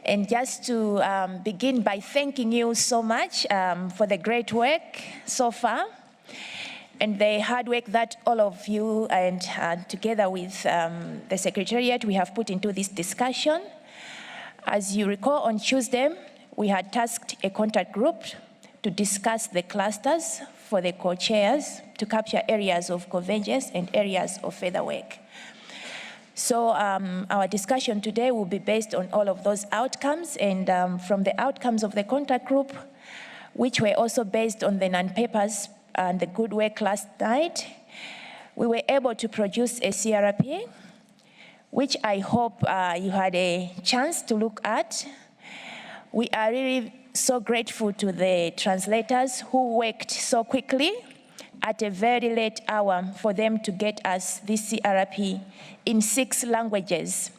And just to begin by thanking you so much for the great work so far and the hard work that all of you and together with the Secretariat we have put into this discussion. As you recall, on Tuesday, we had tasked a contact group to discuss the clusters for the co-chairs to capture areas of convergence and areas of further work. So our discussion today will be based on all of those outcomes, and from the outcomes of the contact group, which were also based on the non-papers and the good work last night, we were able to produce a CRP, which I hope you had a chance to look at. We are really so grateful to the translators who worked so quickly at a very late hour for them to get us this CRP in 6 languages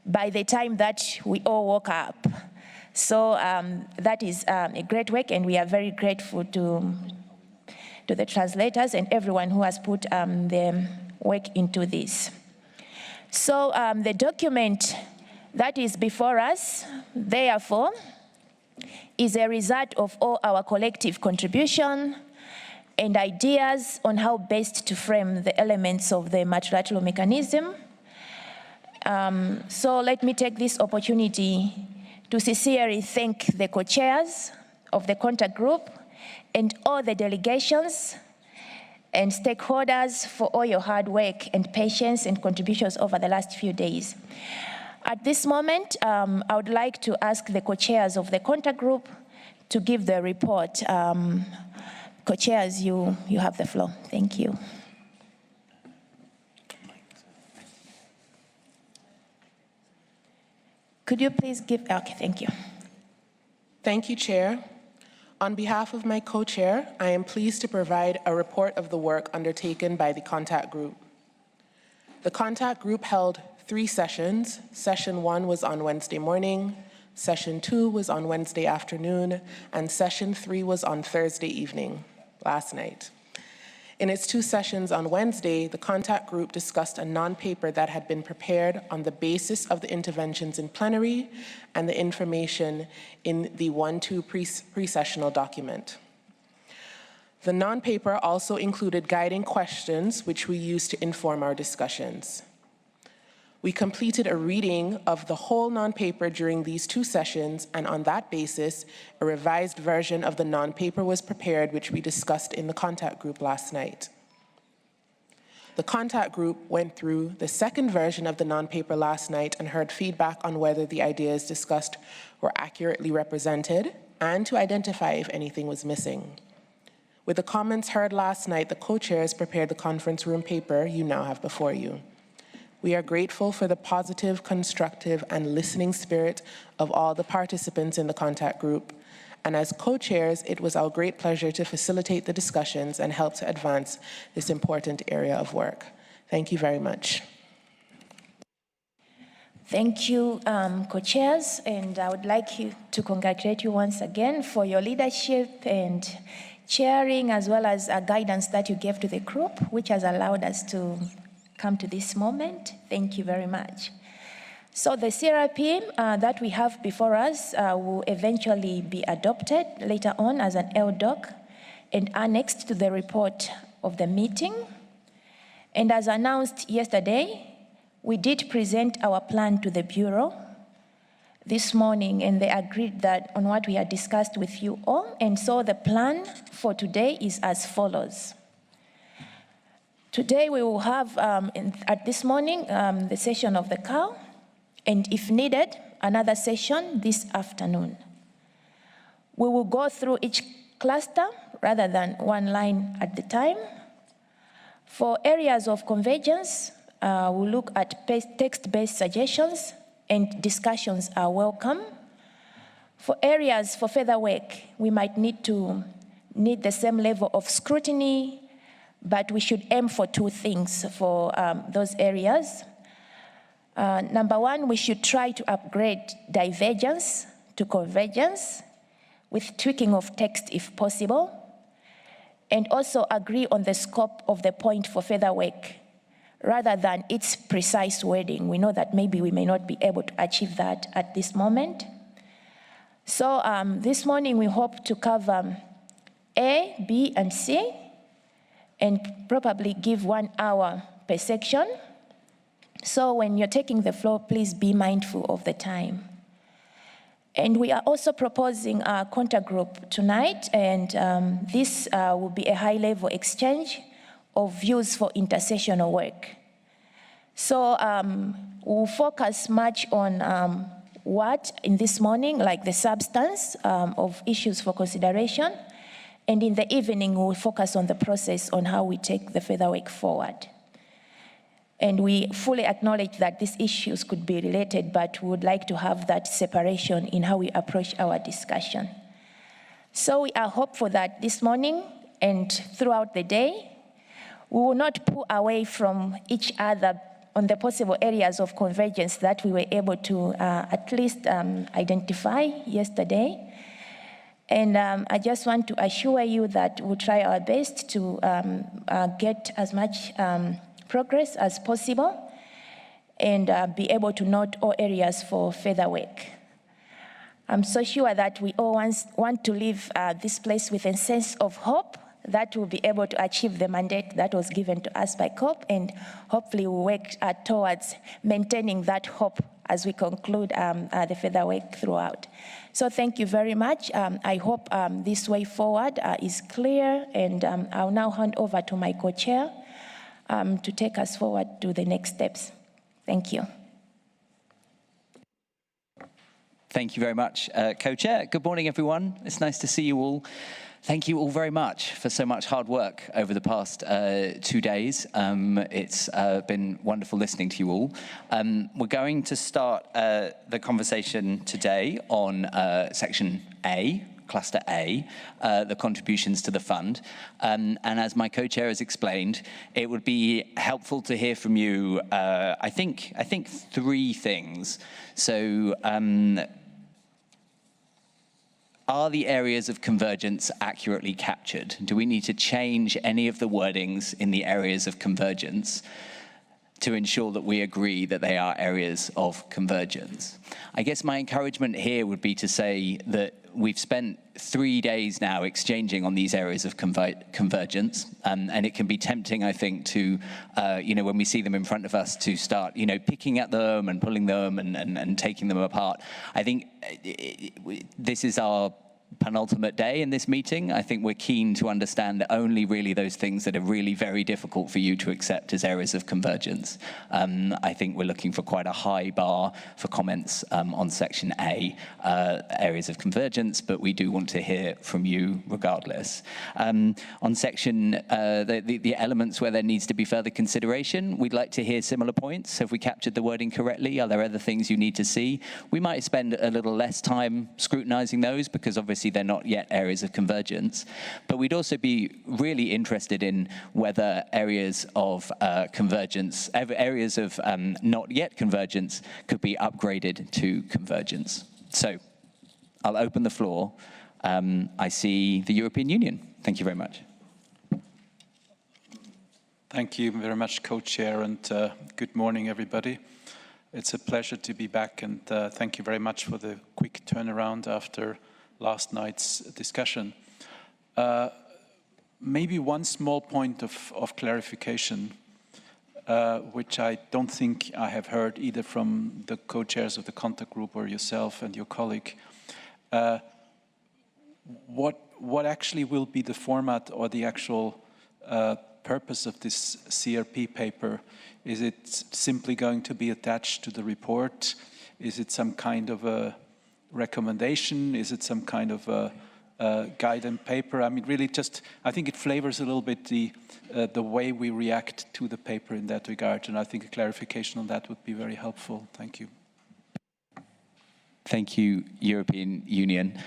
by the time that we all woke up. So that is a great work, and we are very grateful to the translators and everyone who has put their work into this. So the document that is before us, therefore, is a result of all our collective contribution and ideas on how best to frame the elements of the multilateral mechanism. So let me take this opportunity to sincerely thank the co-chairs of the contact group and all the delegations and stakeholders for all your hard work and patience and contributions over the last few days. At this moment, I would like to ask the co-chairs of the contact group to give the report. Co-chairs, you have the floor. Thank you. Could you please give, okay, thank you. Thank you, Chair. On behalf of my co-chair, I am pleased to provide a report of the work undertaken by the contact group. The contact group held 3 sessions. Session 1 was on Wednesday morning, Session 2 was on Wednesday afternoon, and Session 3 was on Thursday evening, last night. In its 2 sessions on Wednesday, the contact group discussed a non-paper that had been prepared on the basis of the interventions in plenary and the information in the 1-2 pre-sessional document. The non-paper also included guiding questions which we used to inform our discussions. We completed a reading of the whole non-paper during these 2 sessions, and on that basis, a revised version of the non-paper was prepared, which we discussed in the contact group last night. The contact group went through the second version of the non-paper last night and heard feedback on whether the ideas discussed were accurately represented and to identify if anything was missing. With the comments heard last night, the co-chairs prepared the conference room paper you now have before you. We are grateful for the positive, constructive, and listening spirit of all the participants in the contact group. And as co-chairs, it was our great pleasure to facilitate the discussions and help to advance this important area of work. Thank you very much. Thank you, co-chairs, and I would like to congratulate you once again for your leadership and chairing, as well as guidance that you gave to the group, which has allowed us to come to this moment. Thank you very much. So the CRP that we have before us will eventually be adopted later on as an LDoc and annexed to the report of the meeting. And as announced yesterday, we did present our plan to the Bureau this morning, and they agreed that on what we had discussed with you all. And so the plan for today is as follows. Today we will have, at this morning, the session of the COW, and if needed, another session this afternoon. We will go through each cluster rather than one line at the time. For areas of convergence, we'll look at text-based suggestions, and discussions are welcome. For areas for further work, we might need the same level of scrutiny, but we should aim for 2 things for those areas. Number 1, we should try to upgrade divergence to convergence with tweaking of text if possible, and also agree on the scope of the point for further work rather than its precise wording. We know that maybe we may not be able to achieve that at this moment. So this morning we hope to cover A, B, and C, and probably give 1 hour per section. So when you're taking the floor, please be mindful of the time. And we are also proposing a contact group tonight, and this will be a high-level exchange of views for intersessional work. So we'll focus much on what in this morning, like the substance of issues for consideration, and in the evening we'll focus on the process on how we take the further work forward. And we fully acknowledge that these issues could be related, but we would like to have that separation in how we approach our discussion. So we are hopeful that this morning and throughout the day, we will not pull away from each other on the possible areas of convergence that we were able to at least identify yesterday. And I just want to assure you that we'll try our best to get as much progress as possible and be able to note all areas for further work. I'm so sure that we all want to leave this place with a sense of hope that we'll be able to achieve the mandate that was given to us by COP, and hopefully we'll work towards maintaining that hope as we conclude the further work throughout. So thank you very much. I hope this way forward is clear, and I'll now hand over to my co-chair to take us forward to the next steps. Thank you. Thank you very much, Co-Chair. Good morning, everyone. It's nice to see you all. Thank you all very much for so much hard work over the past 2 days. It's been wonderful listening to you all. We're going to start the conversation today on Section A, Cluster A, the contributions to the fund. And as my co-chair has explained, it would be helpful to hear from you, I think 3 things. So, are the areas of convergence accurately captured? Do we need to change any of the wordings in the areas of convergence to ensure that we agree that they are areas of convergence? I guess my encouragement here would be to say that we've spent 3 days now exchanging on these areas of convergence, and it can be tempting, I think, to, when we see them in front of us, to start, picking at them and pulling them and taking them apart. I think this is our penultimate day in this meeting. I think we're keen to understand only really those things that are really very difficult for you to accept as areas of convergence. I think we're looking for quite a high bar for comments on Section A, areas of convergence, but we do want to hear from you regardless. On Section, the elements where there needs to be further consideration, we'd like to hear similar points. Have we captured the wording correctly? Are there other things you need to see? We might spend a little less time scrutinizing those because obviously they're not yet areas of convergence, but we'd also be really interested in whether areas of convergence, areas of not yet convergence could be upgraded to convergence. So I'll open the floor. I see the European Union. Thank you very much. Thank you very much, Co-Chair, and good morning, everybody. It's a pleasure to be back, and thank you very much for the quick turnaround after last night's discussion. Maybe one small point of clarification, which I don't think I have heard either from the co-chairs of the contact group or yourself and your colleague. What actually will be the format or the actual purpose of this CRP paper? Is it simply going to be attached to the report? Is it some kind of a recommendation? Is it some kind of a guidance paper? I mean, really just, I think it flavors a little bit the way we react to the paper in that regard, and I think a clarification on that would be very helpful. Thank you. Thank you, European Union.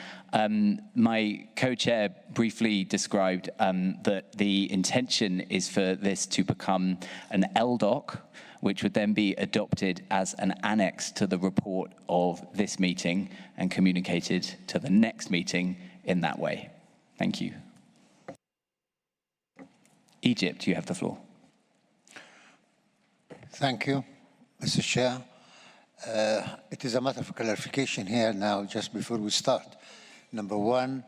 My co-chair briefly described that the intention is for this to become an LDoc, which would then be adopted as an annex to the report of this meeting and communicated to the next meeting in that way. Thank you. Egypt, you have the floor. Thank you, Mr. Chair. It is a matter of clarification here now, just before we start. Number one,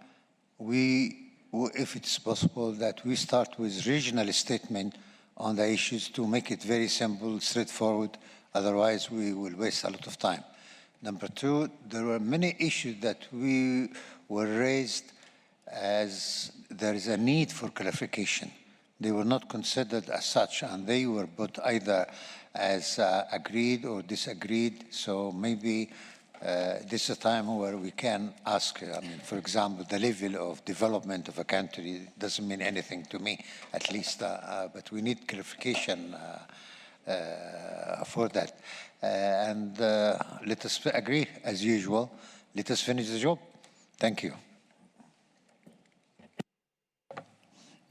if it's possible that we start with regional statement on the issues to make it very simple, straightforward, otherwise we will waste a lot of time. Number two, there were many issues that we were raised as there is a need for clarification. They were not considered as such, and they were put either as agreed or disagreed. So maybe this is a time where we can ask, for example, the level of development of a country doesn't mean anything to me, at least, but we need clarification for that. And let us agree, as usual. Let us finish the job. Thank you.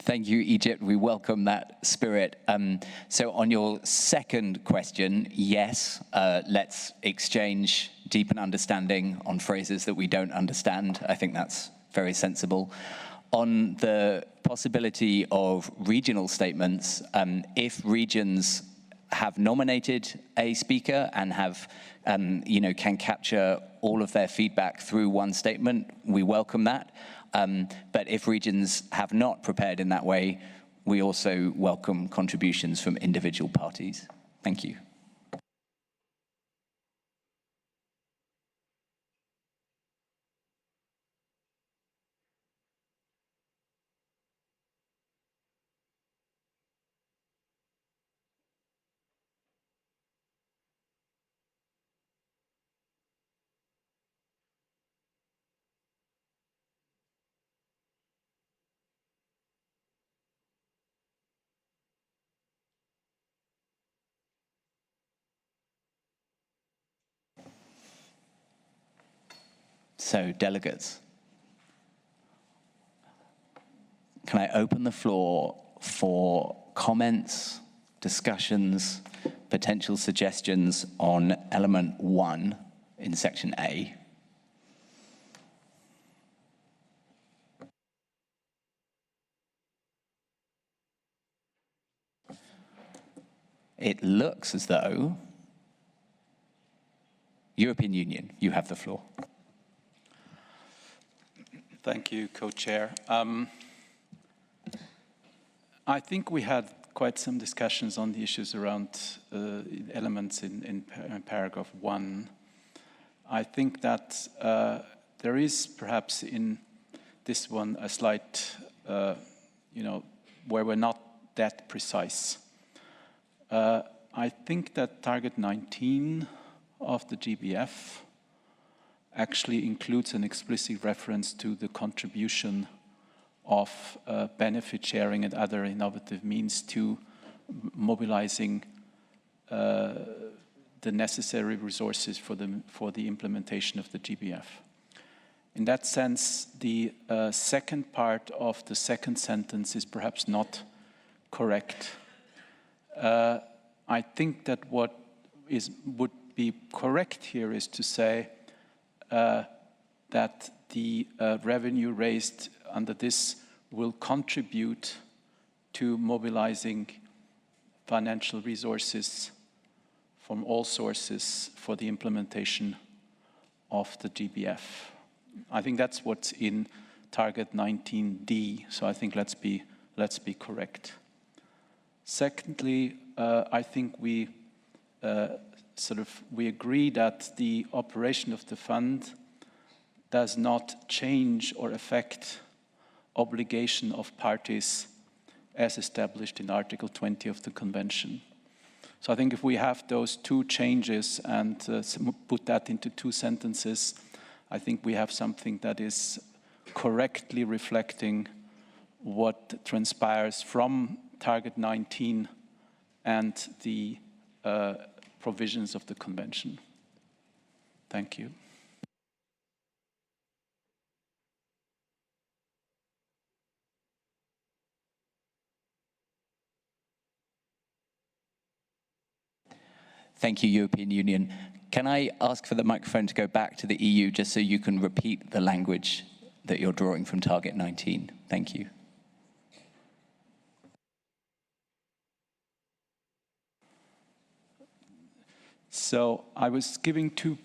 Thank you, Egypt. We welcome that spirit. So on your second question, yes, let's exchange deepen understanding on phrases that we don't understand. I think that's very sensible. On the possibility of regional statements, if regions have nominated a speaker and have, can capture all of their feedback through one statement, we welcome that. But if regions have not prepared in that way, we also welcome contributions from individual parties. Thank you. So, delegates, can I open the floor for comments, discussions, potential suggestions on element 1 in section A? It looks as though European Union, you have the floor. Thank you, Co-Chair. I think we had quite some discussions on the issues around elements in paragraph 1. I think that there is perhaps in this one a slight, where we're not that precise. I think that target 19 of the GBF actually includes an explicit reference to the contribution of benefit sharing and other innovative means to mobilizing the necessary resources for the implementation of the GBF. In that sense, the second part of the second sentence is perhaps not correct. I think that what would be correct here is to say that the revenue raised under this will contribute to mobilizing financial resources from all sources for the implementation of the GBF. I think that's what's in target 19D, so I think let's be correct. Secondly, I think we agree that the operation of the fund does not change or affect obligation of parties as established in Article 20 of the Convention. So I think if we have those two changes and put that into two sentences, I think we have something that is correctly reflecting what transpires from Target 19 and the provisions of the Convention. Thank you. Thank you, European Union. Can I ask for the microphone to go back to the EU just so you can repeat the language that you're drawing from Target 19? Thank you. So I was giving two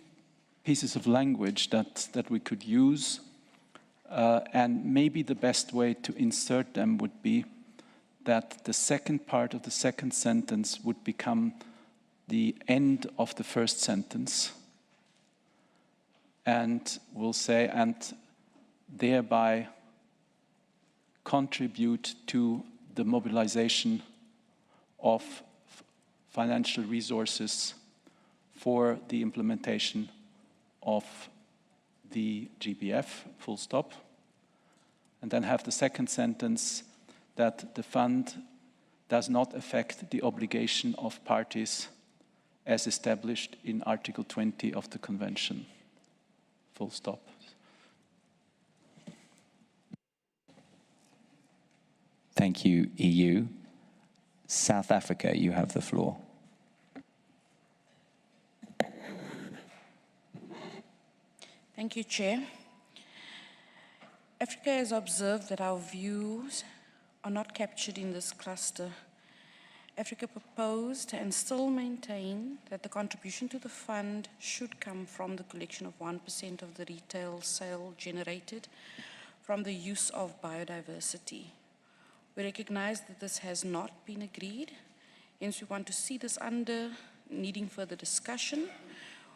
pieces of language that we could use, and maybe the best way to insert them would be that the second part of the second sentence would become the end of the first sentence. And we'll say, and thereby contribute to the mobilization of financial resources for the implementation of the GBF, full stop. And then have the second sentence that the fund does not affect the obligation of parties as established in Article 20 of the Convention. Full stop. Thank you, EU. South Africa, you have the floor. Thank you, Chair. Africa has observed that our views are not captured in this cluster. Africa proposed and still maintain that the contribution to the fund should come from the collection of 1% of the retail sale generated from the use of biodiversity. We recognize that this has not been agreed, hence we want to see this under needing further discussion.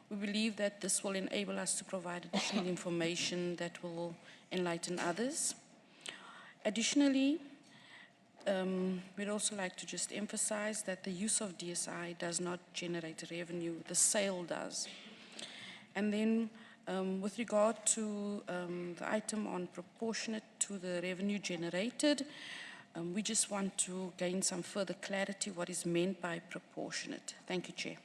We believe that this will enable us to provide additional information that will enlighten others. Additionally, we'd also like to just emphasize that the use of DSI does not generate revenue, the sale does. And then with regard to the item on proportionate to the revenue generated, we just want to gain some further clarity what is meant by proportionate. Thank you, Chair.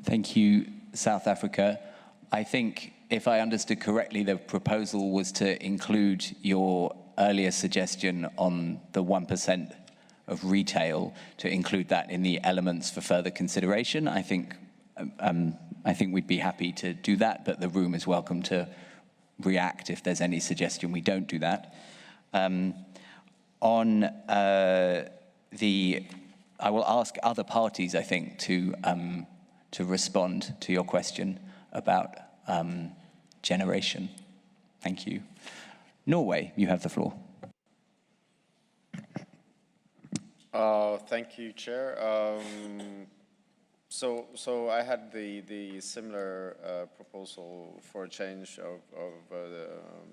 Thank you, South Africa. I think, if I understood correctly, the proposal was to include your earlier suggestion on the 1% of retail, to include that in the elements for further consideration. I think we'd be happy to do that, but the room is welcome to react if there's any suggestion we don't do that. I will ask other parties, I think, to respond to your question about generation. Thank you. Norway, you have the floor. Thank you, Chair. So I had the similar proposal for a change of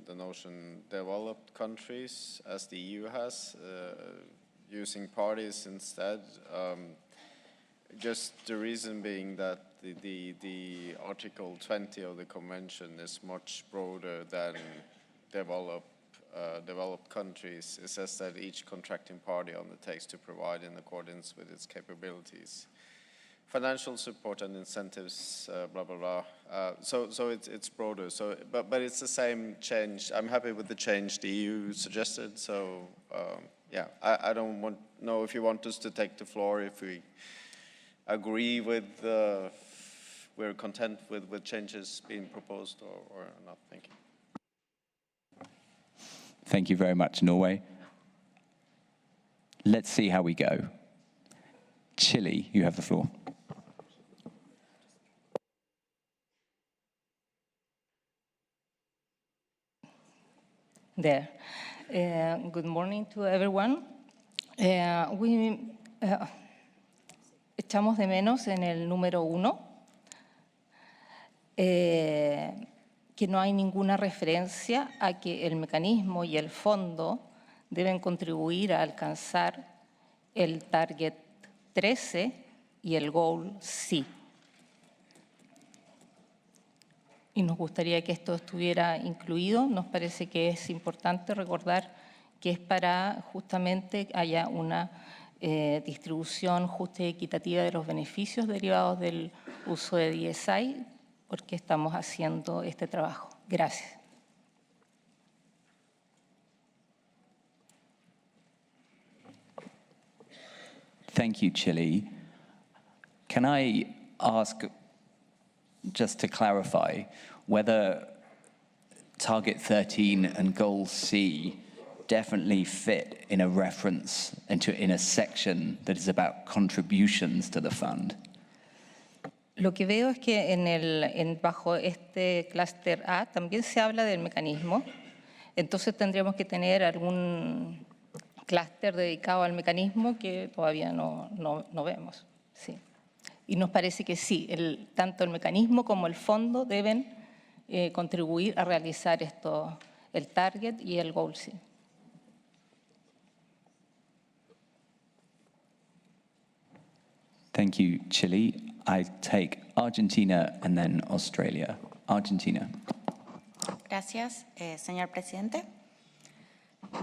the notion developed countries as the EU has, using parties instead. Just the reason being that the Article 20 of the Convention is much broader than developed countries. It says that each contracting party undertakes to provide in accordance with its capabilities financial support and incentives, blah, blah, blah. So it's broader. So, but it's the same change. I'm happy with the change the EU suggested. So, yeah, I don't know if you want us to take the floor, if we agree with, we're content with changes being proposed or not. Thank you. Thank you very much, Norway. Let's see how we go. Chile, you have the floor. There. Good morning to everyone. Echamos de menos en el número 1 que no hay ninguna referencia a que el mecanismo y el fondo deben contribuir a alcanzar el Target 13 y el Goal C. Y nos gustaría que esto estuviera incluido. Nos parece que es importante recordar que es para justamente haya una distribución justa y equitativa de los beneficios derivados del uso de DSI, porque estamos haciendo este trabajo. Gracias. Thank you, Chile. Can I ask, just to clarify, whether Target 13 and Goal C definitely fit in a reference in a section that is about contributions to the fund? Lo que veo es que bajo este clúster A también se habla del mecanismo, entonces tendríamos que tener algún clúster dedicado al mecanismo que todavía no vemos. Sí. Y nos parece que sí, tanto el mecanismo como el fondo deben contribuir a realizar esto, el target y el goal, sí. Thank you, Chile. I take Argentina and then Australia. Argentina. Gracias, señor presidente.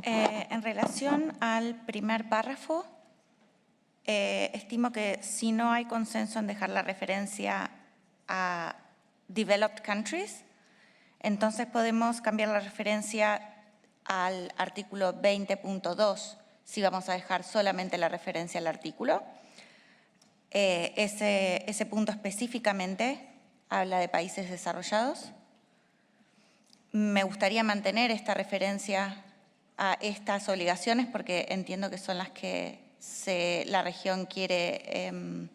En relación al primer párrafo, estimo que si no hay consenso en dejar la referencia a developed countries, entonces podemos cambiar la referencia al artículo 20.2 si vamos a dejar solamente la referencia al artículo. Ese punto específicamente habla de países desarrollados. Me gustaría mantener esta referencia a estas obligaciones porque entiendo que son las que la región quiere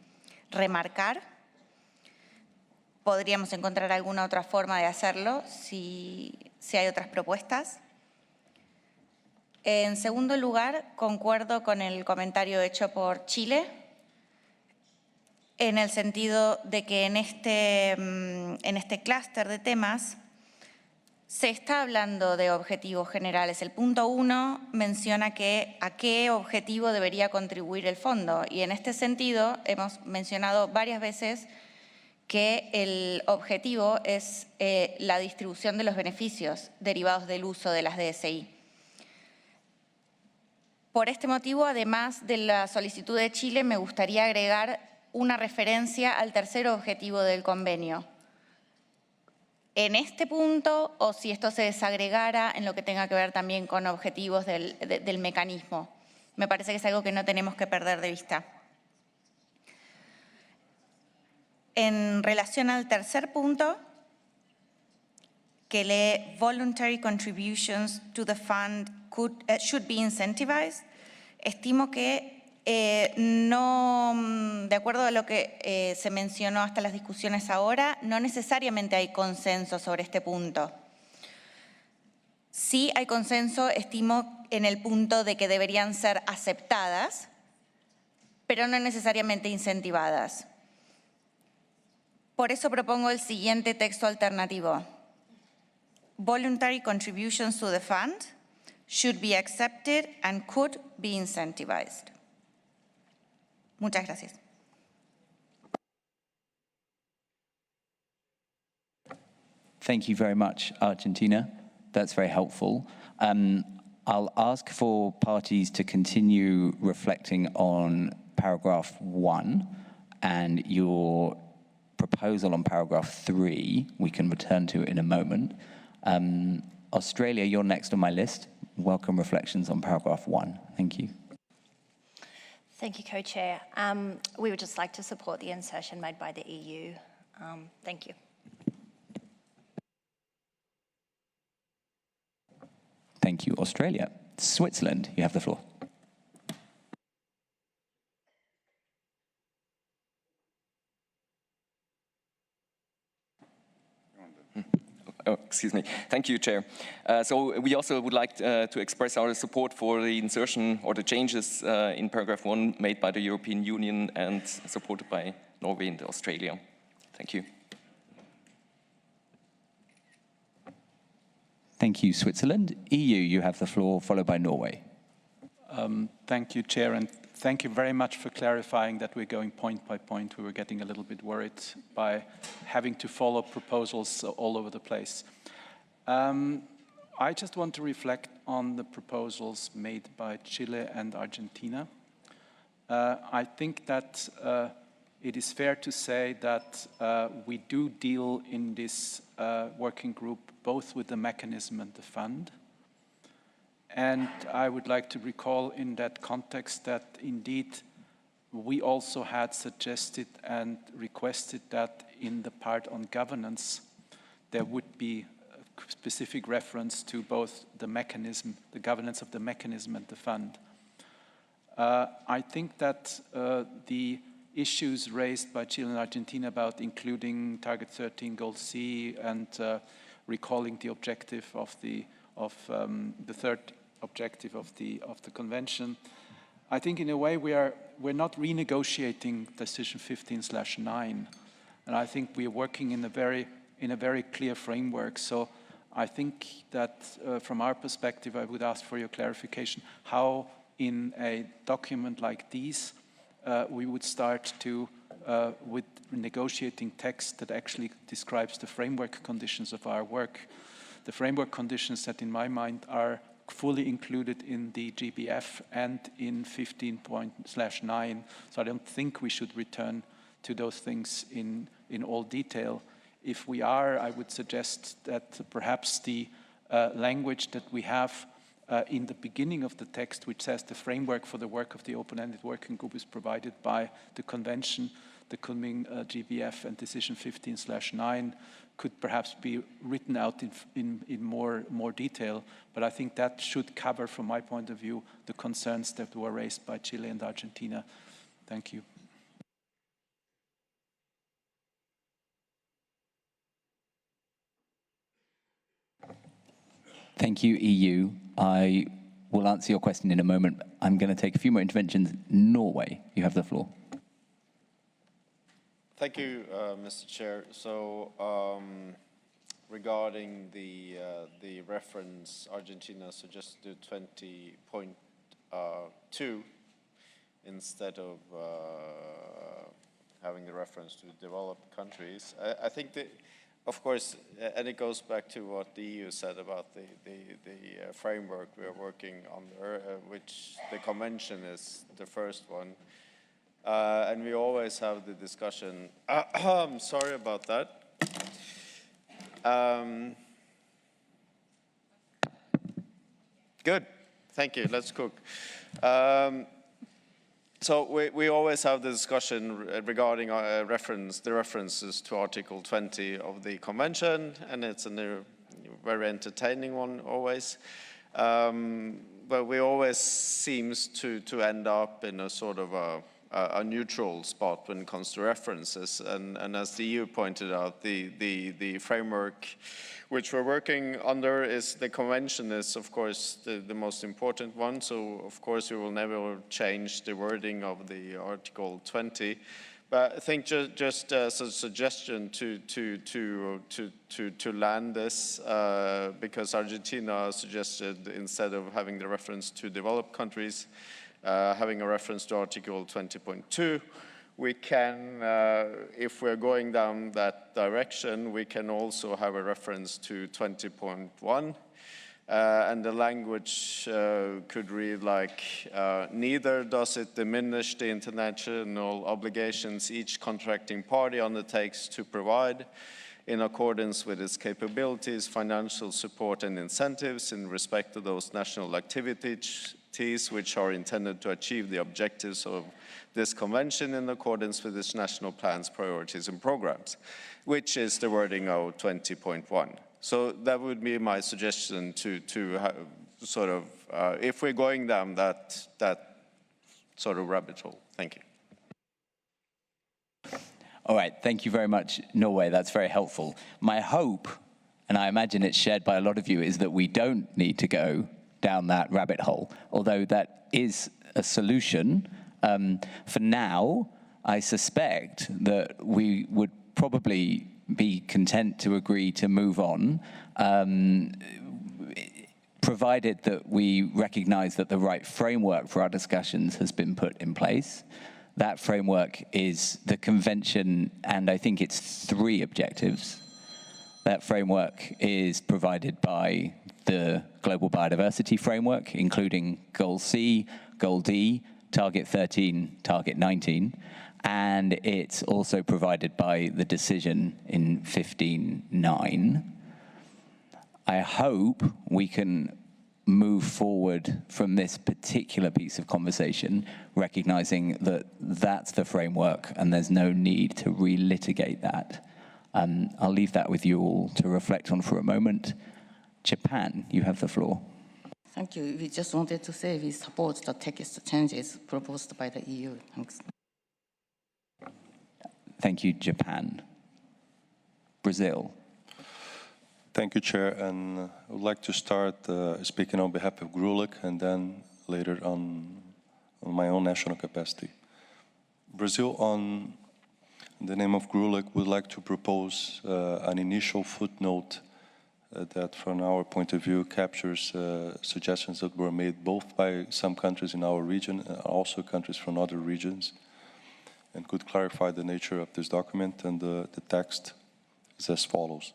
remarcar. Podríamos encontrar alguna otra forma de hacerlo si hay otras propuestas. En segundo lugar, concuerdo con el comentario hecho por Chile, en el sentido de que en este clúster de temas se está hablando de objetivos generales. El punto 1 menciona a qué objetivo debería contribuir el fondo y en este sentido hemos mencionado varias veces que el objetivo es la distribución de los beneficios derivados del uso de las DSI. Por este motivo, además de la solicitud de Chile, me gustaría agregar una referencia al tercer objetivo del convenio. En este punto, o si esto se desagregara en lo que tenga que ver también con objetivos del mecanismo. Me parece que es algo que no tenemos que perder de vista. En relación al tercer punto, que lee voluntary contributions to the fund should be incentivized, estimo que no, de acuerdo a lo que se mencionó hasta las discusiones ahora, no necesariamente hay consenso sobre este punto. Sí hay consenso, estimo, en el punto de que deberían ser aceptadas, pero no necesariamente incentivadas. Por eso propongo el siguiente texto alternativo. Voluntary contributions to the fund should be accepted and could be incentivized. Muchas gracias. Thank you very much, Argentina. That's very helpful. I'll ask for parties to continue reflecting on paragraph 1 and your proposal on paragraph 3 we can return to in a moment. Australia, you're next on my list. Welcome reflections on paragraph 1. Thank you. Thank you, Co-Chair. We would just like to support the insertion made by the EU. Thank you. Thank you, Australia. Switzerland, you have the floor. Oh, excuse me. Thank you, Chair. So we also would like to express our support for the insertion or the changes in paragraph 1 made by the European Union and supported by Norway and Australia. Thank you. Thank you, Switzerland. EU, you have the floor, followed by Norway. Thank you, Chair, and thank you very much for clarifying that we're going point by point. We were getting a little bit worried by having to follow proposals all over the place. I just want to reflect on the proposals made by Chile and Argentina. I think that it is fair to say that we do deal in this working group both with the mechanism and the fund. And I would like to recall in that context that indeed we also had suggested and requested that in the part on governance there would be specific reference to both the mechanism, the governance of the mechanism and the fund. I think that the issues raised by Chile and Argentina about including Target 13, Goal C, and recalling the objective of the third objective of the convention, I think in a way we're not renegotiating Decision 15/9, and I think we are working in a very clear framework. So I think that from our perspective, I would ask for your clarification how in a document like these we would start to with negotiating text that actually describes the framework conditions of our work. The framework conditions that in my mind are fully included in the GBF and in 15/9. So I don't think we should return to those things in all detail. If we are, I would suggest that perhaps the language that we have in the beginning of the text, which says the framework for the work of the open-ended working group is provided by the convention, the Kunming GBF and Decision 15/9, could perhaps be written out in more detail. But I think that should cover, from my point of view, the concerns that were raised by Chile and Argentina. Thank you. Thank you, EU. I will answer your question in a moment. I'm going to take a few more interventions. Norway, you have the floor. Thank you, Mr. Chair. So, regarding the reference, Argentina suggested 20.2 instead of having the reference to developed countries. I think that, of course, and it goes back to what the EU said about the framework we are working under, which the convention is the first one. And we always have the discussion. I'm sorry about that. Good, thank you, let's cook. So we always have the discussion regarding the references to Article 20 of the Convention, and it's a very entertaining one always. But we always seems to end up in a sort of a neutral spot when it comes to references. And as the EU pointed out, the framework which we're working under is the convention is, of course, the most important one. So, of course, we will never change the wording of the Article 20. But I think just as a suggestion to land this, because Argentina suggested instead of having the reference to developed countries, having a reference to Article 20.2, we can, if we're going down that direction, we can also have a reference to 20.1. And the language could read like, neither does it diminish the international obligations each contracting party undertakes to provide in accordance with its capabilities, financial support and incentives in respect to those national activities which are intended to achieve the objectives of this convention in accordance with its national plans, priorities and programs, which is the wording of 20.1. So that would be my suggestion to sort of, if we're going down that sort of rabbit hole. Thank you. All right, thank you very much, Norway. That's very helpful. My hope, and I imagine it's shared by a lot of you, is that we don't need to go down that rabbit hole, although that is a solution. For now, I suspect that we would probably be content to agree to move on, provided that we recognize that the right framework for our discussions has been put in place. That framework is the convention, and I think it's 3 objectives. That framework is provided by the Global Biodiversity Framework, including Goal C, Goal D, Target 13, Target 19, and it's also provided by the decision in 15/9. I hope we can move forward from this particular piece of conversation, recognizing that that's the framework and there's no need to relitigate that. I'll leave that with you all to reflect on for a moment. Japan, you have the floor. Thank you. We just wanted to say we support the text changes proposed by the EU. Thanks. Thank you, Japan. Brazil. Thank you, Chair. And I would like to start speaking on behalf of GRULIC and then later on my own national capacity. Brazil, on the name of GRULIC, would like to propose an initial footnote that, from our point of view, captures suggestions that were made both by some countries in our region and also countries from other regions, and could clarify the nature of this document. And the text is as follows.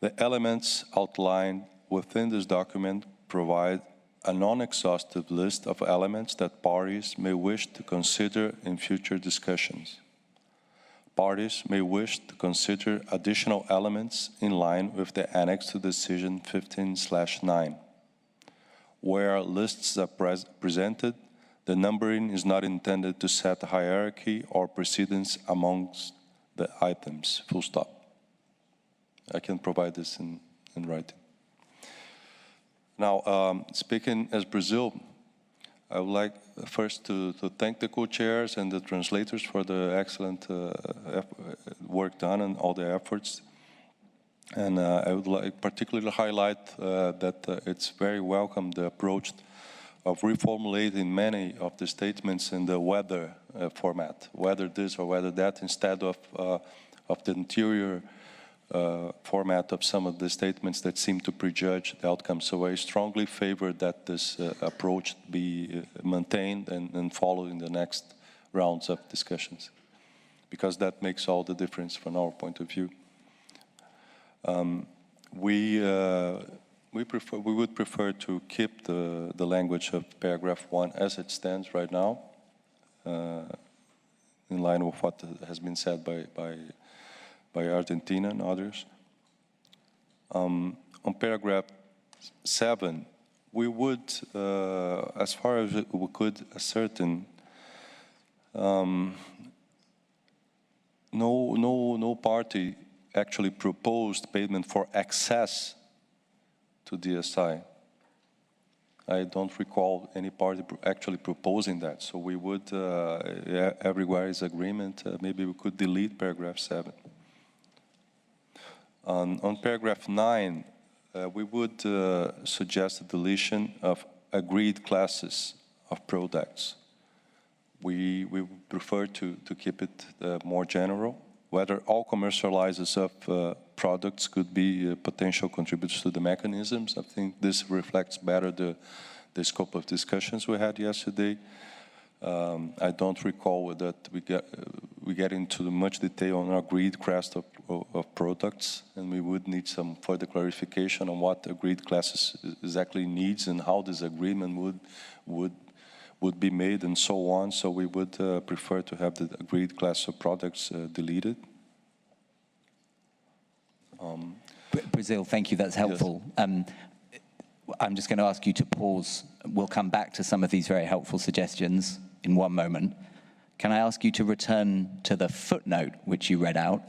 The elements outlined within this document provide a non-exhaustive list of elements that parties may wish to consider in future discussions. Parties may wish to consider additional elements in line with the annex to decision 15/9. Where lists are presented, the numbering is not intended to set a hierarchy or precedence amongst the items, full stop. I can provide this in writing. Now, speaking as Brazil, I would like first to thank the co-chairs and the translators for the excellent work done and all the efforts. And I would like particularly to highlight that it's very welcome, the approach of reformulating many of the statements in the whether format, whether this or whether that, instead of the interior format of some of the statements that seem to prejudge the outcome. So I strongly favor that this approach be maintained and followed in the next rounds of discussions, because that makes all the difference from our point of view. We would prefer to keep the language of paragraph 1 as it stands right now, in line with what has been said by Argentina and others. On paragraph 7, we would, as far as we could ascertain, no party actually proposed payment for access to DSI. I don't recall any party actually proposing that. So we would, everywhere is agreement, maybe we could delete paragraph 7. On paragraph 9, we would suggest the deletion of agreed classes of products. We would prefer to keep it more general. Whether all commercializers of products could be potential contributors to the mechanisms. I think this reflects better the scope of discussions we had yesterday. I don't recall that we get into much detail on agreed class of products, and we would need some further clarification on what agreed classes exactly needs and how this agreement would be made and so on. So we would prefer to have the agreed class of products deleted. Brazil, thank you, that's helpful. Yes. I'm just going to ask you to pause. We'll come back to some of these very helpful suggestions in one moment. Can I ask you to return to the footnote which you read out?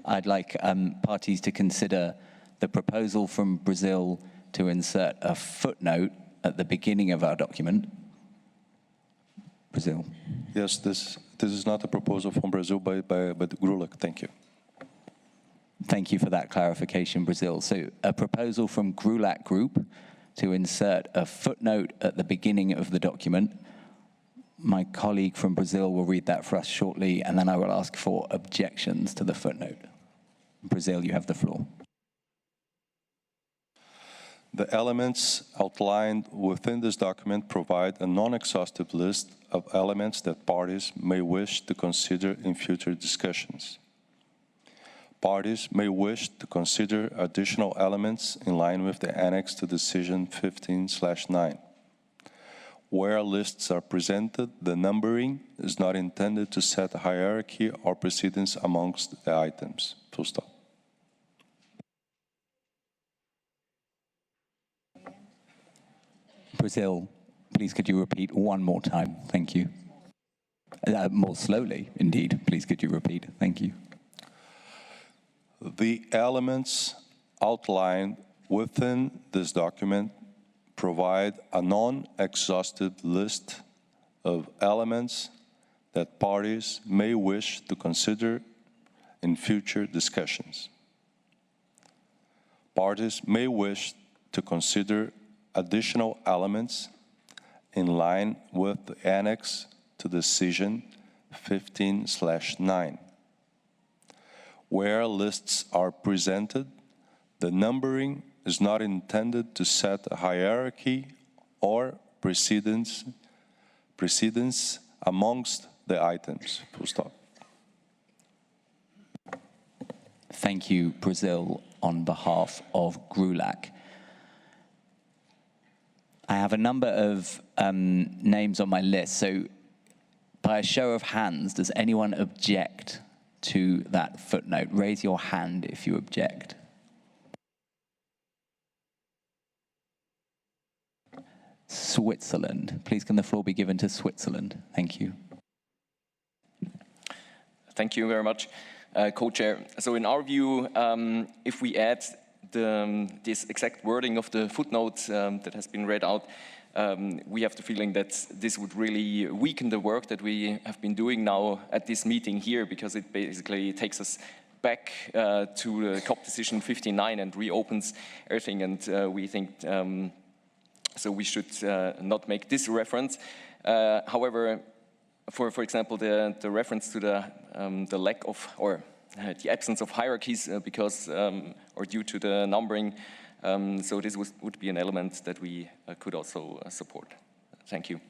I'd like parties to consider the proposal from Brazil to insert a footnote at the beginning of our document. Brazil. Yes, this is not a proposal from Brazil, but GRULIC. Thank you. Thank you for that clarification, Brazil. So a proposal from GRULAC Group to insert a footnote at the beginning of the document. My colleague from Brazil will read that for us shortly, and then I will ask for objections to the footnote. Brazil, you have the floor. The elements outlined within this document provide a non-exhaustive list of elements that parties may wish to consider in future discussions. Parties may wish to consider additional elements in line with the annex to decision 15/9. Where lists are presented, the numbering is not intended to set a hierarchy or precedence amongst the items. Full stop. Brazil, please could you repeat one more time? Thank you. More slowly, indeed. Please could you repeat? Thank you. The elements outlined within this document provide a non-exhaustive list of elements that parties may wish to consider in future discussions. Parties may wish to consider additional elements in line with the annex to decision 15/9. Where lists are presented, the numbering is not intended to set a hierarchy or precedence amongst the items. Full stop. Thank you, Brazil, on behalf of GRULAC. I have a number of names on my list, so by a show of hands, does anyone object to that footnote? Raise your hand if you object. Switzerland. Please, can the floor be given to Switzerland? Thank you. Thank you very much, Co-Chair. So in our view, if we add this exact wording of the footnote that has been read out, we have the feeling that this would really weaken the work that we have been doing now at this meeting here, because it basically takes us back to the COP decision 59 and reopens everything, and we think so we should not make this reference. However, for example, the reference to the lack of, or the absence of hierarchies because, or due to the numbering, so this would be an element that we could also support. Thank you.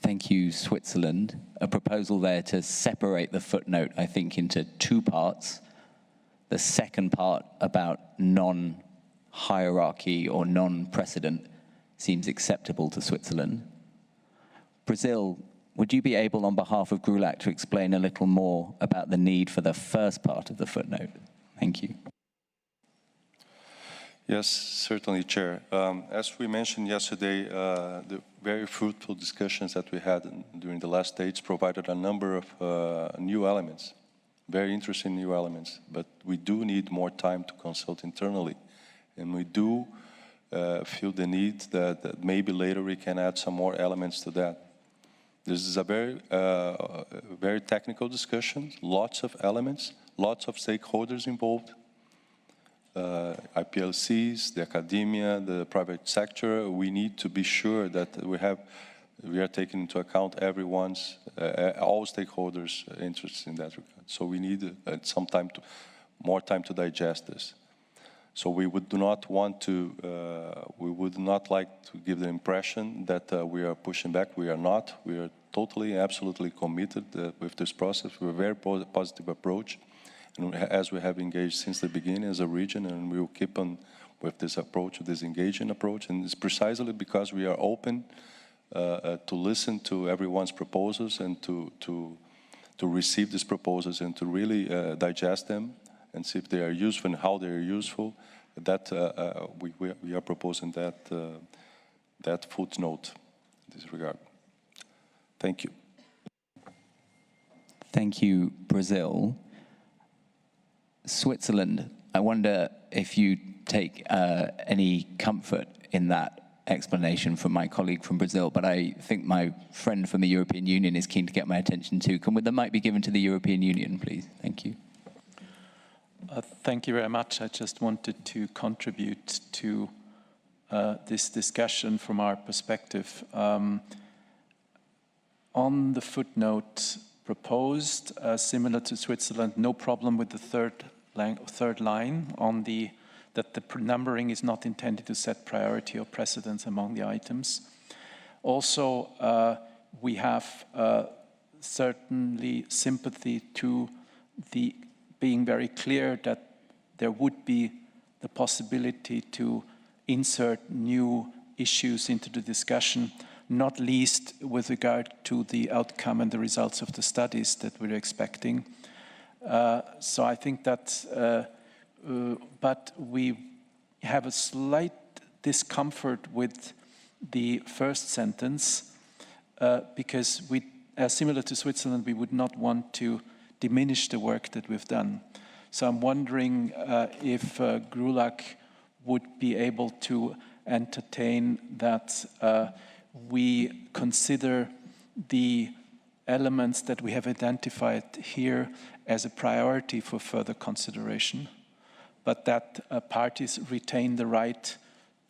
Thank you, Switzerland. A proposal there to separate the footnote, I think, into two parts. The second part about non-hierarchy or non-precedent seems acceptable to Switzerland. Brazil, would you be able, on behalf of GRULAC, to explain a little more about the need for the first part of the footnote? Thank you. Yes, certainly, Chair. As we mentioned yesterday, the very fruitful discussions that we had during the last dates provided a number of new elements, very interesting new elements, but we do need more time to consult internally. And we do feel the need that maybe later we can add some more elements to that. This is a very technical discussion, lots of elements, lots of stakeholders involved. IPLCs, the academia, the private sector. We need to be sure that we are taking into account everyone's, all stakeholders' interests in that regard. So we need some time more time to digest this. So we would not like to give the impression that we are pushing back. We are not. We are totally, absolutely committed with this process. We're a very positive approach. And as we have engaged since the beginning as a region, and we will keep on with this approach, this engaging approach, and it's precisely because we are open to listen to everyone's proposals and to receive these proposals and to really digest them and see if they are useful and how they are useful. That we are proposing that footnote in this regard. Thank you. Thank you, Brazil. Switzerland, I wonder if you take any comfort in that explanation from my colleague from Brazil, but I think my friend from the European Union is keen to get my attention too. Can the mic be given to the European Union, please? Thank you. Thank you very much. I just wanted to contribute to this discussion from our perspective. On the footnote proposed, similar to Switzerland, no problem with the third line on that the numbering is not intended to set priority or precedence among the items. Also, we have certainly sympathy to the being very clear that there would be the possibility to insert new issues into the discussion, not least with regard to the outcome and the results of the studies that we're expecting. So I think that, but we have a slight discomfort with the first sentence because we, similar to Switzerland, we would not want to diminish the work that we've done. So I'm wondering if GRULAC would be able to entertain that we consider the elements that we have identified here as a priority for further consideration, but that parties retain the right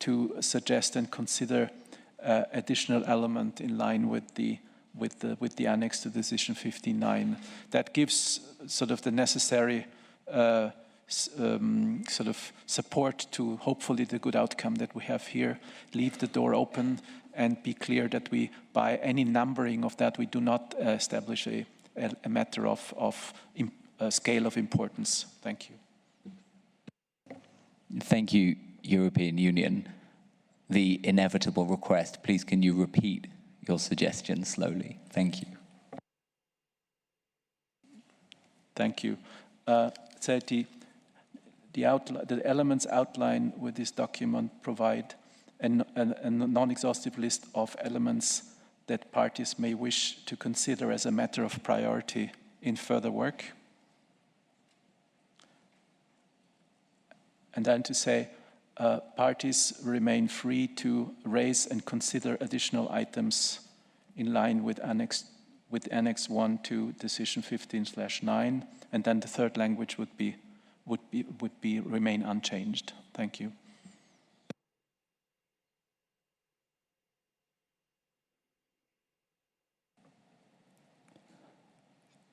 to suggest and consider additional element in line with the annex to decision 15.9. That gives sort of the necessary sort of support to hopefully the good outcome that we have here, leave the door open and be clear that we, by any numbering of that, we do not establish a matter of scale of importance. Thank you. Thank you, European Union. The inevitable request, please can you repeat your suggestion slowly? Thank you. Thank you. The elements outlined with this document provide a non-exhaustive list of elements that parties may wish to consider as a matter of priority in further work. And then to say, parties remain free to raise and consider additional items in line with Annex 1 to Decision 15/9, and then the third language would remain unchanged. Thank you.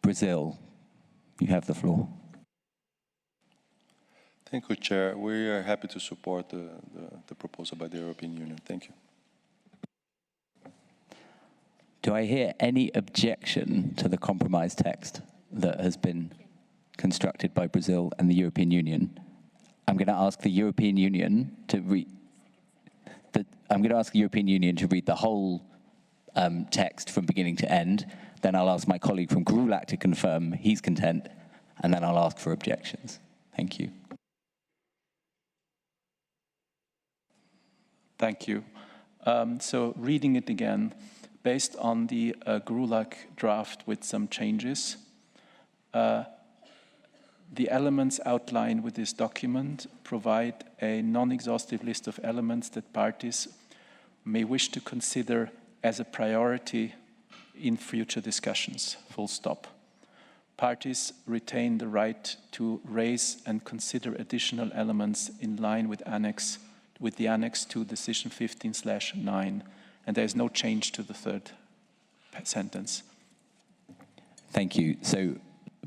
Brazil, you have the floor. Thank you, Chair. We are happy to support the proposal by the European Union. Thank you. Do I hear any objection to the compromise text that has been constructed by Brazil and the European Union? I'm going to ask the European Union to read. I'm going to ask the European Union to read the whole text from beginning to end. Then I'll ask my colleague from GRULAC to confirm he's content, and then I'll ask for objections. Thank you. Thank you. So reading it again, based on the GRULAC draft with some changes, the elements outlined with this document provide a non-exhaustive list of elements that parties may wish to consider as a priority in future discussions, full stop. Parties retain the right to raise and consider additional elements in line with the Annex to Decision 15/9, and there is no change to the third sentence. Thank you. So,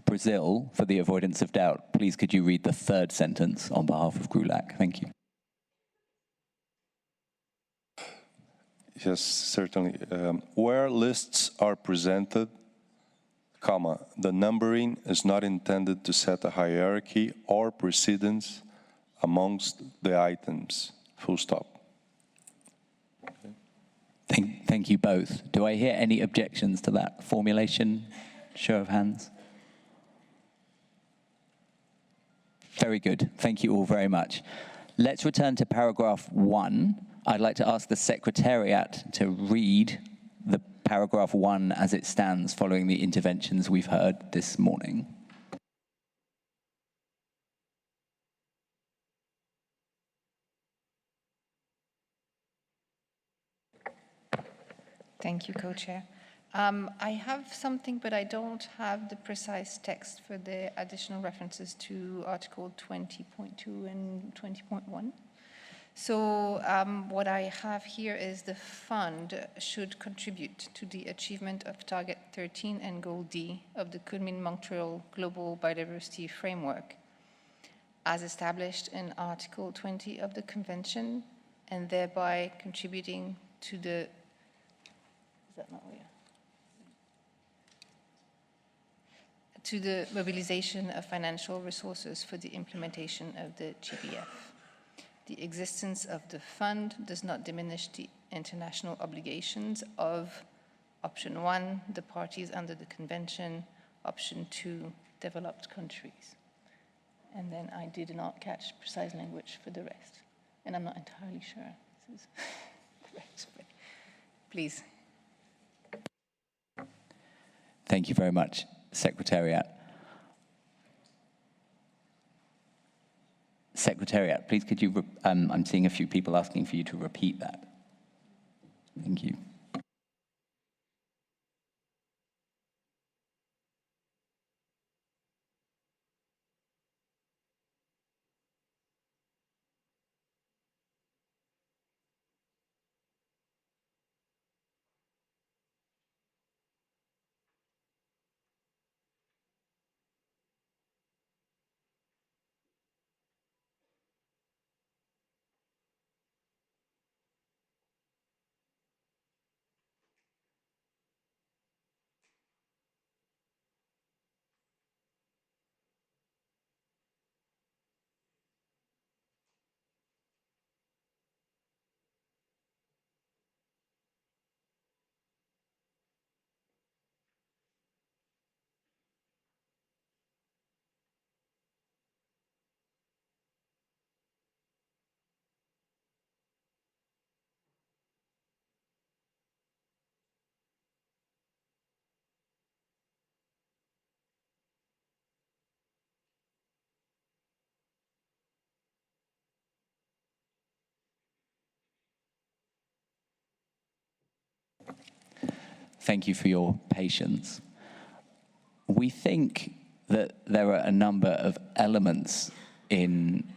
Brazil, for the avoidance of doubt, please could you read the third sentence on behalf of GRULAC? Thank you. Yes, certainly. Where lists are presented, comma, the numbering is not intended to set a hierarchy or precedence amongst the items, full stop. Okay. Thank you both. Do I hear any objections to that formulation? Show of hands. Very good. Thank you all very much. Let's return to paragraph 1. I'd like to ask the Secretariat to read the paragraph 1 as it stands following the interventions we've heard this morning. Thank you, Co-Chair. I have something, but I don't have the precise text for the additional references to Article 20.2 and 20.1. So what I have here is the fund should contribute to the achievement of Target 13 and Goal D of the Kunming-Montreal Global Biodiversity Framework, as established in Article 20 of the Convention, and thereby contributing to the to the mobilization of financial resources for the implementation of the GBF. The existence of the fund does not diminish the international obligations of option 1, the parties under the convention, option 2, developed countries. And then I did not catch precise language for the rest. And I'm not entirely sure this is correct, but please. Thank you very much, Secretariat. Secretariat, please could you, I'm seeing a few people asking for you to repeat that. Thank you. Thank you for your patience. We think that there are a number of elements in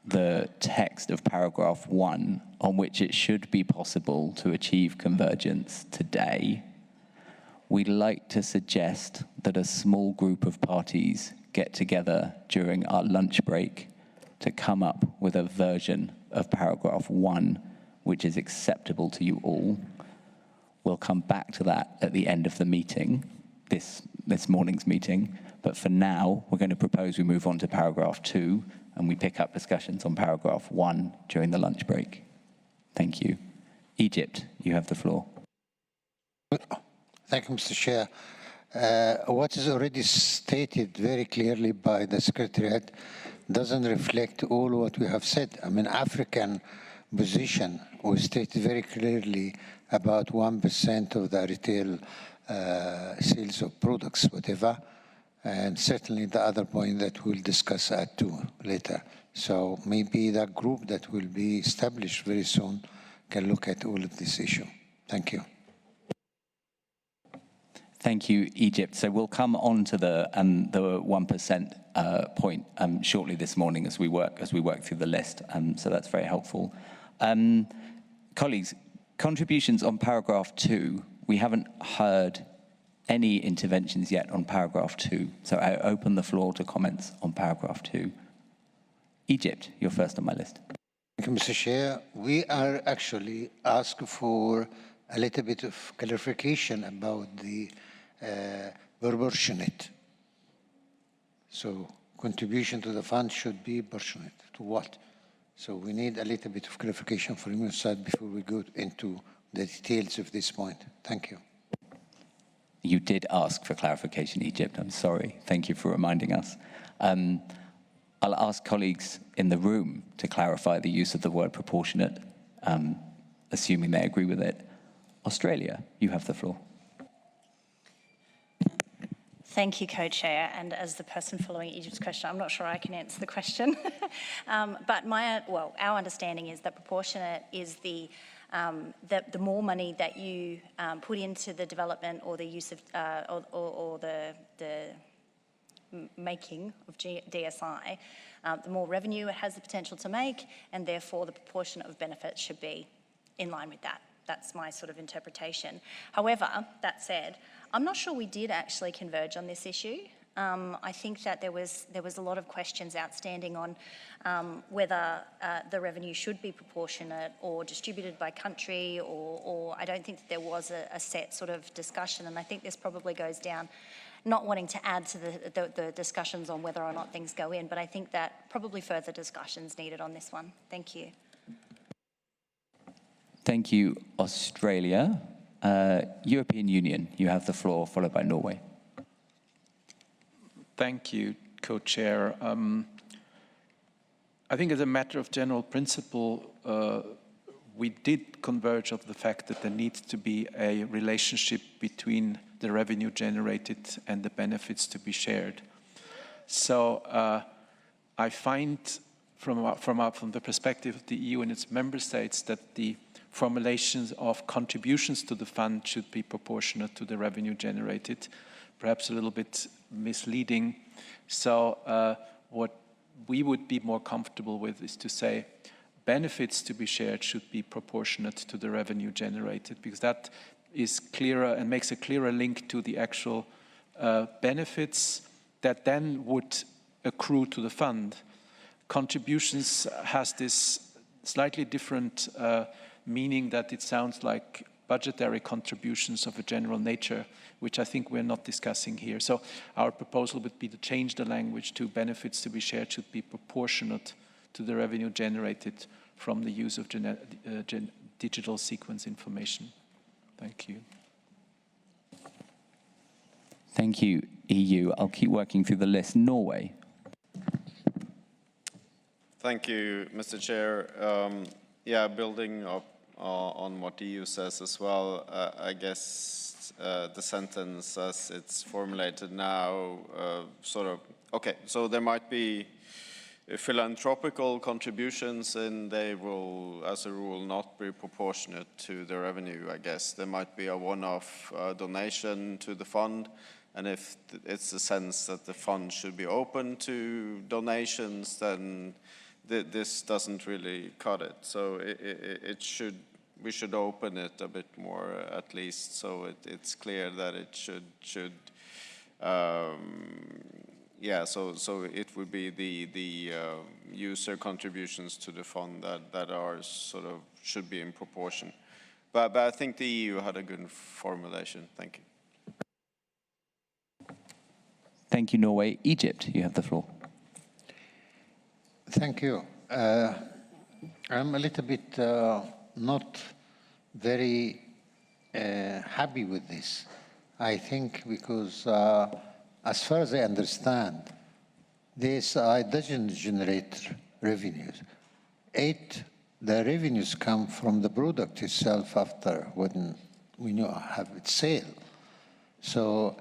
the text of paragraph 1 on which it should be possible to achieve convergence today. We'd like to suggest that a small group of parties get together during our lunch break to come up with a version of paragraph 1 which is acceptable to you all. We'll come back to that at the end of the meeting, this morning's meeting, but for now, we're going to propose we move on to paragraph 2 and we pick up discussions on paragraph 1 during the lunch break. Thank you. Egypt, you have the floor. Thank you, Mr. Chair. What is already stated very clearly by the Secretariat doesn't reflect all what we have said. I mean, African position was stated very clearly about 1% of the retail sales of products, whatever, and certainly the other point that we'll discuss at 2 later. So maybe that group that will be established very soon can look at all of this issue. Thank you. Thank you, Egypt. So we'll come on to the 1% point shortly this morning as we work through the list. So that's very helpful. Colleagues, contributions on paragraph 2. We haven't heard any interventions yet on paragraph 2. So I open the floor to comments on paragraph 2. Egypt, you're first on my list. Thank you, Mr. Chair. We are actually asked for a little bit of clarification about the proportionate. So contribution to the fund should be proportionate to what? So we need a little bit of clarification from your side before we go into the details of this point. Thank you. You did ask for clarification, Egypt. I'm sorry. Thank you for reminding us. I'll ask colleagues in the room to clarify the use of the word proportionate, assuming they agree with it. Australia, you have the floor. Thank you, Co-Chair. And as the person following Egypt's question, I'm not sure I can answer the question. But our understanding is that proportionate is the more money that you put into the development or the use of, or the making of DSI, the more revenue it has the potential to make, and therefore the proportion of benefits should be in line with that. That's my sort of interpretation. However, that said, I'm not sure we did actually converge on this issue. I think that there was a lot of questions outstanding on whether the revenue should be proportionate or distributed by country, or I don't think that there was a set sort of discussion, and I think this probably goes down, not wanting to add to the discussions on whether or not things go in, but I think that probably further discussions needed on this one. Thank you. Thank you, Australia. European Union, you have the floor, followed by Norway. Thank you, Co-Chair. I think as a matter of general principle, we did converge of the fact that there needs to be a relationship between the revenue generated and the benefits to be shared. So I find from the perspective of the EU and its member states that the formulations of contributions to the fund should be proportionate to the revenue generated, perhaps a little bit misleading. So what we would be more comfortable with is to say benefits to be shared should be proportionate to the revenue generated, because that is clearer and makes a clearer link to the actual benefits that then would accrue to the fund. Contributions has this slightly different meaning that it sounds like budgetary contributions of a general nature, which I think we're not discussing here. So our proposal would be to change the language to benefits to be shared should be proportionate to the revenue generated from the use of digital sequence information. Thank you. Thank you, EU. I'll keep working through the list. Norway. Thank you, Mr. Chair. Yeah, building up on what the EU says as well, I guess the sentence as it's formulated now, okay, so there might be philanthropical contributions and they will, as a rule, not be proportionate to the revenue, I guess. There might be a one-off donation to the fund, and if it's the sense that the fund should be open to donations, then this doesn't really cut it. So we should open it a bit more, at least, so it's clear that it should yeah, so it would be the user contributions to the fund that are should be in proportion. But I think the EU had a good formulation. Thank you. Thank you, Norway. Egypt, you have the floor. Thank you. I'm a little bit not very happy with this. I think because as far as I understand, DSI doesn't generate revenues. The revenues come from the product itself after when we have its sale. So,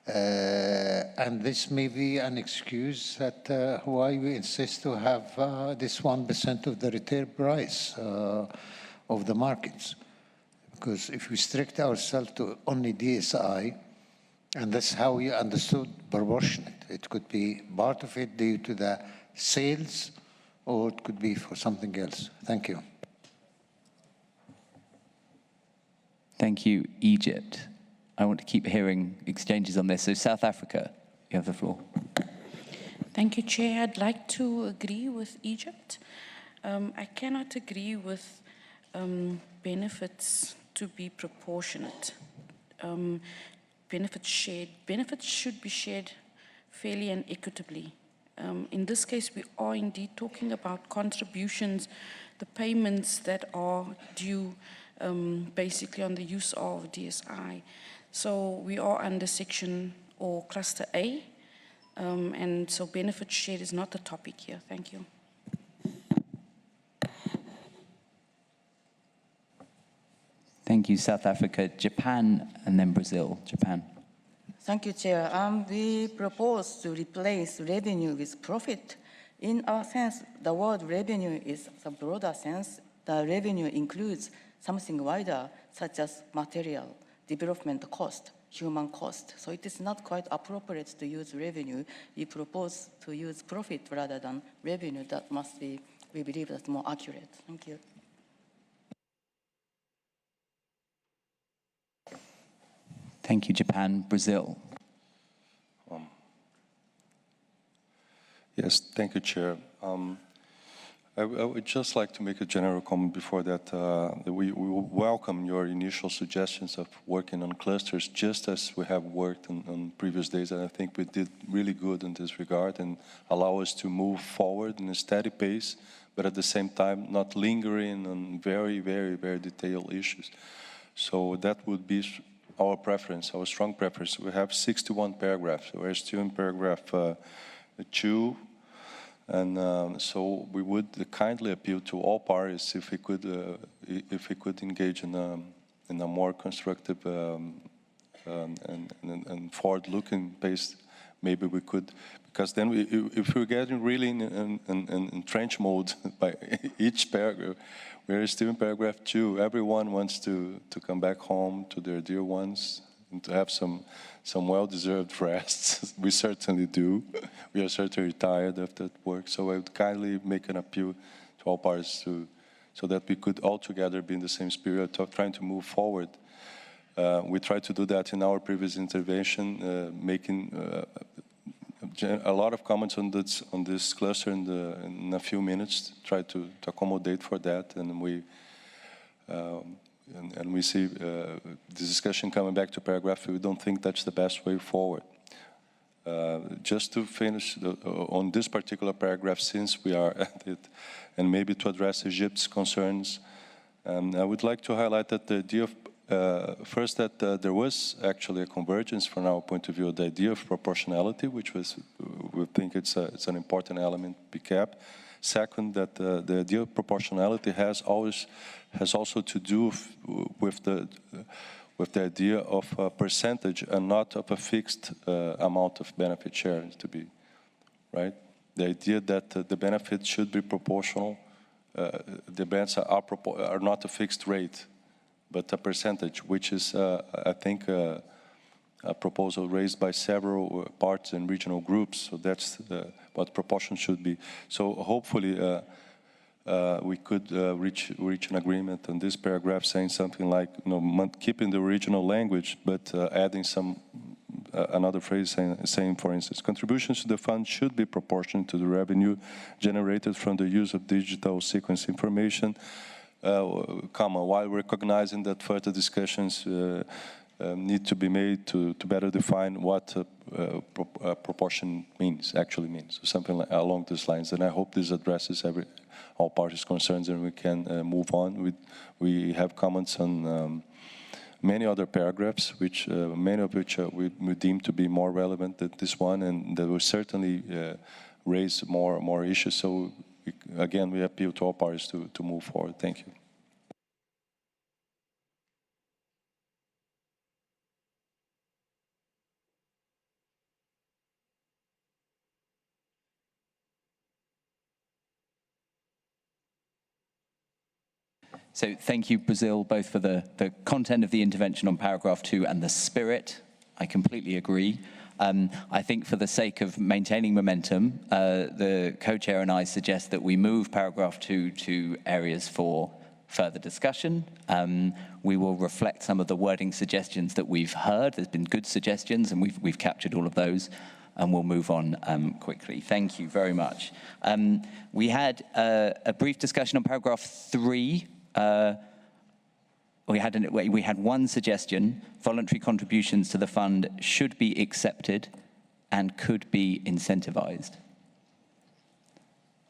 and this may be an excuse that why we insist to have this 1% of the retail price of the markets. Because if we restrict ourselves to only DSI, and that's how we understood proportionate. It could be part of it due to the sales, or it could be for something else. Thank you. Thank you, Egypt. I want to keep hearing exchanges on this. So South Africa, you have the floor. Thank you, Chair. I'd like to agree with Egypt. I cannot agree with benefits to be proportionate. Benefits should be shared fairly and equitably. In this case, we are indeed talking about contributions, the payments that are due basically on the use of DSI. So we are under section or cluster A, and so benefit shared is not the topic here. Thank you. Thank you, South Africa. Japan, and then Brazil. Japan. Thank you, Chair. We propose to replace revenue with profit. In our sense, the word revenue is the broader sense. The revenue includes something wider, such as material, development cost, human cost. So it is not quite appropriate to use revenue. We propose to use profit rather than revenue. That must be, we believe that's more accurate. Thank you. Thank you, Japan. Brazil. Yes, thank you, Chair. I would just like to make a general comment before that. We welcome your initial suggestions of working on clusters, just as we have worked on previous days, and I think we did really good in this regard and allow us to move forward in a steady pace, but at the same time not lingering on very, very, very detailed issues. So that would be our preference, our strong preference. We have 61 paragraphs. We're still in paragraph 2. And so we would kindly appeal to all parties if we could engage in a more constructive and forward-looking pace. Maybe we could, because then if we're getting really in trench mode by each paragraph, we're still in paragraph 2. Everyone wants to come back home to their dear ones and to have some well-deserved rests. We certainly do. We are certainly tired of that work. So I would kindly make an appeal to all parties so that we could all together be in the same spirit of trying to move forward. We tried to do that in our previous intervention, making a lot of comments on this cluster in a few minutes, try to accommodate for that, and we see the discussion coming back to paragraph. We don't think that's the best way forward. Just to finish on this particular paragraph, since we are at it, and maybe to address Egypt's concerns, I would like to highlight that the idea of first, that there was actually a convergence from our point of view, the idea of proportionality, which was, we think it's an important element to be kept. Second, that the idea of proportionality has also to do with the idea of a percentage and not of a fixed amount of benefit sharing to be, right? The idea that the benefits should be proportional, the benefits are not a fixed rate, but a percentage, which is, I think, a proposal raised by several parts and regional groups. So that's what proportion should be. So hopefully we could reach an agreement on this paragraph, saying something like, keeping the original language, but adding another phrase saying, for instance, contributions to the fund should be proportional to the revenue generated from the use of digital sequence information, while recognizing that further discussions need to be made to better define what proportion actually means, so something along these lines. And I hope this addresses all parties' concerns, and we can move on. We have comments on many other paragraphs, which many of which we deem to be more relevant than this one, and that will certainly raise more issues. So again, we appeal to all parties to move forward. Thank you. So thank you, Brazil, both for the content of the intervention on paragraph 2 and the spirit. I completely agree. I think for the sake of maintaining momentum, the co-chair and I suggest that we move paragraph 2 to areas for further discussion. We will reflect some of the wording suggestions that we've heard. There's been good suggestions, and we've captured all of those, and we'll move on quickly. Thank you very much. We had a brief discussion on paragraph 3. We had one suggestion: voluntary contributions to the fund should be accepted and could be incentivized.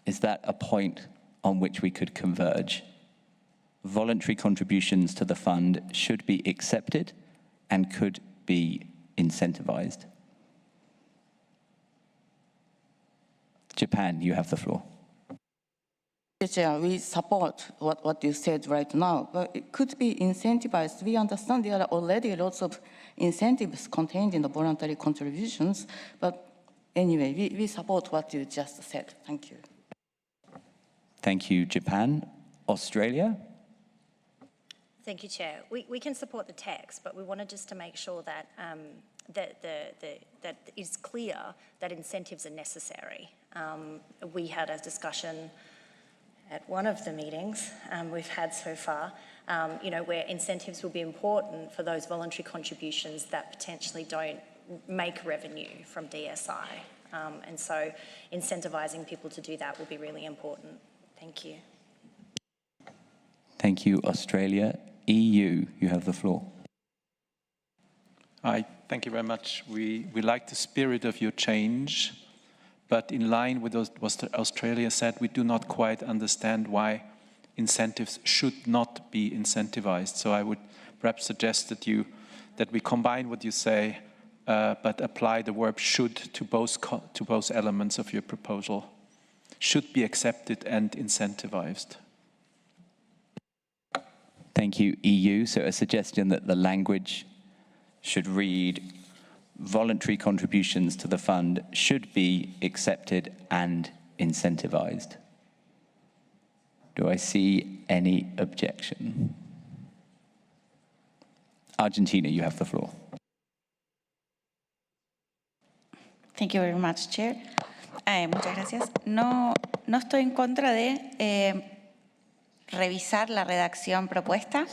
Is that a point on which we could converge? Voluntary contributions to the fund should be accepted and could be incentivized. Japan, you have the floor. Chair, we support what you said right now, but it could be incentivized. We understand there are already lots of incentives contained in the voluntary contributions, but anyway, we support what you just said. Thank you. Thank you, Japan. Australia? Thank you, Chair. We can support the text, but we wanted just to make sure that that it's clear that incentives are necessary. We had a discussion at one of the meetings we've had so far, where incentives will be important for those voluntary contributions that potentially don't make revenue from DSI. And so incentivising people to do that will be really important. Thank you. Thank you, Australia. EU, you have the floor. Hi, thank you very much. We like the spirit of your change, but in line with what Australia said, we do not quite understand why incentives should not be incentivized. So I would perhaps suggest that we combine what you say, but apply the verb should to both elements of your proposal. Should be accepted and incentivized. Thank you, EU. So a suggestion that the language should read, voluntary contributions to the fund should be accepted and incentivized. Do I see any objection? Argentina, you have the floor. Thank you very much, Chair. Muchas gracias. No estoy en contra de revisar la redacción propuesta,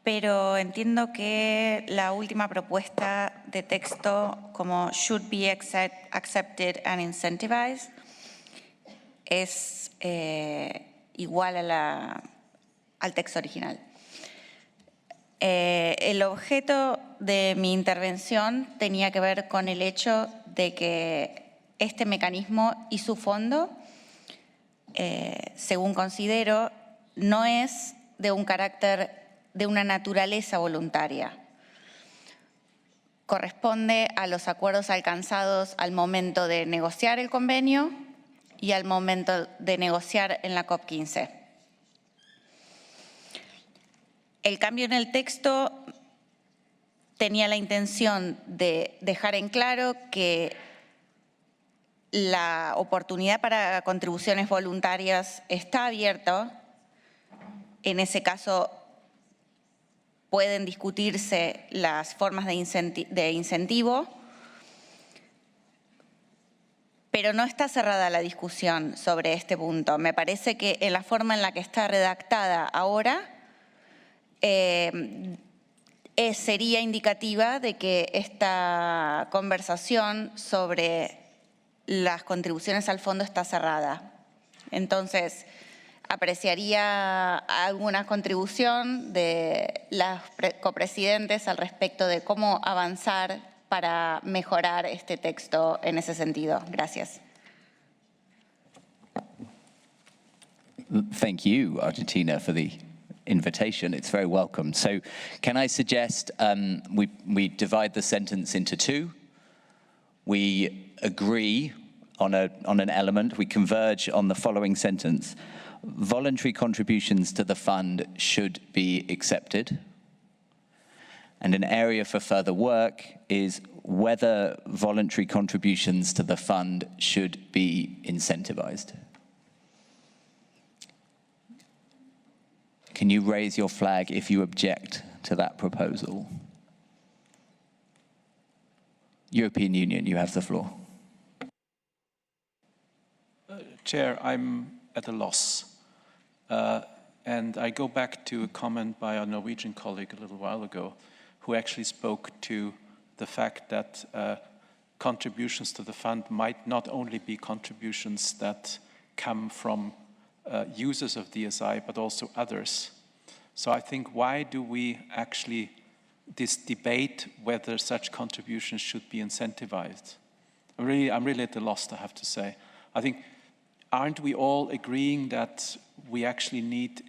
pero entiendo que la última propuesta de texto como should be accepted and incentivized es igual al texto original. El objeto de mi intervención tenía que ver con el hecho de que este mecanismo y su fondo, según considero, no es de un carácter, de una naturaleza voluntaria. Corresponde a los acuerdos alcanzados al momento de negociar el convenio y al momento de negociar en la COP15. El cambio en el texto tenía la intención de dejar en claro que la oportunidad para contribuciones voluntarias está abierta. En ese caso pueden discutirse las formas de incentivo, pero no está cerrada la discusión sobre este punto. Me parece que en la forma en la que está redactada ahora, sería indicativa de que esta conversación sobre las contribuciones al fondo está cerrada. Entonces, apreciaría alguna contribución de las copresidentes al respecto de cómo avanzar para mejorar este texto en ese sentido. Gracias. Thank you, Argentina, for the invitation. It's very welcome. So can I suggest we divide the sentence into two? We agree on an element, we converge on the following sentence. Voluntary contributions to the fund should be accepted. And an area for further work is whether voluntary contributions to the fund should be incentivized. Can you raise your flag if you object to that proposal? European Union, you have the floor. Chair, I'm at a loss. And I go back to a comment by our Norwegian colleague a little while ago, who actually spoke to the fact that contributions to the fund might not only be contributions that come from users of DSI, but also others. So I think, why do we actually this debate whether such contributions should be incentivized? I'm really at a loss, I have to say. I think, aren't we all agreeing that we actually need,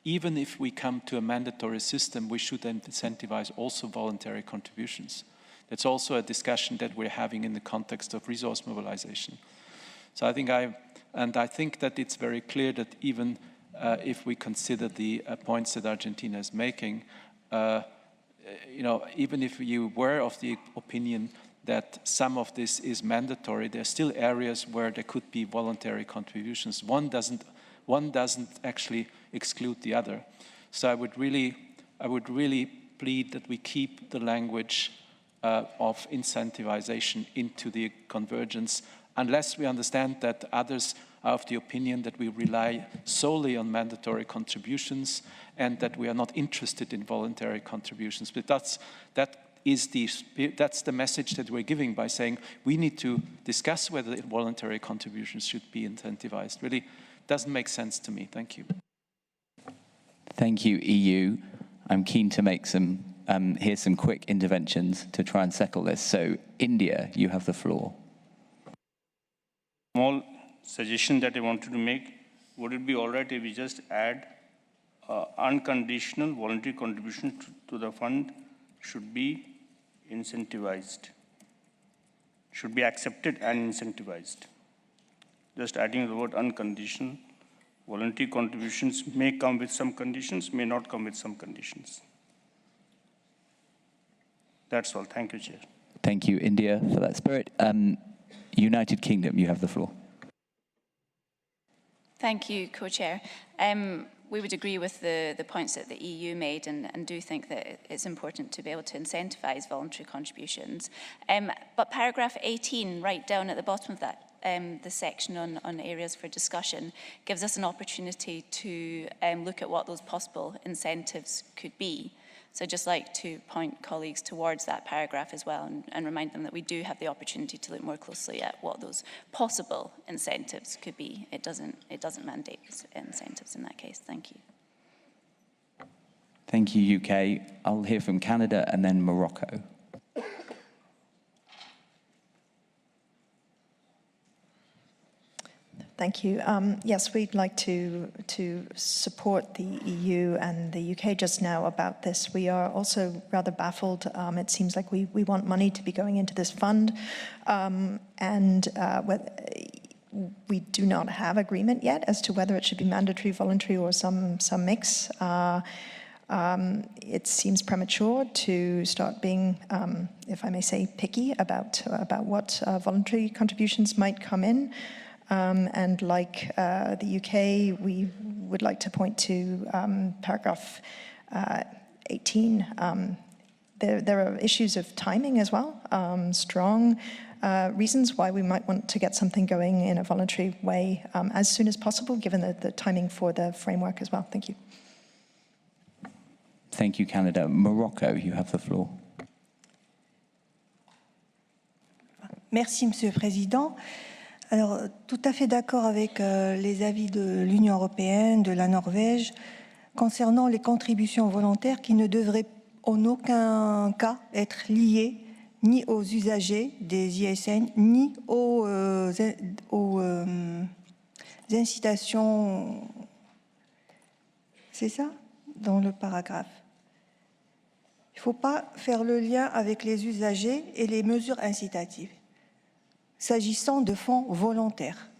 even if we come to a mandatory system, we should incentivize also voluntary contributions? That's also a discussion that we're having in the context of resource mobilization. So I think that it's very clear that even if we consider the points that Argentina is making, even if you were of the opinion that some of this is mandatory, there are still areas where there could be voluntary contributions. One doesn't actually exclude the other. So I would really plead that we keep the language of incentivization into the convergence, unless we understand that others are of the opinion that we rely solely on mandatory contributions and that we are not interested in voluntary contributions. But that's the message that we're giving by saying we need to discuss whether voluntary contributions should be incentivized. Really doesn't make sense to me. Thank you. Thank you, EU. I'm keen to make hear some quick interventions to try and settle this. So, India, you have the floor. Small suggestion that I wanted to make, would it be all right if we just add unconditional voluntary contribution to the fund should be incentivized, should be accepted and incentivized. Just adding the word unconditional. Voluntary contributions may come with some conditions, may not come with some conditions. That's all. Thank you, Chair. Thank you, India, for that spirit. United Kingdom, you have the floor. Thank you, Co-Chair. We would agree with the points that the EU made and do think that it's important to be able to incentivise voluntary contributions. But paragraph 18, right down at the bottom of that, the section on areas for discussion, gives us an opportunity to look at what those possible incentives could be. So I'd just like to point colleagues towards that paragraph as well and remind them that we do have the opportunity to look more closely at what those possible incentives could be. It doesn't mandate incentives in that case. Thank you. Thank you, UK. I'll hear from Canada and then Morocco. Thank you. Yes, we'd like to support the EU and the UK just now about this. We are also rather baffled. It seems like we want money to be going into this fund, and we do not have agreement yet as to whether it should be mandatory, voluntary, or some mix. It seems premature to start being, if I may say, picky about what voluntary contributions might come in. And like the UK, we would like to point to paragraph 18. There are issues of timing as well, strong reasons why we might want to get something going in a voluntary way as soon as possible, given the timing for the framework as well. Thank you. Thank you, Canada. Morocco, you have the floor. Merci, Monsieur le Président. Alors, tout à fait d'accord avec les avis de l'Union européenne, de la Norvège, concernant les contributions volontaires qui ne devraient en aucun cas être liées ni aux usagers des ISN, ni aux incitations. C'est ça, dans le paragraphe. Il ne faut pas faire le lien avec les usagers et les mesures incitatives, s'agissant de fonds volontaires.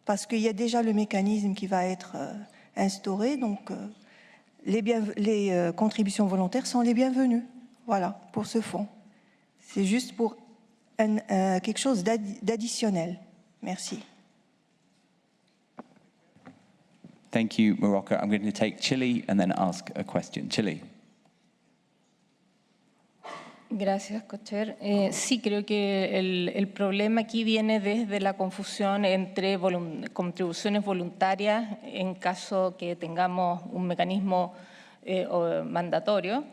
Parce qu'il y a déjà le mécanisme qui va être instauré, donc les contributions volontaires sont les bienvenues, voilà, pour ce fonds. C'est juste pour quelque chose d'additionnel. Merci. Thank you, Morocco. I'm going to take Chile and then ask a question. Chile. Gracias, Cocher. Sí, creo que el problema aquí viene desde la confusión entre contribuciones voluntarias en caso que tengamos un mecanismo mandatorio.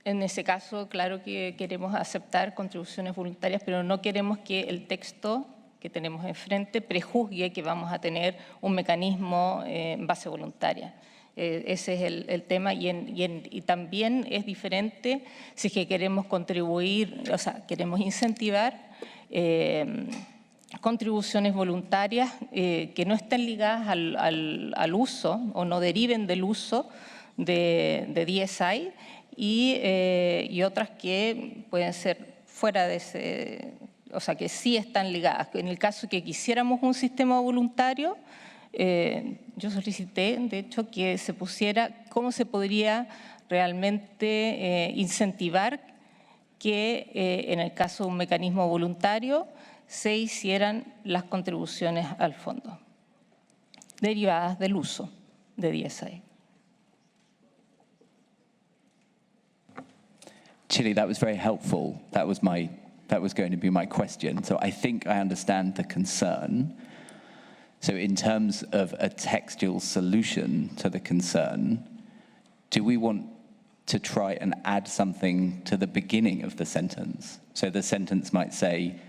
En ese caso, claro que queremos aceptar contribuciones voluntarias, pero no queremos que el texto que tenemos enfrente prejuzgue que vamos a tener un mecanismo en base voluntaria. Ese es el tema y también es diferente si es que queremos contribuir, o sea, queremos incentivar contribuciones voluntarias que no estén ligadas al uso o no deriven del uso de DSI y otras que pueden ser fuera de ese, o sea, que sí están ligadas. En el caso que quisiéramos un sistema voluntario, yo solicité, de hecho, que se pusiera cómo se podría realmente incentivar que en el caso de un mecanismo voluntario se hicieran las contribuciones al fondo derivadas del uso de DSI. Chile, that was very helpful. That was going to be my question. So I think I understand the concern. So in terms of a textual solution to the concern, do we want to try and add something to the beginning of the sentence? So the sentence might say,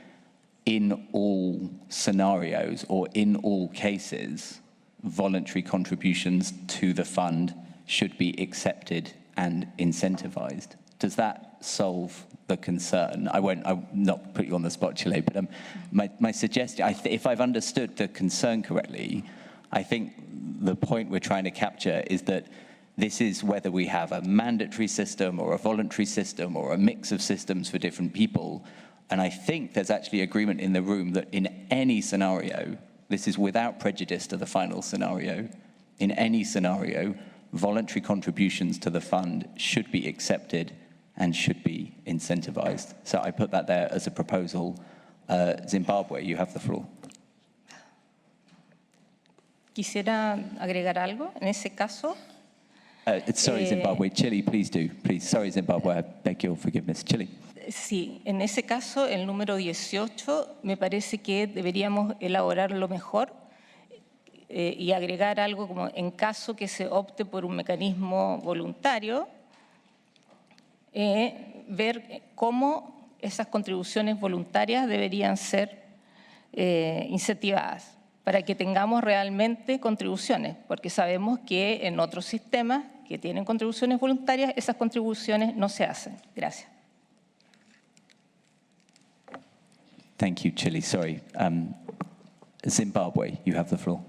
in all scenarios or in all cases, voluntary contributions to the fund should be accepted and incentivized. does that solve the concern? I'll not put you on the spot, Chile, but my suggestion, if I've understood the concern correctly, I think the point we're trying to capture is that this is whether we have a mandatory system or a voluntary system or a mix of systems for different people. And I think there's actually agreement in the room that in any scenario, this is without prejudice to the final scenario, in any scenario, voluntary contributions to the fund should be accepted and should be incentivized. So I put that there as a proposal. Zimbabwe, you have the floor. Quisiera agregar algo en ese caso. Sorry, Zimbabwe. Chile, please do. Please. Sorry, Zimbabwe. I beg your forgiveness. Chile. Sí, en ese caso, el número 18, me parece que deberíamos elaborarlo mejor y agregar algo como en caso que se opte por un mecanismo voluntario, ver cómo esas contribuciones voluntarias deberían ser incentivadas para que tengamos realmente contribuciones, porque sabemos que en otros sistemas que tienen contribuciones voluntarias, esas contribuciones no se hacen. Gracias. Thank you, Chile. Sorry. Zimbabwe, you have the floor.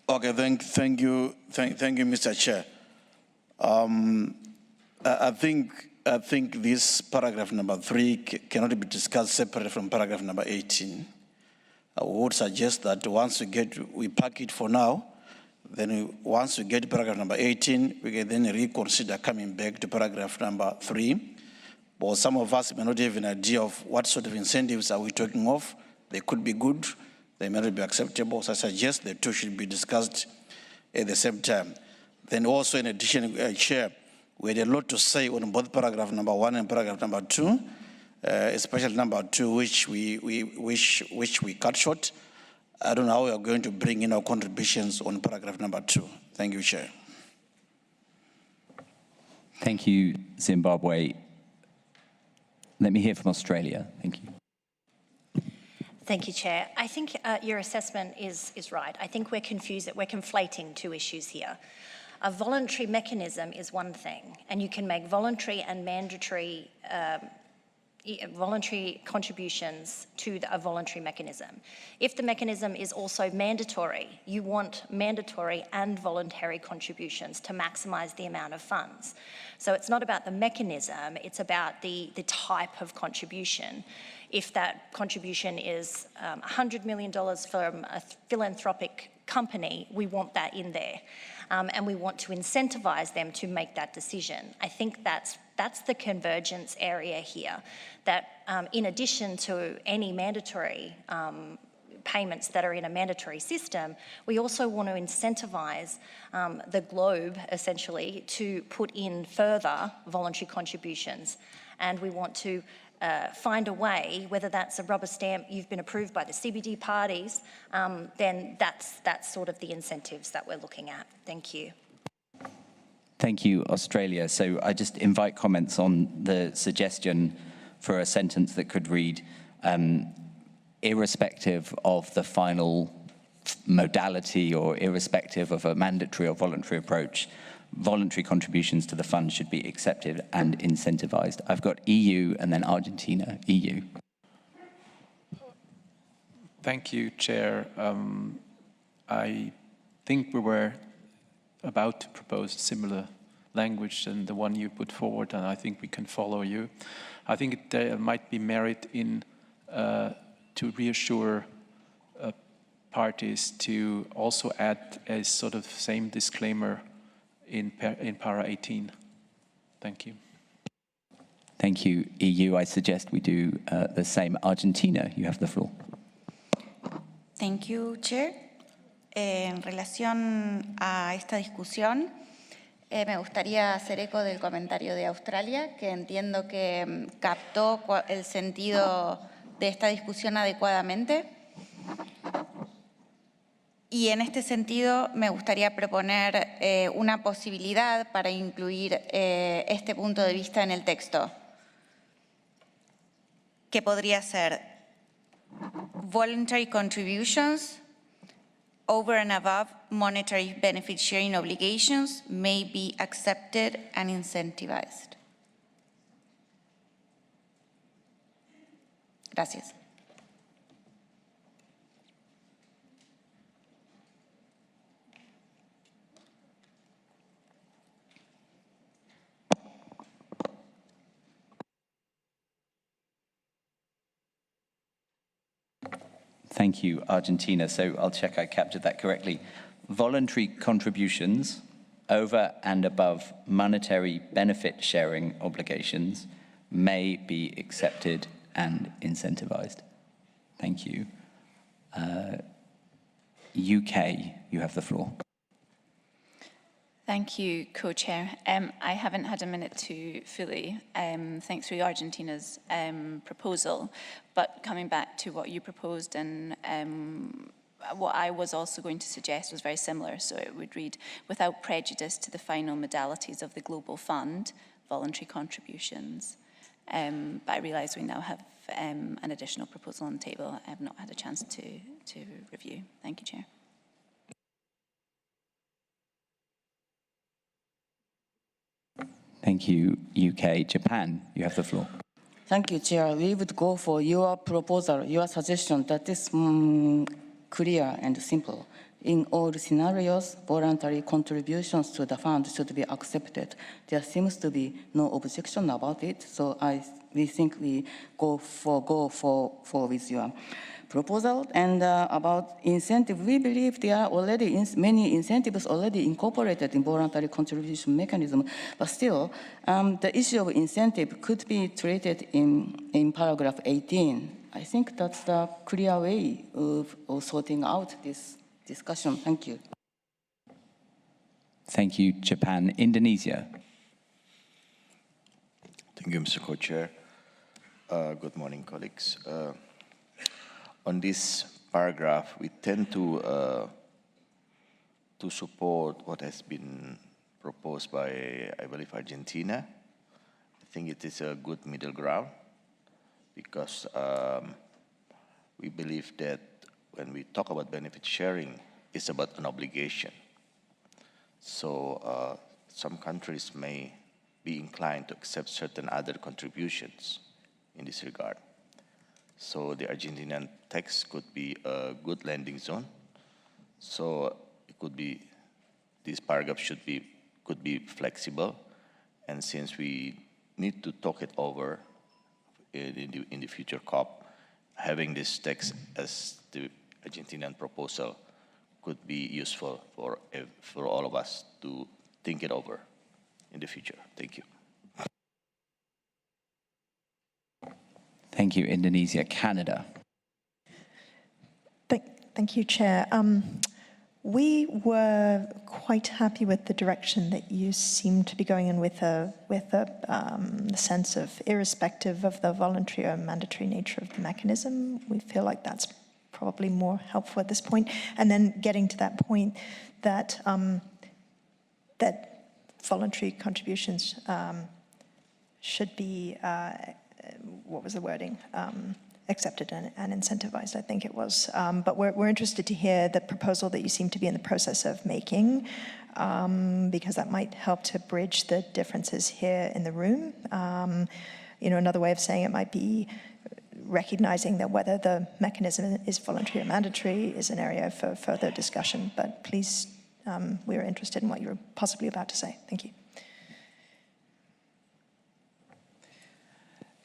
Okay, thank you, Mr. Chair. I think this paragraph number 3 cannot be discussed separately from paragraph number 18. I would suggest that once we pack it for now, then once we get paragraph number 18, we can then reconsider coming back to paragraph number 3. But some of us may not have an idea of what sort of incentives are we talking of. They could be good, they may not be acceptable. So I suggest the two should be discussed at the same time. Then also in addition, Chair, we had a lot to say on both paragraph number 1 and paragraph number 2, especially number 2, which we cut short. I don't know how we are going to bring in our contributions on paragraph number 2. Thank you, Chair. Thank you, Zimbabwe. Let me hear from Australia. Thank you. Thank you, Chair. I think your assessment is right. I think we're confused, that we're conflating two issues here. A voluntary mechanism is one thing, and you can make voluntary and mandatory voluntary contributions to a voluntary mechanism. If the mechanism is also mandatory, you want mandatory and voluntary contributions to maximise the amount of funds. So it's not about the mechanism, it's about the type of contribution. If that contribution is $100 million from a philanthropic company, we want that in there. And we want to incentivise them to make that decision. I think that's the convergence area here, that in addition to any mandatory payments that are in a mandatory system, we also want to incentivise the globe, essentially, to put in further voluntary contributions. And we want to find a way, whether that's a rubber stamp, you've been approved by the CBD parties, then that's sort of the incentives that we're looking at. Thank you. Thank you, Australia. So I just invite comments on the suggestion for a sentence that could read, irrespective of the final modality or irrespective of a mandatory or voluntary approach, voluntary contributions to the fund should be accepted and incentivized. I've got EU and then Argentina. EU. Thank you, Chair. I think we were about to propose similar language than the one you put forward, and I think we can follow you. I think there might be merit in to reassure parties to also add a sort of same disclaimer in para 18. Thank you. Thank you, EU. I suggest we do the same. Argentina, you have the floor. Thank you, Chair. En relación a esta discusión, me gustaría hacer eco del comentario de Australia, que entiendo que captó el sentido de esta discusión adecuadamente. Y en este sentido me gustaría proponer una posibilidad para incluir este punto de vista en el texto, que podría ser voluntary contributions over and above monetary benefit sharing obligations may be accepted and incentivized. Gracias. Thank you, Argentina. So I'll check I captured that correctly. Voluntary contributions over and above monetary benefit sharing obligations may be accepted and incentivized. Thank you. UK, you have the floor. Thank you, Co-Chair. I haven't had a minute to fully think through Argentina's proposal, but coming back to what you proposed and what I was also going to suggest was very similar. So it would read, without prejudice to the final modalities of the Global Fund, voluntary contributions. But I realise we now have an additional proposal on the table I have not had a chance to review. Thank you, Chair. Thank you, UK. Japan, you have the floor. Thank you, Chair. We would go for your proposal, your suggestion that is clear and simple. In all scenarios, voluntary contributions to the fund should be accepted. There seems to be no objection about it, so we think we go for with your proposal. And about incentive, we believe there are already many incentives already incorporated in voluntary contribution mechanism, but still, the issue of incentive could be treated in paragraph 18. I think that's the clear way of sorting out this discussion. Thank you. Thank you, Japan. Indonesia. Thank you, Mr. Co-Chair. Good morning, colleagues. On this paragraph, we tend to support what has been proposed by, I believe, Argentina. I think it is a good middle ground because we believe that when we talk about benefit sharing, it's about an obligation. So some countries may be inclined to accept certain other contributions in this regard. So the Argentinian text could be a good landing zone. So it could be, this paragraph could be flexible. And since we need to talk it over in the future COP, having this text as the Argentinian proposal could be useful for all of us to think it over in the future. Thank you. Thank you, Indonesia. Canada. Thank you, Chair. We were quite happy with the direction that you seem to be going in with the sense of irrespective of the voluntary or mandatory nature of the mechanism. We feel like that's probably more helpful at this point. And then getting to that point that that voluntary contributions should be, what was the wording? Accepted and incentivized, I think it was. But we're interested to hear the proposal that you seem to be in the process of making, because that might help to bridge the differences here in the room. You know, another way of saying it might be recognizing that whether the mechanism is voluntary or mandatory is an area for further discussion. But please, we're interested in what you're possibly about to say. Thank you.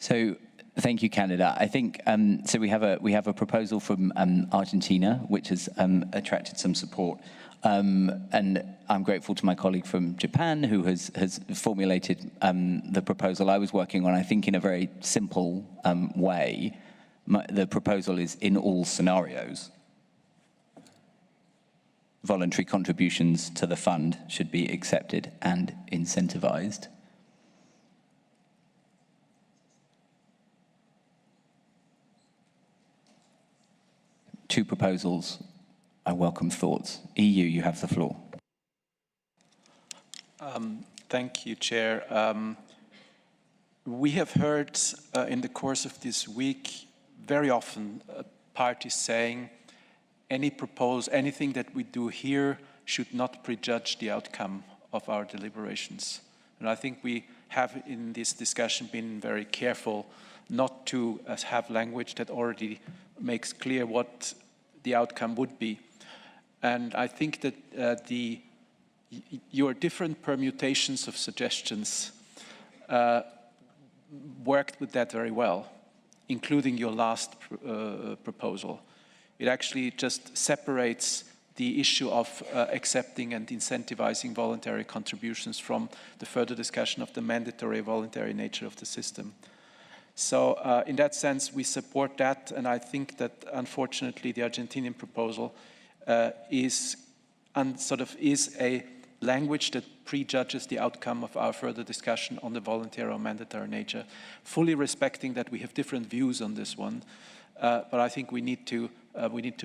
So, thank you, Canada. I think so. We have a proposal from Argentina, which has attracted some support, and I'm grateful to my colleague from Japan who has formulated the proposal I was working on. I think in a very simple way. The proposal is in all scenarios. Voluntary contributions to the fund should be accepted and incentivized. Two proposals. I welcome thoughts. EU, you have the floor. Thank you, Chair. We have heard in the course of this week very often parties saying anything that we do here should not prejudge the outcome of our deliberations. And I think we have in this discussion been very careful not to have language that already makes clear what the outcome would be. And I think that your different permutations of suggestions worked with that very well, including your last proposal. It actually just separates the issue of accepting and incentivizing voluntary contributions from the further discussion of the mandatory voluntary nature of the system. So in that sense, we support that, and I think that unfortunately the Argentinian proposal is a language that prejudges the outcome of our further discussion on the voluntary or mandatory nature, fully respecting that we have different views on this one. But I think we need to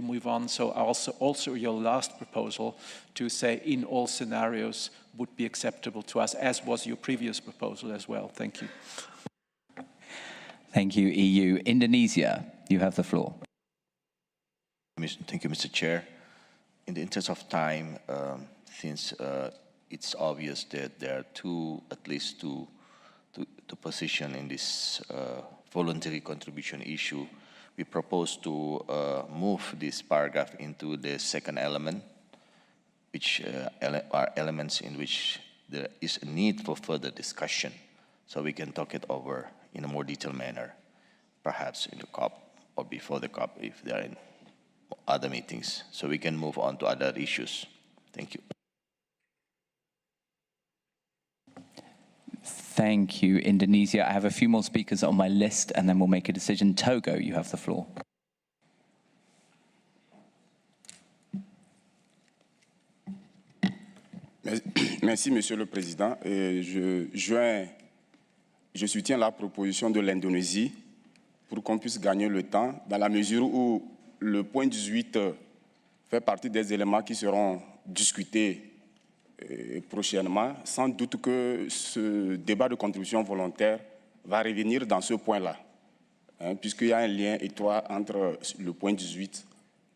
move on. So also your last proposal to say in all scenarios would be acceptable to us, as was your previous proposal as well. Thank you. Thank you, EU. Indonesia, you have the floor. Thank you, Mr. Chair. In the interest of time, since it's obvious that there are at least two positions in this voluntary contribution issue, we propose to move this paragraph into the second element, which are elements in which there is a need for further discussion, so we can talk it over in a more detailed manner, perhaps in the COP or before the COP if there are in other meetings, so we can move on to other issues. Thank you. Thank you, Indonesia. I have a few more speakers on my list, and then we'll make a decision. Togo, you have the floor. Merci, Monsieur le Président. Je soutiens la proposition de l'Indonésie pour qu'on puisse gagner le temps, dans la mesure où le point 18 fait partie des éléments qui seront discutés prochainement. Sans doute que ce débat de contribution volontaire va revenir dans ce point-là, puisqu'il y a un lien étroit entre le point 18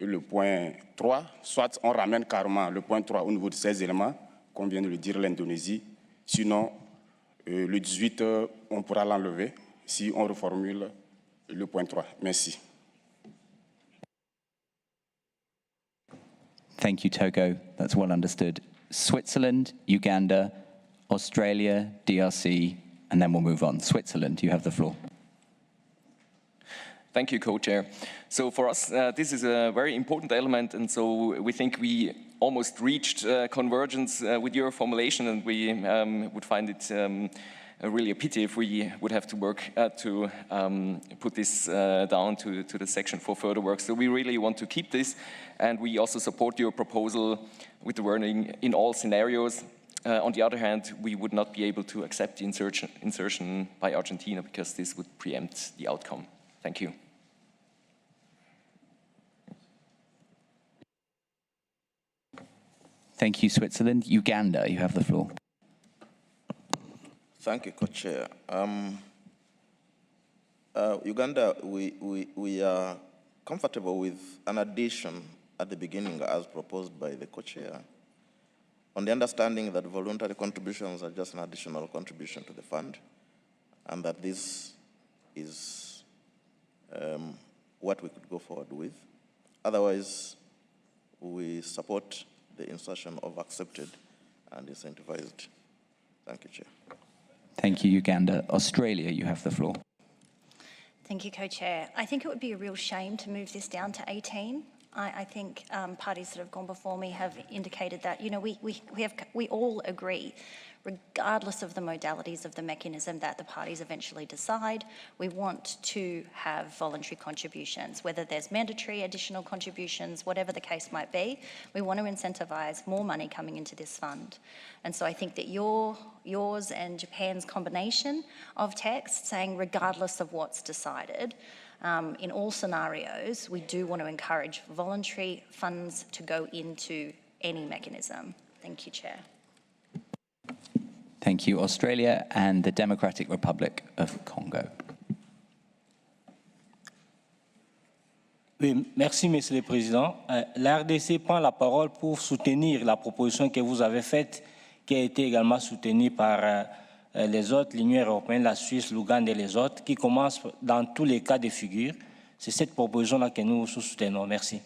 et le point 3. Soit on ramène carrément le point 3 au niveau de ces éléments, comme vient de le dire l'Indonésie, sinon le 18, on pourra l'enlever si on reformule le point 3. Merci. Thank you, Togo. That's well understood. Switzerland, Uganda, Australia, DRC, and then we'll move on. Switzerland, you have the floor. Thank you, Co-Chair. So for us, this is a very important element, and so we think we almost reached convergence with your formulation, and we would find it really a pity if we would have to work to put this down to the section for further work. So we really want to keep this, and we also support your proposal with the wording in all scenarios. On the other hand, we would not be able to accept the insertion by Argentina because this would preempt the outcome. Thank you. Thank you, Switzerland. Uganda, you have the floor. Thank you, Co-Chair. Uganda, we are comfortable with an addition at the beginning as proposed by the Co-Chair, on the understanding that voluntary contributions are just an additional contribution to the fund, and that this is what we could go forward with. Otherwise, we support the insertion of accepted and incentivized. Thank you, Chair. Thank you, Uganda. Australia, you have the floor. Thank you, Co-Chair. I think it would be a real shame to move this down to 18. I think parties that have gone before me have indicated that, you know, we all agree, regardless of the modalities of the mechanism that the parties eventually decide, we want to have voluntary contributions, whether there's mandatory additional contributions, whatever the case might be. We want to incentivise more money coming into this fund. And so I think that yours and Japan's combination of text saying regardless of what's decided, in all scenarios, we do want to encourage voluntary funds to go into any mechanism. Thank you, Chair. Thank you, Australia and the Democratic Republic of Congo. Oui, merci, Monsieur le Président. La RDC prend la parole pour soutenir la proposition que vous avez faite, qui a été également soutenue par les autres, l'Union européenne, la Suisse, l'Ouganda et les autres, qui commencent dans tous les cas de figure. C'est cette proposition-là que nous soutenons. Merci.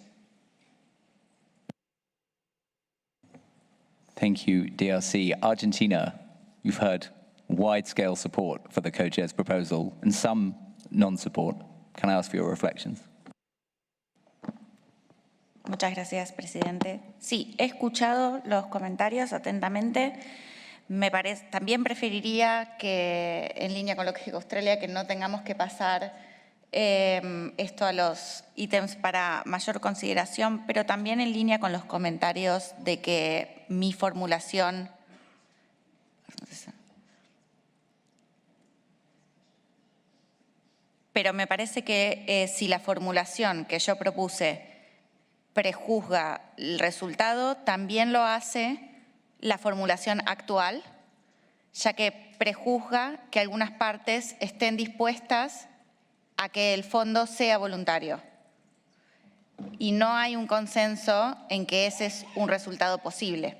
Thank you, DRC. Argentina, you've heard wide-scale support for the co-chair's proposal and some non-support. Can I ask for your reflections? Muchas gracias, presidente. Sí, he escuchado los comentarios atentamente. También preferiría que, en línea con lo que dijo Australia, que no tengamos que pasar esto a los ítems para mayor consideración, pero también en línea con los comentarios de que mi formulación... Pero me parece que si la formulación que yo propuse prejuzga el resultado, también lo hace la formulación actual, ya que prejuzga que algunas partes estén dispuestas a que el fondo sea voluntario. Y no hay un consenso en que ese es un resultado posible.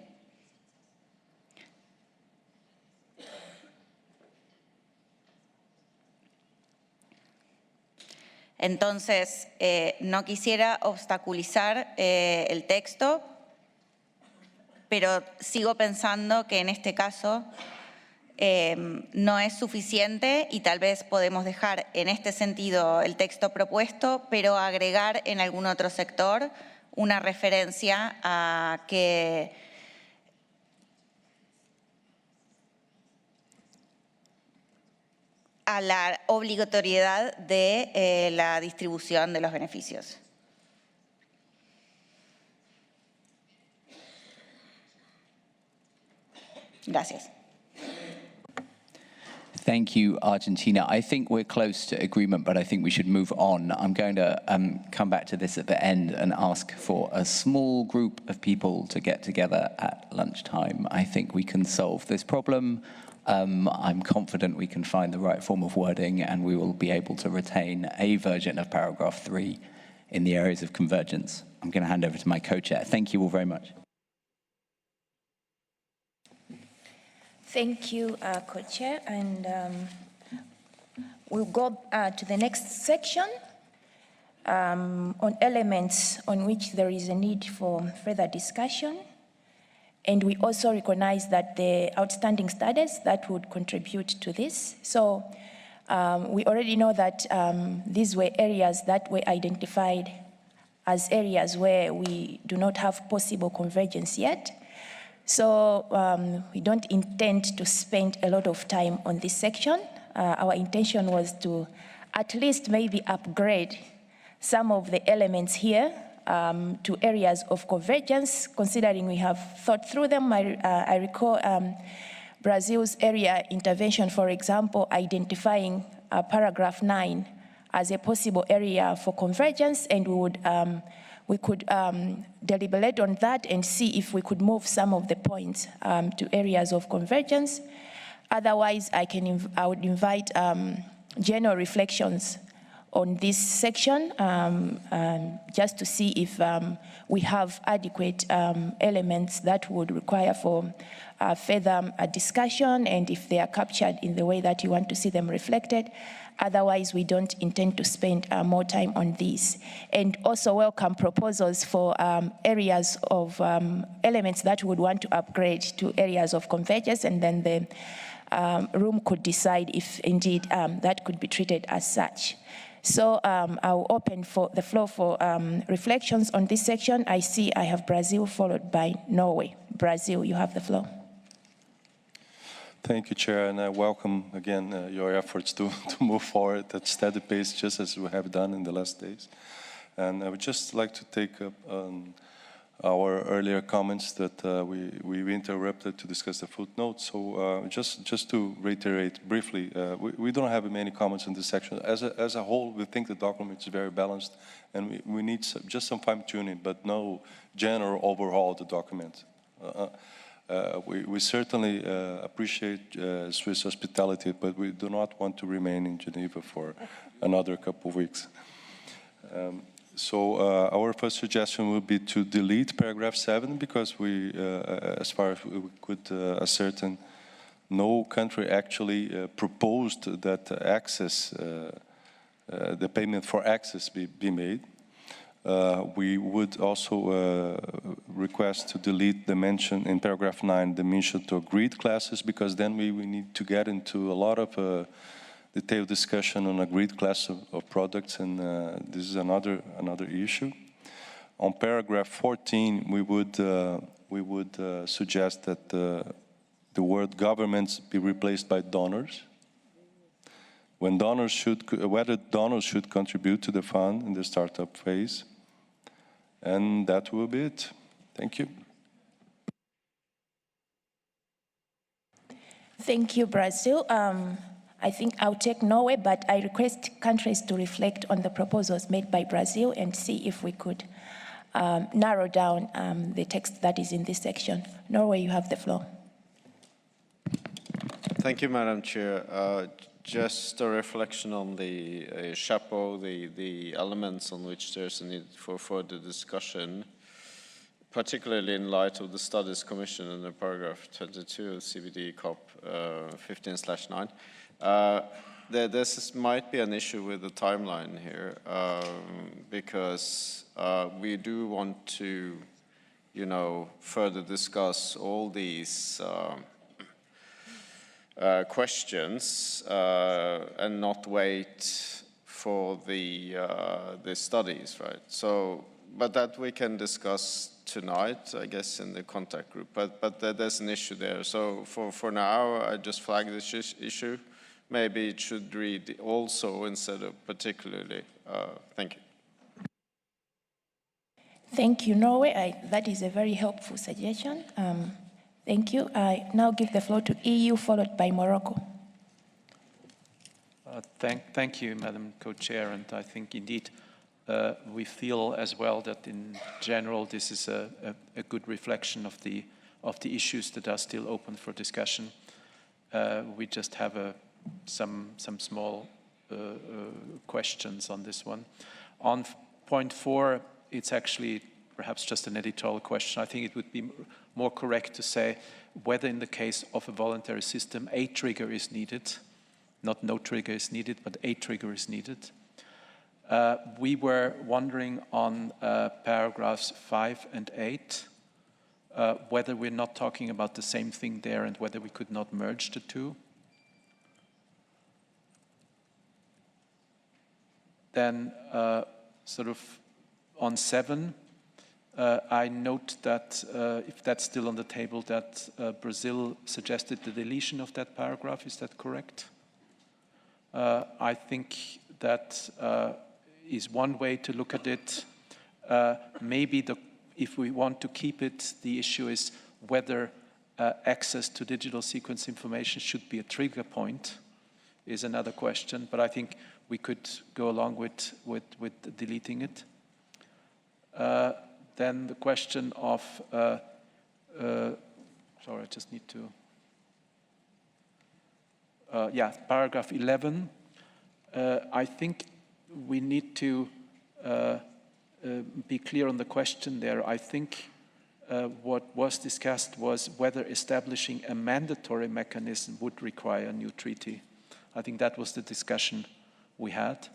Entonces, no quisiera obstaculizar el texto, pero sigo pensando que en este caso no es suficiente y tal vez podemos dejar en este sentido el texto propuesto, pero agregar en algún otro sector una referencia a que a la obligatoriedad de la distribución de los beneficios. Gracias. Thank you, Argentina. I think we're close to agreement, but I think we should move on. I'm going to come back to this at the end and ask for a small group of people to get together at lunchtime. I think we can solve this problem. I'm confident we can find the right form of wording and we will be able to retain a version of paragraph 3 in the areas of convergence. I'm going to hand over to my co-chair. Thank you all very much. Thank you, co-chair. And we'll go to the next section on elements on which there is a need for further discussion. And we also recognize that the outstanding studies that would contribute to this. So we already know that these were areas that were identified as areas where we do not have possible convergence yet. So we don't intend to spend a lot of time on this section. Our intention was to at least maybe upgrade some of the elements here to areas of convergence, considering we have thought through them. I recall Brazil's area intervention, for example, identifying paragraph 9 as a possible area for convergence, and we could deliberate on that and see if we could move some of the points to areas of convergence. Otherwise, I would invite general reflections on this section, just to see if we have adequate elements that would require for further discussion and if they are captured in the way that you want to see them reflected. Otherwise, we don't intend to spend more time on this. And also welcome proposals for areas of elements that would want to upgrade to areas of convergence, and then the room could decide if indeed that could be treated as such. So I'll open the floor for reflections on this section. I see I have Brazil followed by Norway. Brazil, you have the floor. Thank you, Chair, and I welcome again your efforts to move forward at steady pace, just as we have done in the last days. And I would just like to take up our earlier comments that we interrupted to discuss the footnotes. So just to reiterate briefly, we don't have many comments in this section. As a whole, we think the document is very balanced, and we need just some fine-tuning, but no general overhaul of the document. We certainly appreciate Swiss hospitality, but we do not want to remain in Geneva for another couple of weeks. So our first suggestion would be to delete paragraph 7 because we, as far as we could ascertain, no country actually proposed that access, the payment for access be made. We would also request to delete the mention in paragraph 9, the mention to agreed classes, because then we need to get into a lot of detailed discussion on agreed class of products, and this is another issue. On paragraph 14, we would suggest that the word governments be replaced by donors. When donors whether donors should contribute to the fund in the startup phase. And that will be it. Thank you. Thank you, Brazil. I think I'll take Norway, but I request countries to reflect on the proposals made by Brazil and see if we could narrow down the text that is in this section. Norway, you have the floor. Thank you, Madam Chair. Just a reflection on the chapeau, the elements on which there's a need for further discussion, particularly in light of the Studies Commission in the paragraph 22 of CBD COP 15/9. This might be an issue with the timeline here, because we do want to, further discuss all these questions and not wait for the studies, right? So, but that we can discuss tonight, I guess, in the contact group. But there's an issue there. So for now, I just flag this issue. Maybe it should read also instead of particularly. Thank you. Thank you, Norway. That is a very helpful suggestion. Thank you. I now give the floor to EU, followed by Morocco. Thank you, Madam Co-Chair. And I think indeed we feel as well that in general this is a good reflection of the issues that are still open for discussion. We just have some small questions on this one. On point 4, it's actually perhaps just an editorial question. I think it would be more correct to say whether in the case of a voluntary system, a trigger is needed, not no trigger is needed, but a trigger is needed. We were wondering on paragraphs 5 and 8, whether we're not talking about the same thing there and whether we could not merge the two. Then sort of on 7, I note that if that's still on the table, that Brazil suggested the deletion of that paragraph. Is that correct? I think that is one way to look at it. Maybe if we want to keep it, the issue is whether access to digital sequence information should be a trigger point is another question, but I think we could go along with deleting it. Then the question of, sorry, I just need to, paragraph 11. I think we need to be clear on the question there. I think what was discussed was whether establishing a mandatory mechanism would require a new treaty. I think that was the discussion we had.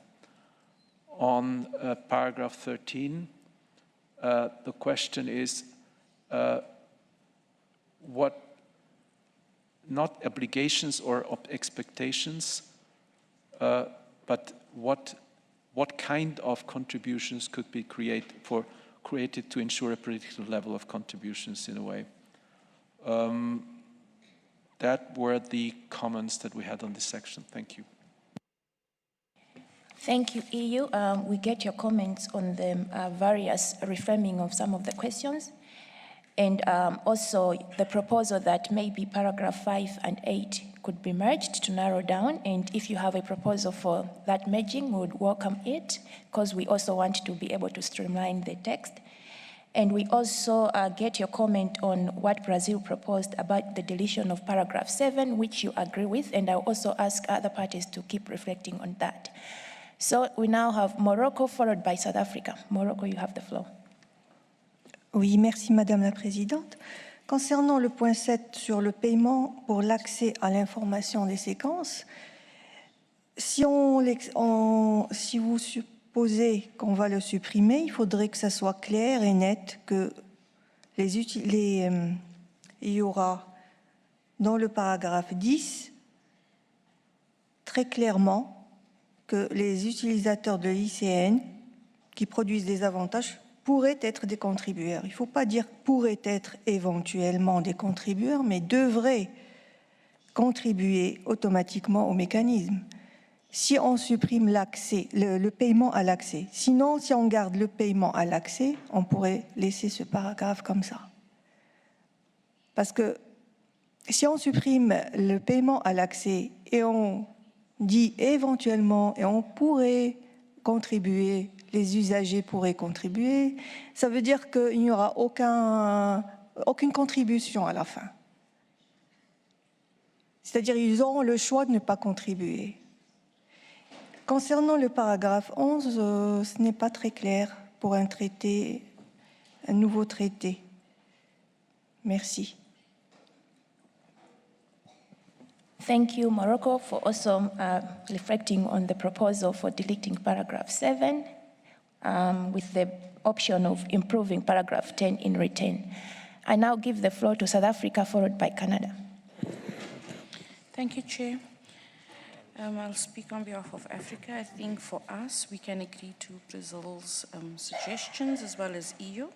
On paragraph 13, the question is what, not obligations or expectations, but what kind of contributions could be created to ensure a predictable level of contributions in a way. That were the comments that we had on this section. Thank you. Thank you, EU. We get your comments on the various reframing of some of the questions, and also the proposal that maybe paragraph 5 and 8 could be merged to narrow down. And if you have a proposal for that merging, we would welcome it, because we also want to be able to streamline the text. And we also get your comment on what Brazil proposed about the deletion of paragraph 7, which you agree with, and I'll also ask other parties to keep reflecting on that. So we now have Morocco followed by South Africa. Morocco, you have the floor. Oui, merci Madame la Présidente. Concernant le point 7 sur le paiement pour l'accès à l'information des séquences, si vous supposez qu'on va le supprimer, il faudrait que ça soit clair et net, que il y aura dans le paragraphe 10 très clairement que les utilisateurs de l'ICN qui produisent des avantages pourraient être des contributeurs. Il ne faut pas dire pourraient être éventuellement des contributeurs, mais devraient contribuer automatiquement au mécanisme. Si on supprime l'accès, le paiement à l'accès, sinon si on garde le paiement à l'accès, on pourrait laisser ce paragraphe comme ça. Parce que si on supprime le paiement à l'accès et on dit éventuellement et on pourrait contribuer, les usagers pourraient contribuer, ça veut dire qu'il n'y aura aucune contribution à la fin. C'est-à-dire qu'ils auront le choix de ne pas contribuer. Concernant le paragraphe 11, ce n'est pas très clair pour un nouveau traité. Merci. Thank you, Morocco, for also reflecting on the proposal for deleting paragraph 7 with the option of improving paragraph 10 in return. I now give the floor to South Africa, followed by Canada. Thank you, Chair. I'll speak on behalf of Africa. I think for us, we can agree to Brazil's suggestions as well as EU.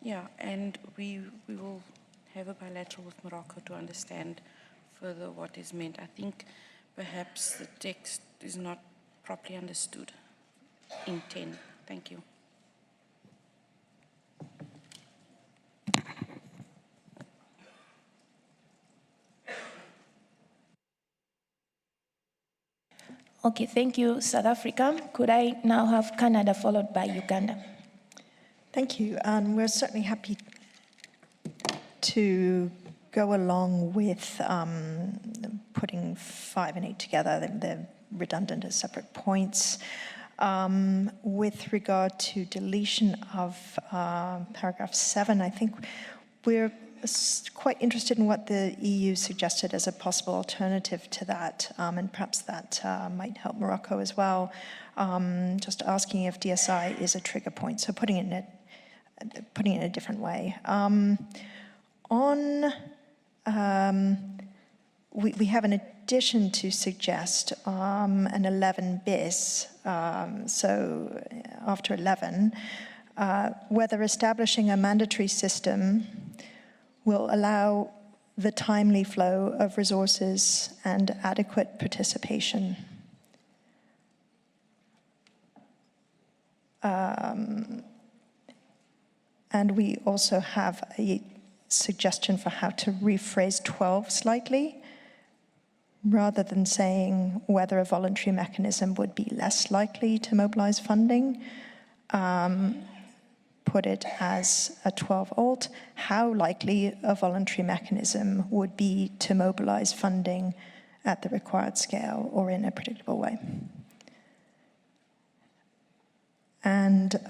Yeah, and we will have a bilateral with Morocco to understand further what is meant. I think perhaps the text is not properly understood in 10. Thank you. Okay, thank you, South Africa. Could I now have Canada followed by Uganda? Thank you, and we're certainly happy to go along with putting 5 and 8 together. They're redundant as separate points. With regard to deletion of paragraph 7, I think we're quite interested in what the EU suggested as a possible alternative to that, and perhaps that might help Morocco as well. Just asking if DSI is a trigger point, so putting it in a different way. We have an addition to suggest an 11 bis, so after 11, whether establishing a mandatory system will allow the timely flow of resources and adequate participation. And we also have a suggestion for how to rephrase 12 slightly, rather than saying whether a voluntary mechanism would be less likely to mobilize funding. Put it as a 12 alt, how likely a voluntary mechanism would be to mobilize funding at the required scale or in a predictable way. And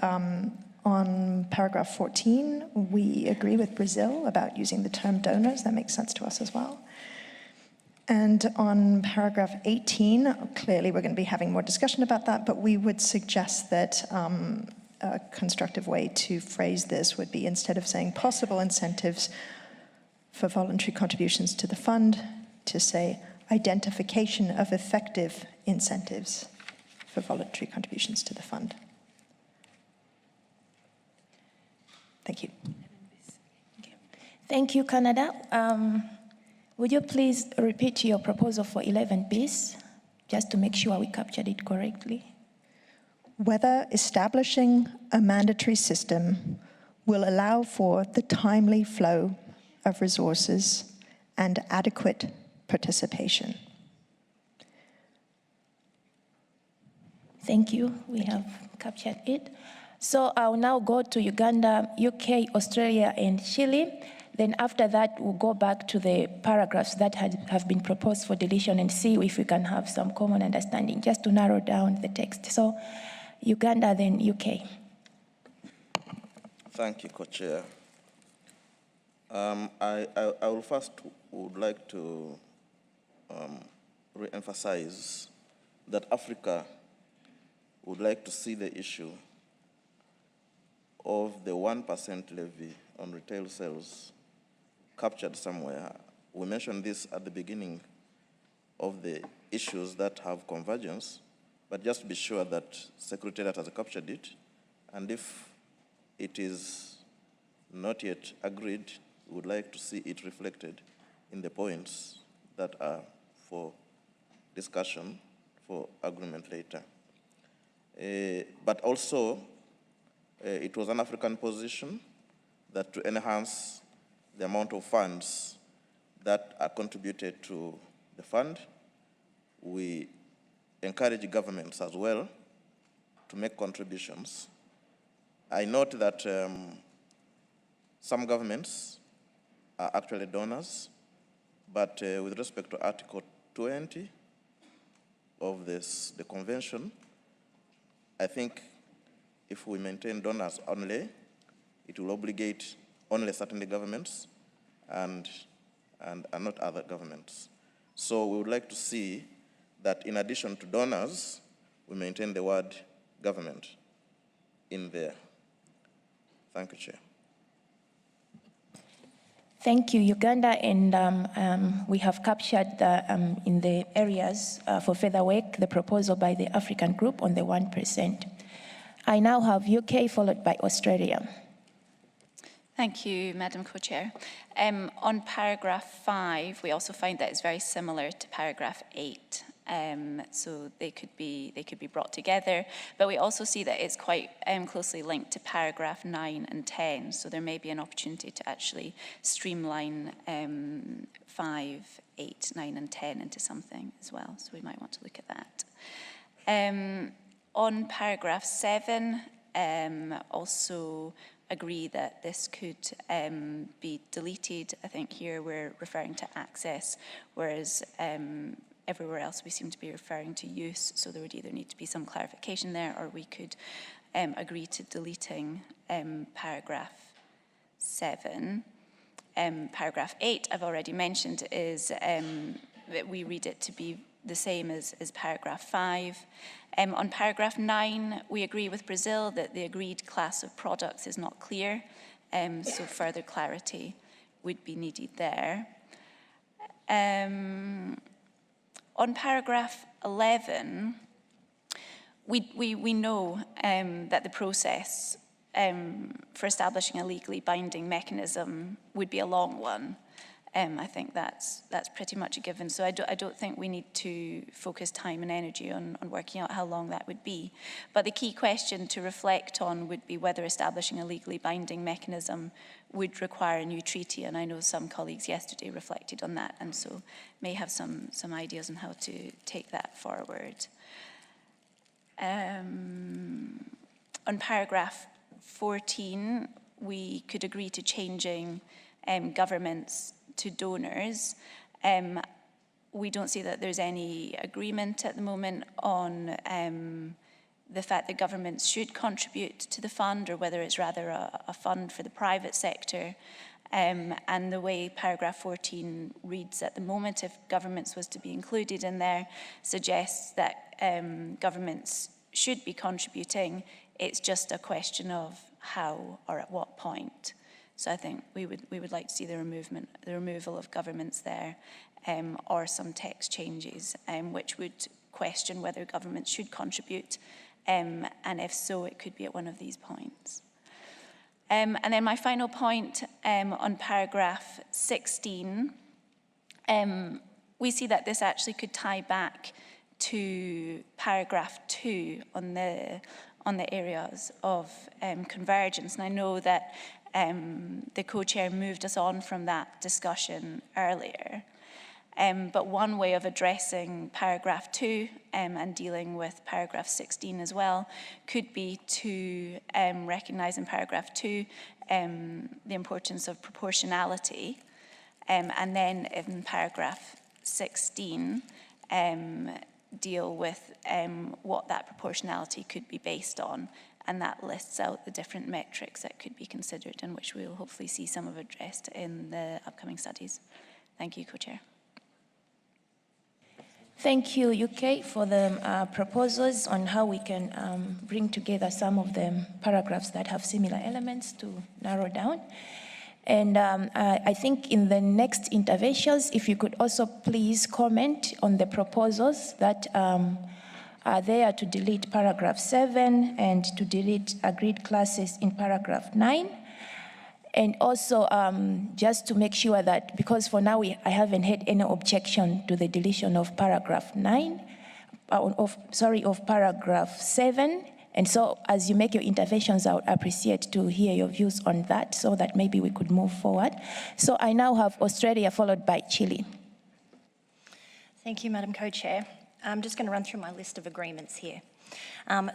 on paragraph 14, we agree with Brazil about using the term donors. That makes sense to us as well. And on paragraph 18, clearly we're going to be having more discussion about that, but we would suggest that a constructive way to phrase this would be, instead of saying possible incentives for voluntary contributions to the fund, to say identification of effective incentives for voluntary contributions to the fund. Thank you. Thank you, Canada. Would you please repeat your proposal for 11 bis, just to make sure we captured it correctly? Whether establishing a mandatory system will allow for the timely flow of resources and adequate participation. Thank you. We have captured it. So I'll now go to Uganda, UK, Australia, and Chile. Then after that, we'll go back to the paragraphs that have been proposed for deletion and see if we can have some common understanding, just to narrow down the text. So Uganda, then UK. Thank you, Co-Chair. I will first would like to re-emphasize that Africa would like to see the issue of the 1% levy on retail sales captured somewhere. We mentioned this at the beginning of the issues that have convergence, but just to be sure that Secretariat has captured it, and if it is not yet agreed, we would like to see it reflected in the points that are for discussion, for agreement later. But also, it was an African position that to enhance the amount of funds that are contributed to the fund, we encourage governments as well to make contributions. I note that some governments are actually donors, but with respect to Article 20 of the convention, I think if we maintain donors only, it will obligate only certain governments and not other governments. So we would like to see that in addition to donors, we maintain the word government in there. Thank you, Chair. Thank you, Uganda, and we have captured in the areas for further work the proposal by the African group on the 1%. I now have UK followed by Australia. Thank you, Madam Co-Chair. On paragraph 5, we also find that it's very similar to paragraph 8. So they could be brought together, but we also see that it's quite closely linked to paragraph 9 and 10. So there may be an opportunity to actually streamline 5, 8, 9, and 10 into something as well. So we might want to look at that. On paragraph 7, also agree that this could be deleted. I think here we're referring to access, whereas everywhere else we seem to be referring to use, so there would either need to be some clarification there, or we could agree to deleting paragraph 7. Paragraph 8, I've already mentioned, is that we read it to be the same as paragraph 5. On paragraph 9, we agree with Brazil that the agreed class of products is not clear, so further clarity would be needed there. On paragraph 11, we know that the process for establishing a legally binding mechanism would be a long one. I think that's pretty much a given. So I don't think we need to focus time and energy on working out how long that would be. But the key question to reflect on would be whether establishing a legally binding mechanism would require a new treaty. And I know some colleagues yesterday reflected on that, and so may have some ideas on how to take that forward. On paragraph 14, we could agree to changing governments to donors. We don't see that there's any agreement at the moment on the fact that governments should contribute to the fund, or whether it's rather a fund for the private sector. And the way paragraph 14 reads at the moment, if governments was to be included in there, suggests that governments should be contributing. It's just a question of how or at what point. So I think we would like to see the removal of governments there, or some text changes, which would question whether governments should contribute, and if so, it could be at one of these points. And then my final point on paragraph 16, we see that this actually could tie back to paragraph 2 on the areas of convergence. And I know that the co-chair moved us on from that discussion earlier. But one way of addressing paragraph 2 and dealing with paragraph 16 as well could be to recognise in paragraph 2 the importance of proportionality, and then in paragraph 16, deal with what that proportionality could be based on, and that lists out the different metrics that could be considered and which we will hopefully see some of addressed in the upcoming studies. Thank you, Co-Chair. Thank you, UK, for the proposals on how we can bring together some of the paragraphs that have similar elements to narrow down. And I think in the next interventions, if you could also please comment on the proposals that are there to delete paragraph 7 and to delete agreed classes in paragraph 9. And also just to make sure that, because for now I haven't had any objection to the deletion of paragraph 9, of paragraph 7. And so as you make your interventions, I would appreciate to hear your views on that so that maybe we could move forward. So I now have Australia followed by Chile. Thank you, Madam Co-Chair. I'm just going to run through my list of agreements here.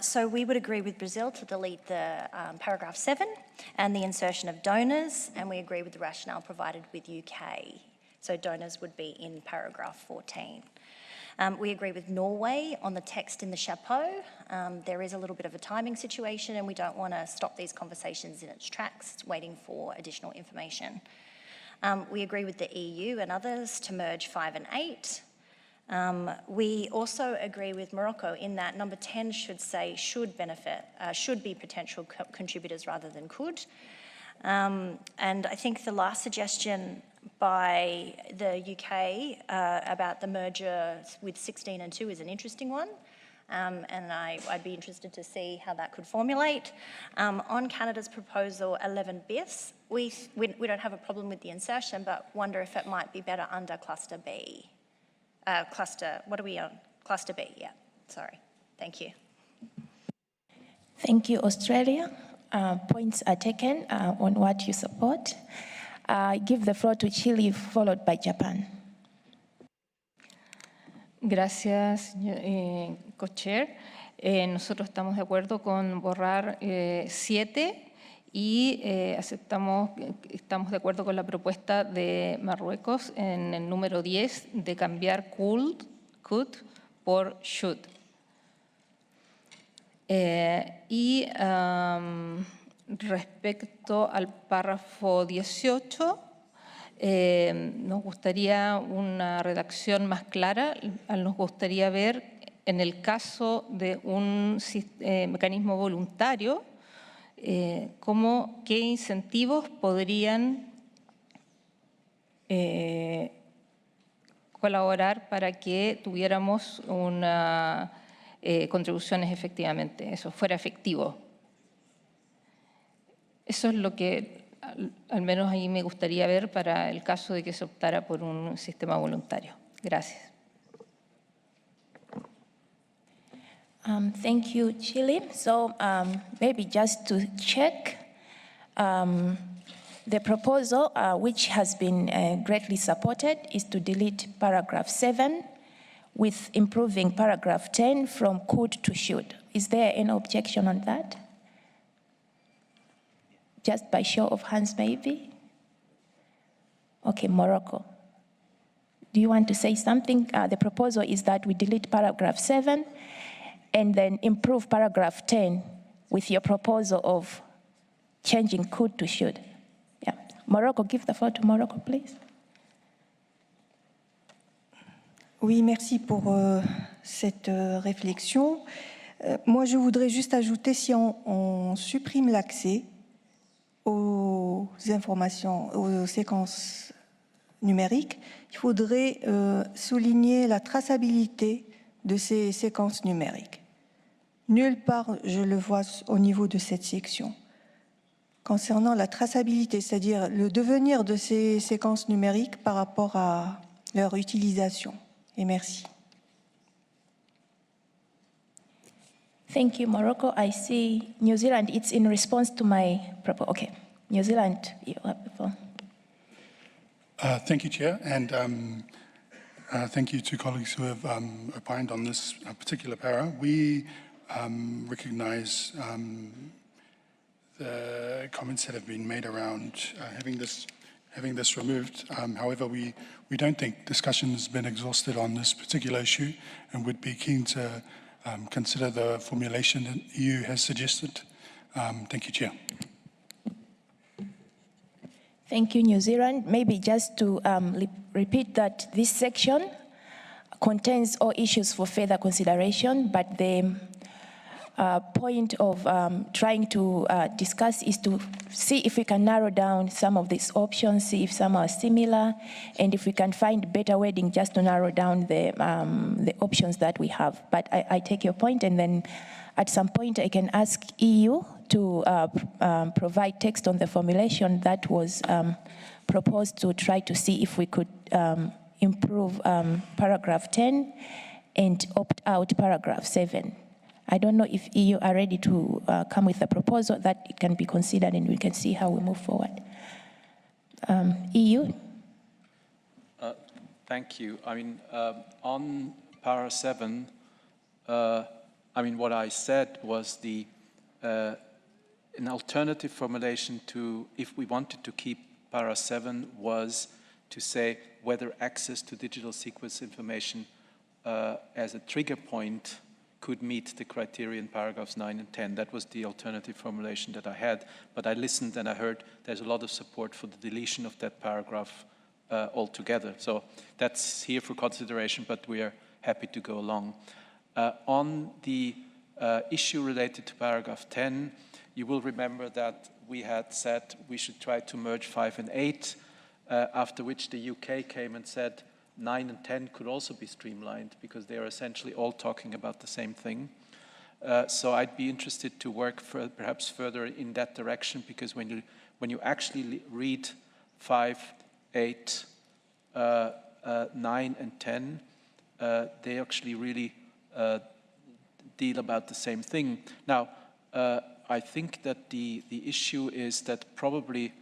So we would agree with Brazil to delete the paragraph 7 and the insertion of donors, and we agree with the rationale provided with UK. So donors would be in paragraph 14. We agree with Norway on the text in the chapeau. There is a little bit of a timing situation, and we don't want to stop these conversations in its tracks, waiting for additional information. We agree with the EU and others to merge 5 and 8. We also agree with Morocco in that number 10 should say should be potential contributors rather than could. And I think the last suggestion by the UK about the merger with 16 and 2 is an interesting one. And I'd be interested to see how that could formulate. On Canada's proposal 11 bis, we don't have a problem with the insertion, but wonder if it might be better under cluster B. What are we on? Cluster B, yeah, sorry. Thank you. Thank you, Australia. Points are taken on what you support. I give the floor to Chile, followed by Japan. Gracias, Co-Chair. Nosotros estamos de acuerdo con borrar 7 y estamos de acuerdo con la propuesta de Marruecos en el número 10 de cambiar could por should. Y respecto al párrafo 18, nos gustaría una redacción más clara. Nos gustaría ver, en el caso de un mecanismo voluntario, qué incentivos podrían colaborar para que tuviéramos contribuciones efectivamente, eso fuera efectivo. Eso es lo que al menos ahí me gustaría ver para el caso de que se optara por un sistema voluntario. Gracias. Thank you, Chile. So maybe just to check, the proposal, which has been greatly supported, is to delete paragraph 7 with improving paragraph 10 from could to should. Is there any objection on that? Just by show of hands, maybe? Okay, Morocco. Do you want to say something? The proposal is that we delete paragraph 7 and then improve paragraph 10 with your proposal of changing could to should. Yeah. Morocco, give the floor to Morocco, please. Oui, merci pour cette réflexion. Moi, je voudrais juste ajouter, si on supprime l'accès aux informations, aux séquences numériques, il faudrait souligner la traçabilité de ces séquences numériques. Nulle part, je le vois au niveau de cette section. Concernant la traçabilité, c'est-à-dire le devenir de ces séquences numériques par rapport à leur utilisation. Et merci. Thank you, Morocco. I see New Zealand. It's in response to my proposal. Okay, New Zealand, you have the floor. Thank you, Chair, and thank you to colleagues who have opined on this particular para. We recognise the comments that have been made around having this removed. However, we don't think discussion has been exhausted on this particular issue and would be keen to consider the formulation that EU has suggested. Thank you, Chair. Thank you, New Zealand. Maybe just to repeat that this section contains all issues for further consideration, but the point of trying to discuss is to see if we can narrow down some of these options, see if some are similar, and if we can find better wording just to narrow down the options that we have. But I take your point, and then at some point I can ask EU to provide text on the formulation that was proposed to try to see if we could improve paragraph 10 and opt out paragraph 7. I don't know if EU are ready to come with a proposal that it can be considered and we can see how we move forward. EU? Thank you. I mean, on para 7, I mean, what I said was an alternative formulation to, if we wanted to keep para 7, was to say whether access to digital sequence information as a trigger point could meet the criteria in paragraphs 9 and 10. That was the alternative formulation that I had, but I listened and I heard there's a lot of support for the deletion of that paragraph altogether. So that's here for consideration, but we are happy to go along. On the issue related to paragraph 10, you will remember that we had said we should try to merge 5 and 8, after which the UK came and said 9 and 10 could also be streamlined because they are essentially all talking about the same thing. So I'd be interested to work perhaps further in that direction, because when you actually read 5, 8, 9 and 10, they actually really deal about the same thing. Now, I think that the issue is that probably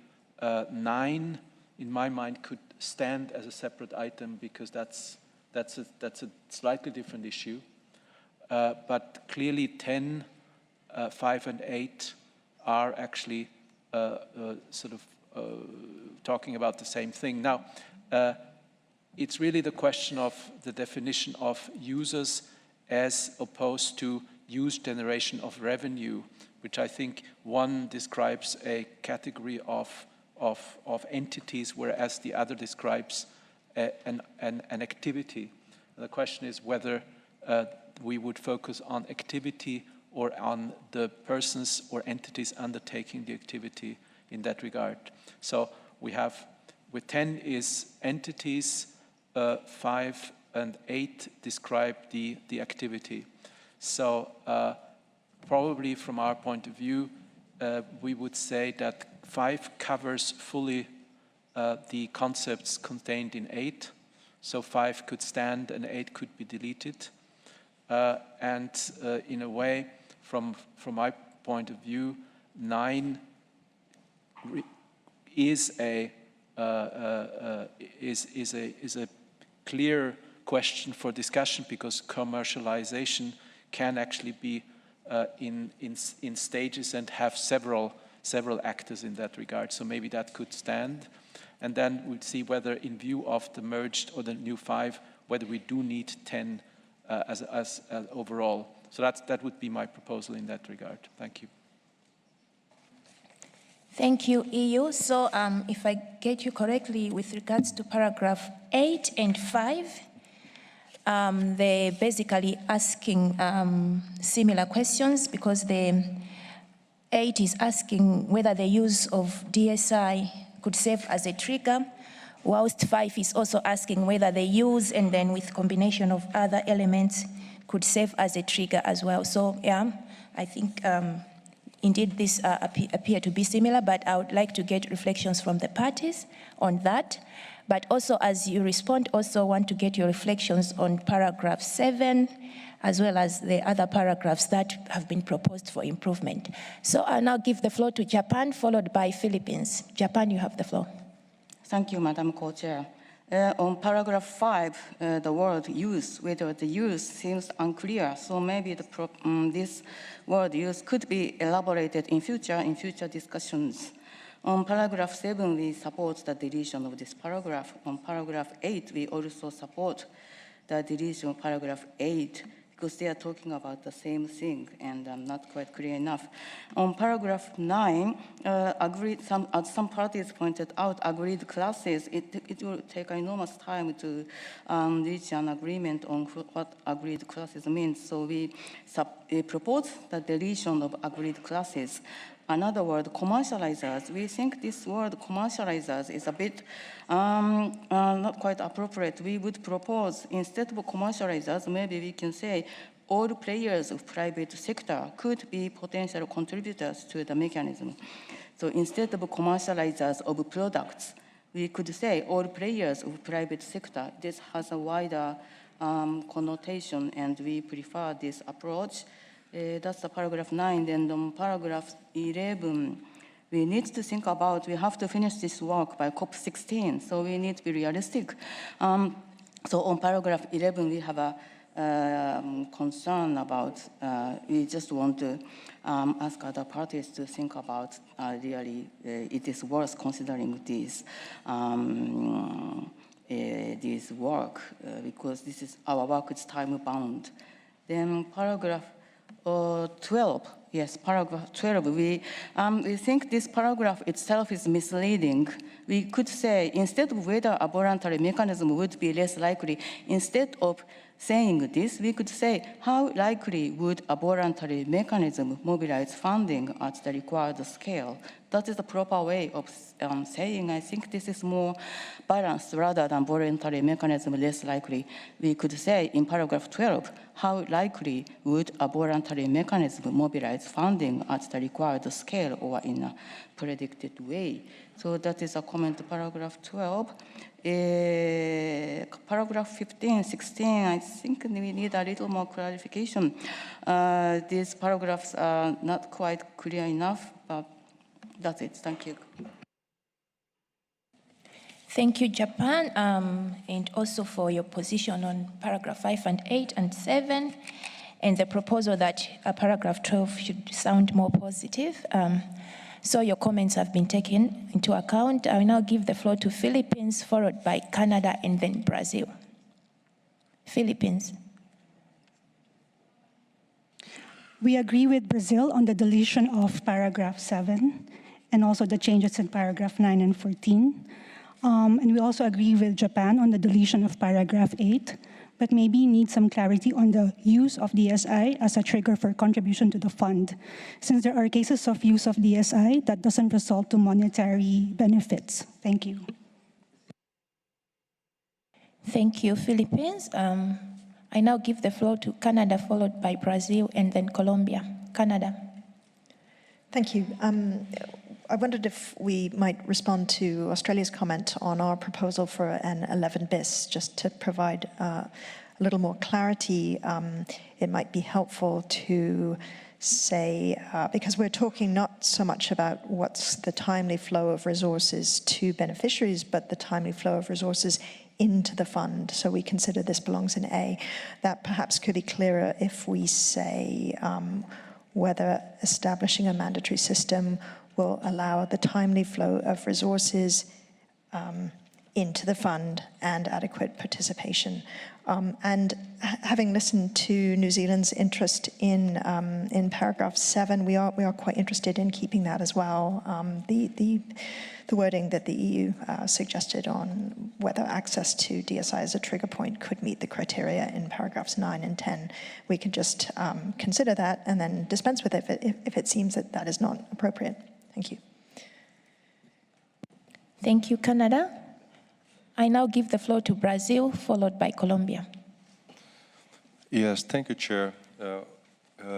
9, in my mind, could stand as a separate item because that's a slightly different issue. But clearly 10, 5 and 8 are actually sort of talking about the same thing. Now, it's really the question of the definition of users as opposed to use generation of revenue, which I think one describes a category of entities, whereas the other describes an activity. The question is whether we would focus on activity or on the persons or entities undertaking the activity in that regard. So we have, with 10 is entities, 5 and 8 describe the activity. So probably from our point of view, we would say that 5 covers fully the concepts contained in 8. So 5 could stand and 8 could be deleted. And in a way, from my point of view, 9 is a clear question for discussion, because commercialization can actually be in stages and have several actors in that regard. So maybe that could stand. And then we'll see whether, in view of the merged or the new 5, whether we do need 10 as overall. So that would be my proposal in that regard. Thank you. Thank you, EU. So if I get you correctly, with regards to paragraph 8 and 5, they're basically asking similar questions, because the 8 is asking whether the use of DSI could serve as a trigger, whilst 5 is also asking whether the use and then with combination of other elements could serve as a trigger as well. So yeah, I think indeed these appear to be similar, but I would like to get reflections from the parties on that. But also, as you respond, also want to get your reflections on paragraph 7, as well as the other paragraphs that have been proposed for improvement. So I'll now give the floor to Japan, followed by Philippines. Japan, you have the floor. Thank you, Madam Co-Chair. On paragraph 5, the word use, whether the use seems unclear, so maybe this word use could be elaborated in future discussions. On paragraph 7, we support the deletion of this paragraph. On paragraph 8, we also support the deletion of paragraph 8 because they are talking about the same thing and not quite clear enough. On paragraph 9, some parties pointed out agreed classes. It will take enormous time to reach an agreement on what agreed classes means. So we propose the deletion of agreed classes. Another word, commercializers. We think this word commercializers is a bit not quite appropriate. We would propose, instead of commercializers, maybe we can say all players of private sector could be potential contributors to the mechanism. So instead of commercializers of products, we could say all players of private sector. This has a wider connotation, and we prefer this approach. That's the paragraph 9. Then on paragraph 11, we need to think about, we have to finish this work by COP16, so we need to be realistic. So on paragraph 11, we have a concern about, we just want to ask other parties to think about really it is worth considering this work because this is our work is time bound. Then paragraph 12, yes, paragraph 12, we think this paragraph itself is misleading. We could say, instead of whether a voluntary mechanism would be less likely, instead of saying this, we could say, how likely would a voluntary mechanism mobilize funding at the required scale? That is the proper way of saying, I think this is more balanced rather than voluntary mechanism less likely. We could say in paragraph 12, how likely would a voluntary mechanism mobilize funding at the required scale or in a predicted way? So that is a comment to paragraph 12. Paragraph 15, 16, I think we need a little more clarification. These paragraphs are not quite clear enough, but that's it. Thank you. Thank you, Japan, and also for your position on paragraph 5 and 8 and 7, and the proposal that paragraph 12 should sound more positive. So your comments have been taken into account. I will now give the floor to Philippines, followed by Canada, and then Brazil. Philippines. We agree with Brazil on the deletion of paragraph 7 and also the changes in paragraph 9 and 14. And we also agree with Japan on the deletion of paragraph 8, but maybe need some clarity on the use of DSI as a trigger for contribution to the fund, since there are cases of use of DSI that doesn't result to monetary benefits. Thank you. Thank you, Philippines. I now give the floor to Canada, followed by Brazil, and then Colombia. Canada. Thank you. I wondered if we might respond to Australia's comment on our proposal for an 11 bis, just to provide a little more clarity. It might be helpful to say, because we're talking not so much about what's the timely flow of resources to beneficiaries, but the timely flow of resources into the fund. So we consider this belongs in A. That perhaps could be clearer if we say whether establishing a mandatory system will allow the timely flow of resources into the fund and adequate participation. And having listened to New Zealand's interest in paragraph 7, we are quite interested in keeping that as well. The wording that the EU suggested on whether access to DSI as a trigger point could meet the criteria in paragraphs 9 and 10, we could just consider that and then dispense with it if it seems that that is not appropriate. Thank you. Thank you, Canada. I now give the floor to Brazil, followed by Colombia. Yes, thank you, Chair.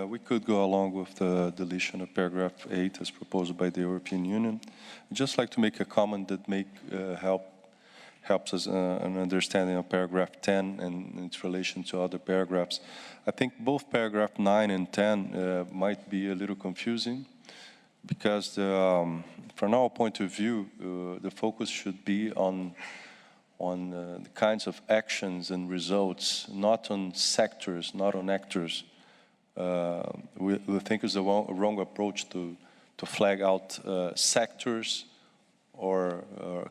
We could go along with the deletion of paragraph 8 as proposed by the European Union. I'd just like to make a comment that helps us an understanding of paragraph 10 and its relation to other paragraphs. I think both paragraph 9 and 10 might be a little confusing, because from our point of view, the focus should be on on the kinds of actions and results, not on sectors, not on actors, we think is a wrong approach to flag out sectors or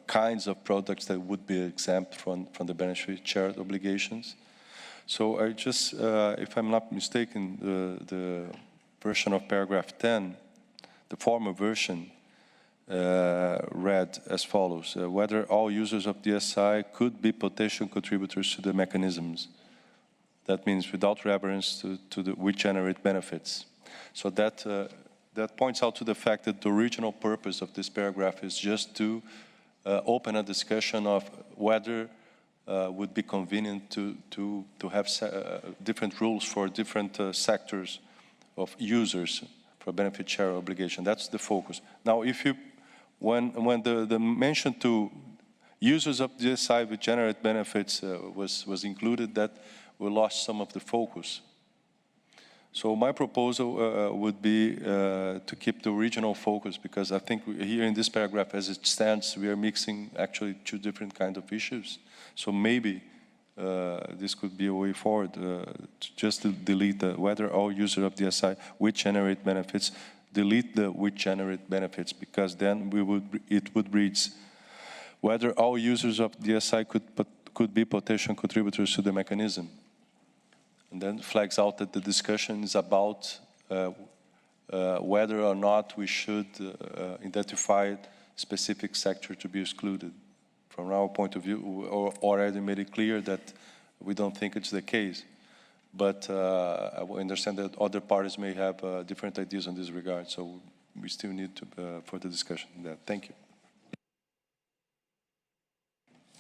kinds of products that would be exempt from the benefit shared obligations. So I just, if I'm not mistaken, the version of paragraph 10, the former version, read as follows: whether all users of DSI could be potential contributors to the mechanisms. That means without reference to the which generate benefits. So that points out to the fact that the original purpose of this paragraph is just to open a discussion of whether would be convenient to have different rules for different sectors of users for benefit share obligation. That's the focus. Now, if you, when the mention to users of DSI with generate benefits was included, that we lost some of the focus. So my proposal would be to keep the original focus, because I think here in this paragraph, as it stands, we are mixing actually two different kinds of issues. So maybe this could be a way forward, just to delete the whether all users of DSI which generate benefits, delete the which generate benefits, because then it would read whether all users of DSI could be potential contributors to the mechanism. And then flags out that the discussion is about whether or not we should identify specific sector to be excluded. From our point of view, we already made it clear that we don't think it's the case. But I understand that other parties may have different ideas on this regard, so we still need to further discussion on that. Thank you.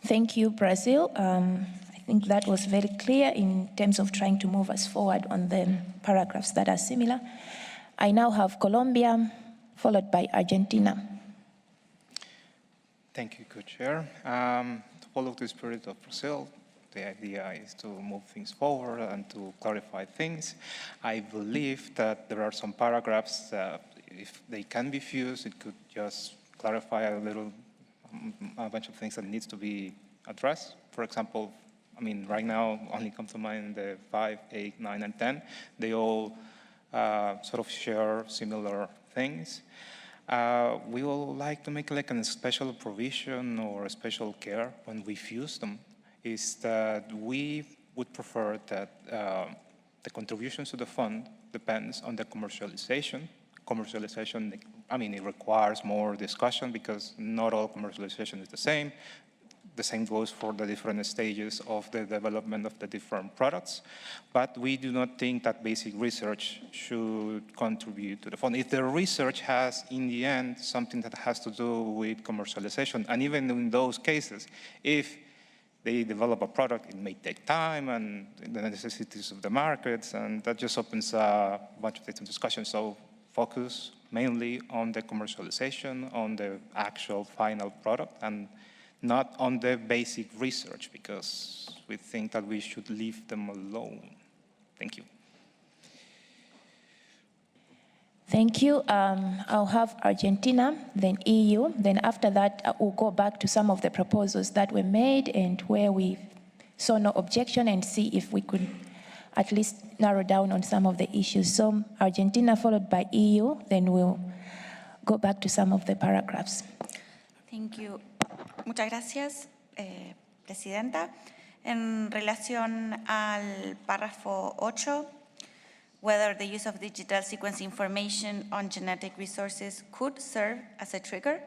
Thank you, Brazil. I think that was very clear in terms of trying to move us forward on the paragraphs that are similar. I now have Colombia, followed by Argentina. Thank you, Co-Chair. To follow the spirit of Brazil, the idea is to move things forward and to clarify things. I believe that there are some paragraphs that, if they can be fused, it could just clarify a bunch of things that needs to be addressed. For example, I mean, right now only come to mind the 5, 8, 9, and 10. They all sort of share similar things. We would like to make like a special provision or a special care when we fuse them, is that we would prefer that the contributions to the fund depends on the commercialization. Commercialization, I mean, it requires more discussion because not all commercialization is the same. The same goes for the different stages of the development of the different products. But we do not think that basic research should contribute to the fund. If the research has, in the end, something that has to do with commercialization, and even in those cases, if they develop a product, it may take time and the necessities of the markets, and that just opens a bunch of different discussions. So focus mainly on the commercialization, on the actual final product, and not on the basic research, because we think that we should leave them alone. Thank you. Thank you. I'll have Argentina, then EU. Then after that, we'll go back to some of the proposals that were made and where we saw no objection and see if we could at least narrow down on some of the issues. So Argentina followed by EU, then we'll go back to some of the paragraphs. Thank you. Muchas gracias, Presidenta. En relación al párrafo 8, whether the use of digital sequence information on genetic resources could serve as a trigger.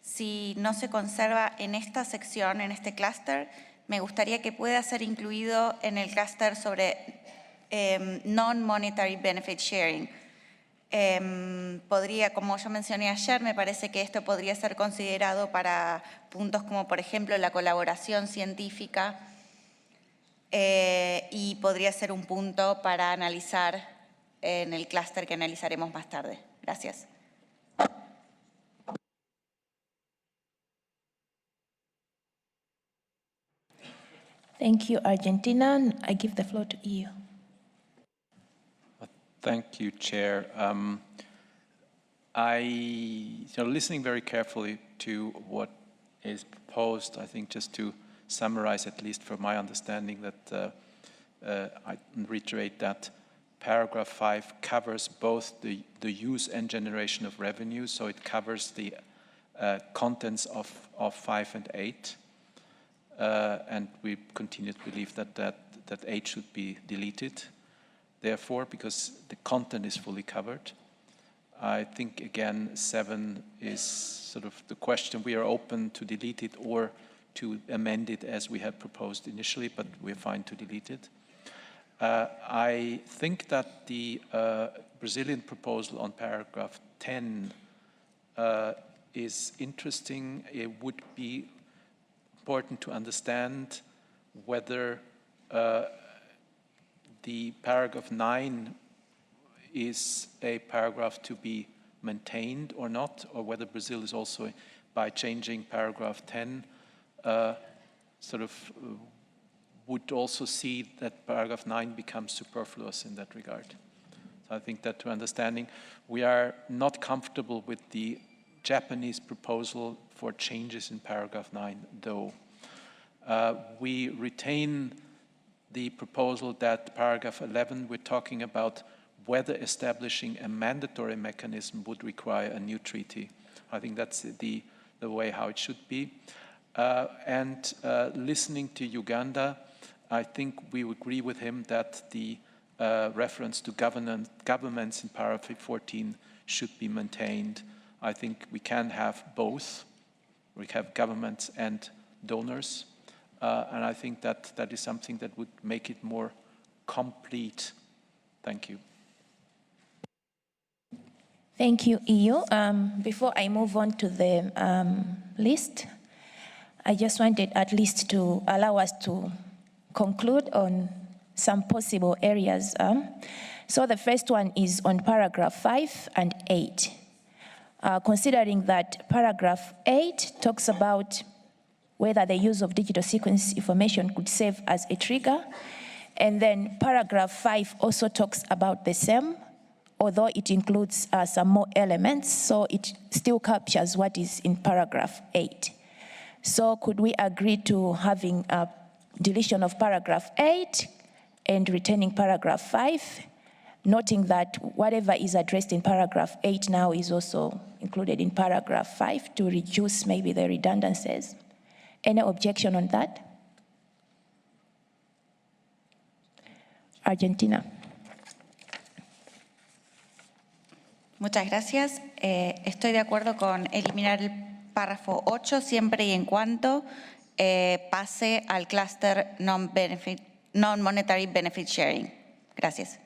Si no se conserva en esta sección, en este clúster, me gustaría que pueda ser incluido en el clúster sobre non-monetary benefit sharing. Podría, como yo mencioné ayer, me parece que esto podría ser considerado para puntos como, por ejemplo, la colaboración científica y podría ser un punto para analizar en el clúster que analizaremos más tarde. Gracias. Thank you, Argentina. I give the floor to EU. Thank you, Chair. Listening very carefully to what is proposed, I think just to summarize, at least for my understanding, that I reiterate that paragraph 5 covers both the use and generation of revenue, so it covers the contents of 5 and 8, and we continue to believe that 8 should be deleted, therefore, because the content is fully covered. I think, again, 7 is sort of the question. We are open to delete it or to amend it as we had proposed initially, but we're fine to delete it. I think that the Brazilian proposal on paragraph 10 is interesting. It would be important to understand whether the paragraph 9 is a paragraph to be maintained or not, or whether Brazil is also, by changing paragraph 10, would also see that paragraph 9 becomes superfluous in that regard. So I think that to understanding, we are not comfortable with the Japanese proposal for changes in paragraph 9, though. We retain the proposal that paragraph 11, we're talking about whether establishing a mandatory mechanism would require a new treaty. I think that's the way how it should be. Listening to Uganda, I think we agree with him that the reference to governments in paragraph 14 should be maintained. I think we can have both. We have governments and donors. And I think that is something that would make it more complete. Thank you. Thank you, EU. Before I move on to the list, I just wanted at least to allow us to conclude on some possible areas. So the first one is on paragraph 5 and 8. Considering that paragraph 8 talks about whether the use of digital sequence information could serve as a trigger, and then paragraph 5 also talks about the same, although it includes some more elements, so it still captures what is in paragraph 8. So could we agree to having a deletion of paragraph 8 and retaining paragraph 5, noting that whatever is addressed in paragraph 8 now is also included in paragraph 5 to reduce maybe the redundancies? Any objection on that? Argentina. Muchas gracias. Estoy de acuerdo con eliminar el párrafo 8 siempre y en cuanto pase al clúster non-monetary benefit sharing. Gracias.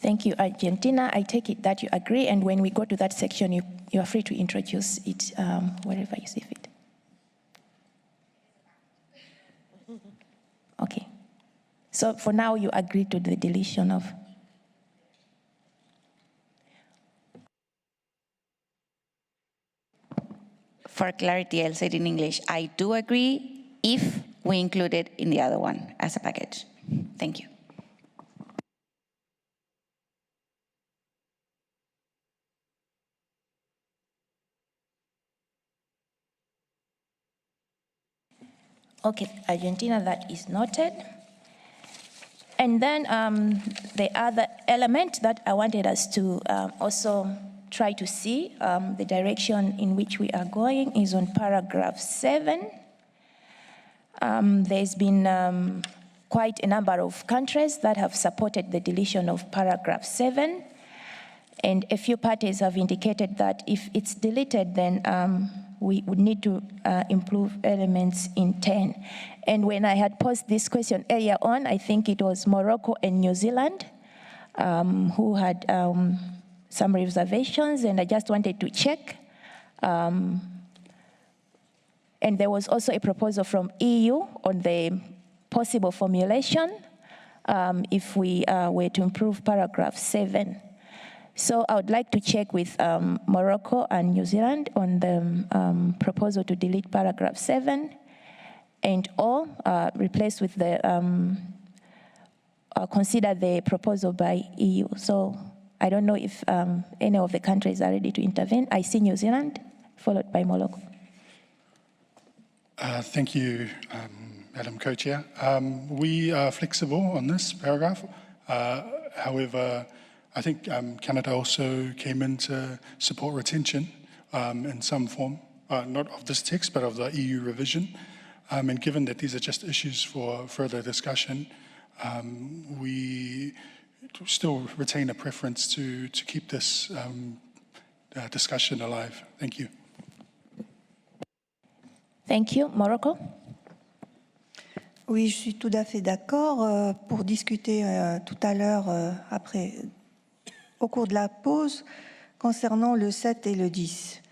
Thank you, Argentina. I take it that you agree, and when we go to that section, you are free to introduce it wherever you see fit. Okay. So for now, you agree to the deletion of... For clarity, I'll say it in English. I do agree if we include it in the other one as a package. Thank you. Okay, Argentina, that is noted. And then the other element that I wanted us to also try to see the direction in which we are going is on paragraph 7. There's been quite a number of countries that have supported the deletion of paragraph 7. And a few parties have indicated that if it's deleted, then we would need to improve elements in 10. And when I had posed this question earlier on, I think it was Morocco and New Zealand who had some reservations, and I just wanted to check. And there was also a proposal from EU on the possible formulation if we were to improve paragraph 7. So I would like to check with Morocco and New Zealand on the proposal to delete paragraph 7 and or replace with the, consider the proposal by EU. So I don't know if any of the countries are ready to intervene. I see New Zealand, followed by Morocco. Thank you, Madam Co-Chair. We are flexible on this paragraph. However, I think Canada also came in to support retention in some form, not of this text, but of the EU revision. And given that these are just issues for further discussion, we still retain a preference to keep this discussion alive. Thank you. Thank you. Morocco? Oui, je suis tout à fait d'accord. Pour discuter tout à l'heure, au cours de la pause, concernant le 7 et le 10.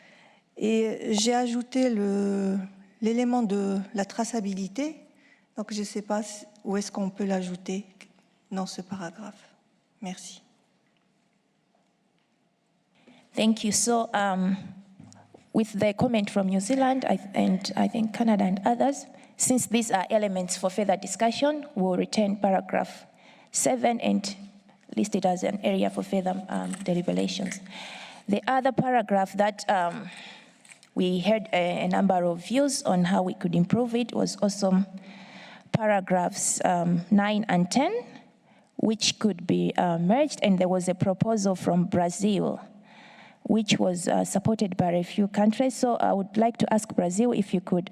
Et j'ai ajouté l'élément de la traçabilité. Donc, je ne sais pas où est-ce qu'on peut l'ajouter dans ce paragraphe. Merci. Thank you. So, with the comment from New Zealand and I think Canada and others, since these are elements for further discussion, we'll retain paragraph 7 and list it as an area for further deliberations. The other paragraph that we heard a number of views on how we could improve it was also paragraphs 9 and 10, which could be merged, and there was a proposal from Brazil which was supported by a few countries. So I would like to ask Brazil if you could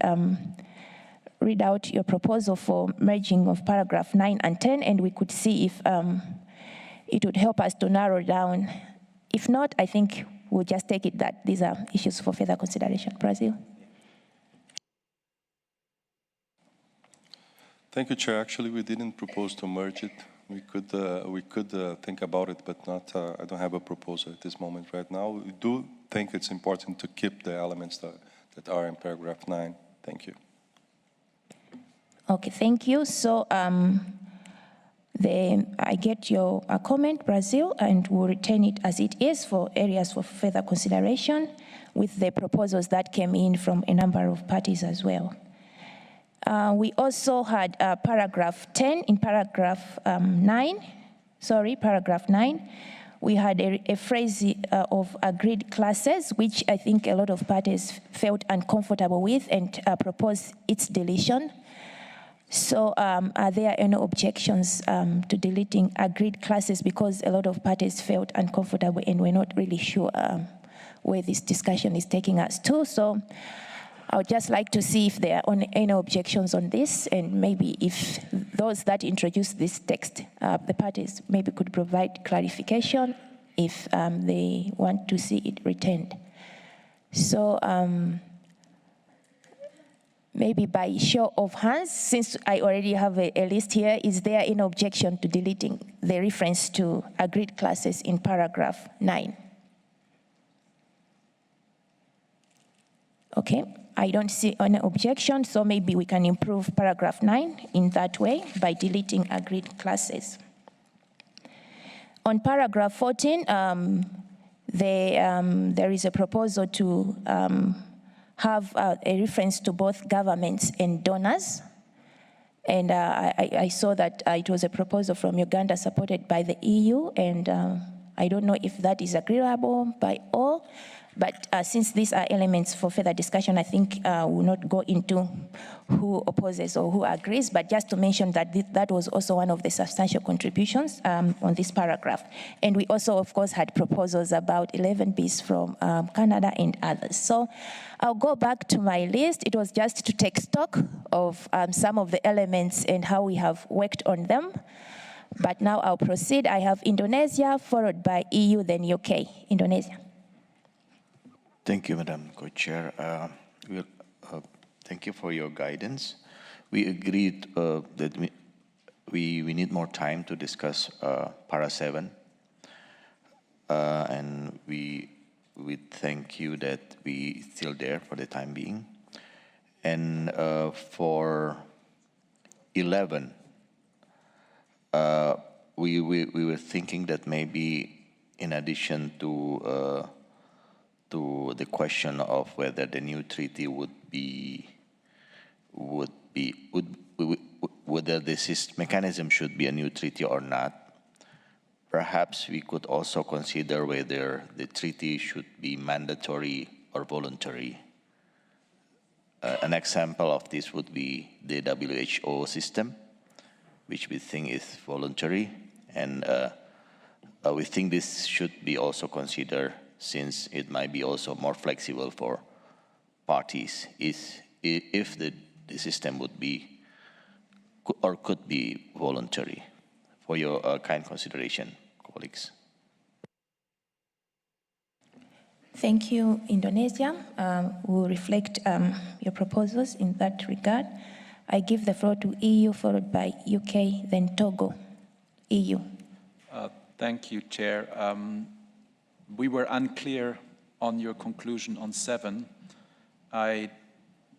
read out your proposal for merging of paragraph 9 and 10, and we could see if it would help us to narrow down. If not, I think we'll just take it that these are issues for further consideration. Brazil. Thank you, Chair. Actually, we didn't propose to merge it. We could think about it, but not. I don't have a proposal at this moment right now. We do think it's important to keep the elements that are in paragraph 9. Thank you. Okay, thank you. So I get your comment, Brazil, and we'll retain it as it is for areas for further consideration with the proposals that came in from a number of parties as well. We also had paragraph 10 in paragraph 9, we had a phrase of agreed classes, which I think a lot of parties felt uncomfortable with and proposed its deletion. So are there any objections to deleting agreed classes, because a lot of parties felt uncomfortable and we're not really sure where this discussion is taking us to. So I would just like to see if there are any objections on this, and maybe if those that introduced this text, the parties maybe could provide clarification if they want to see it retained. So maybe by show of hands, since I already have a list here, is there any objection to deleting the reference to agreed classes in paragraph 9? Okay. I don't see any objection, so maybe we can improve paragraph 9 in that way by deleting agreed classes. On paragraph 14, there is a proposal to have a reference to both governments and donors. And I saw that it was a proposal from Uganda supported by the EU, and I don't know if that is agreeable by all. But since these are elements for further discussion, I think we'll not go into who opposes or who agrees, but just to mention that that was also one of the substantial contributions on this paragraph. And we also, of course, had proposals about 11Bs from Canada and others. So I'll go back to my list. It was just to take stock of some of the elements and how we have worked on them. But now I'll proceed. I have Indonesia, followed by EU, then UK. Indonesia. Thank you, Madam Co-Chair. Thank you for your guidance. We agreed that we need more time to discuss Para 7. And we thank you that we still there for the time being. And for 11, we were thinking that maybe in addition to the question of whether the new treaty whether this mechanism should be a new treaty or not, perhaps we could also consider whether the treaty should be mandatory or voluntary. An example of this would be the WHO system, which we think is voluntary, and we think this should be also considered, since it might be also more flexible for parties if the system would be or could be voluntary. For your kind consideration, colleagues. Thank you, Indonesia. We'll reflect your proposals in that regard. I give the floor to EU, followed by UK, then Togo. EU. Thank you, Chair. We were unclear on your conclusion on 7.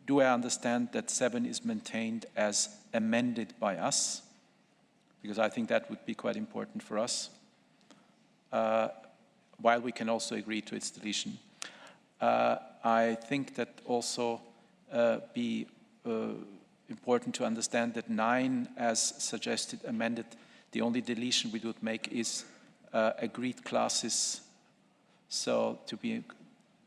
Do I understand that 7 is maintained as amended by us? Because I think that would be quite important for us, while we can also agree to its deletion. I think that also be important to understand that 9, as suggested, amended, the only deletion we would make is agreed classes. So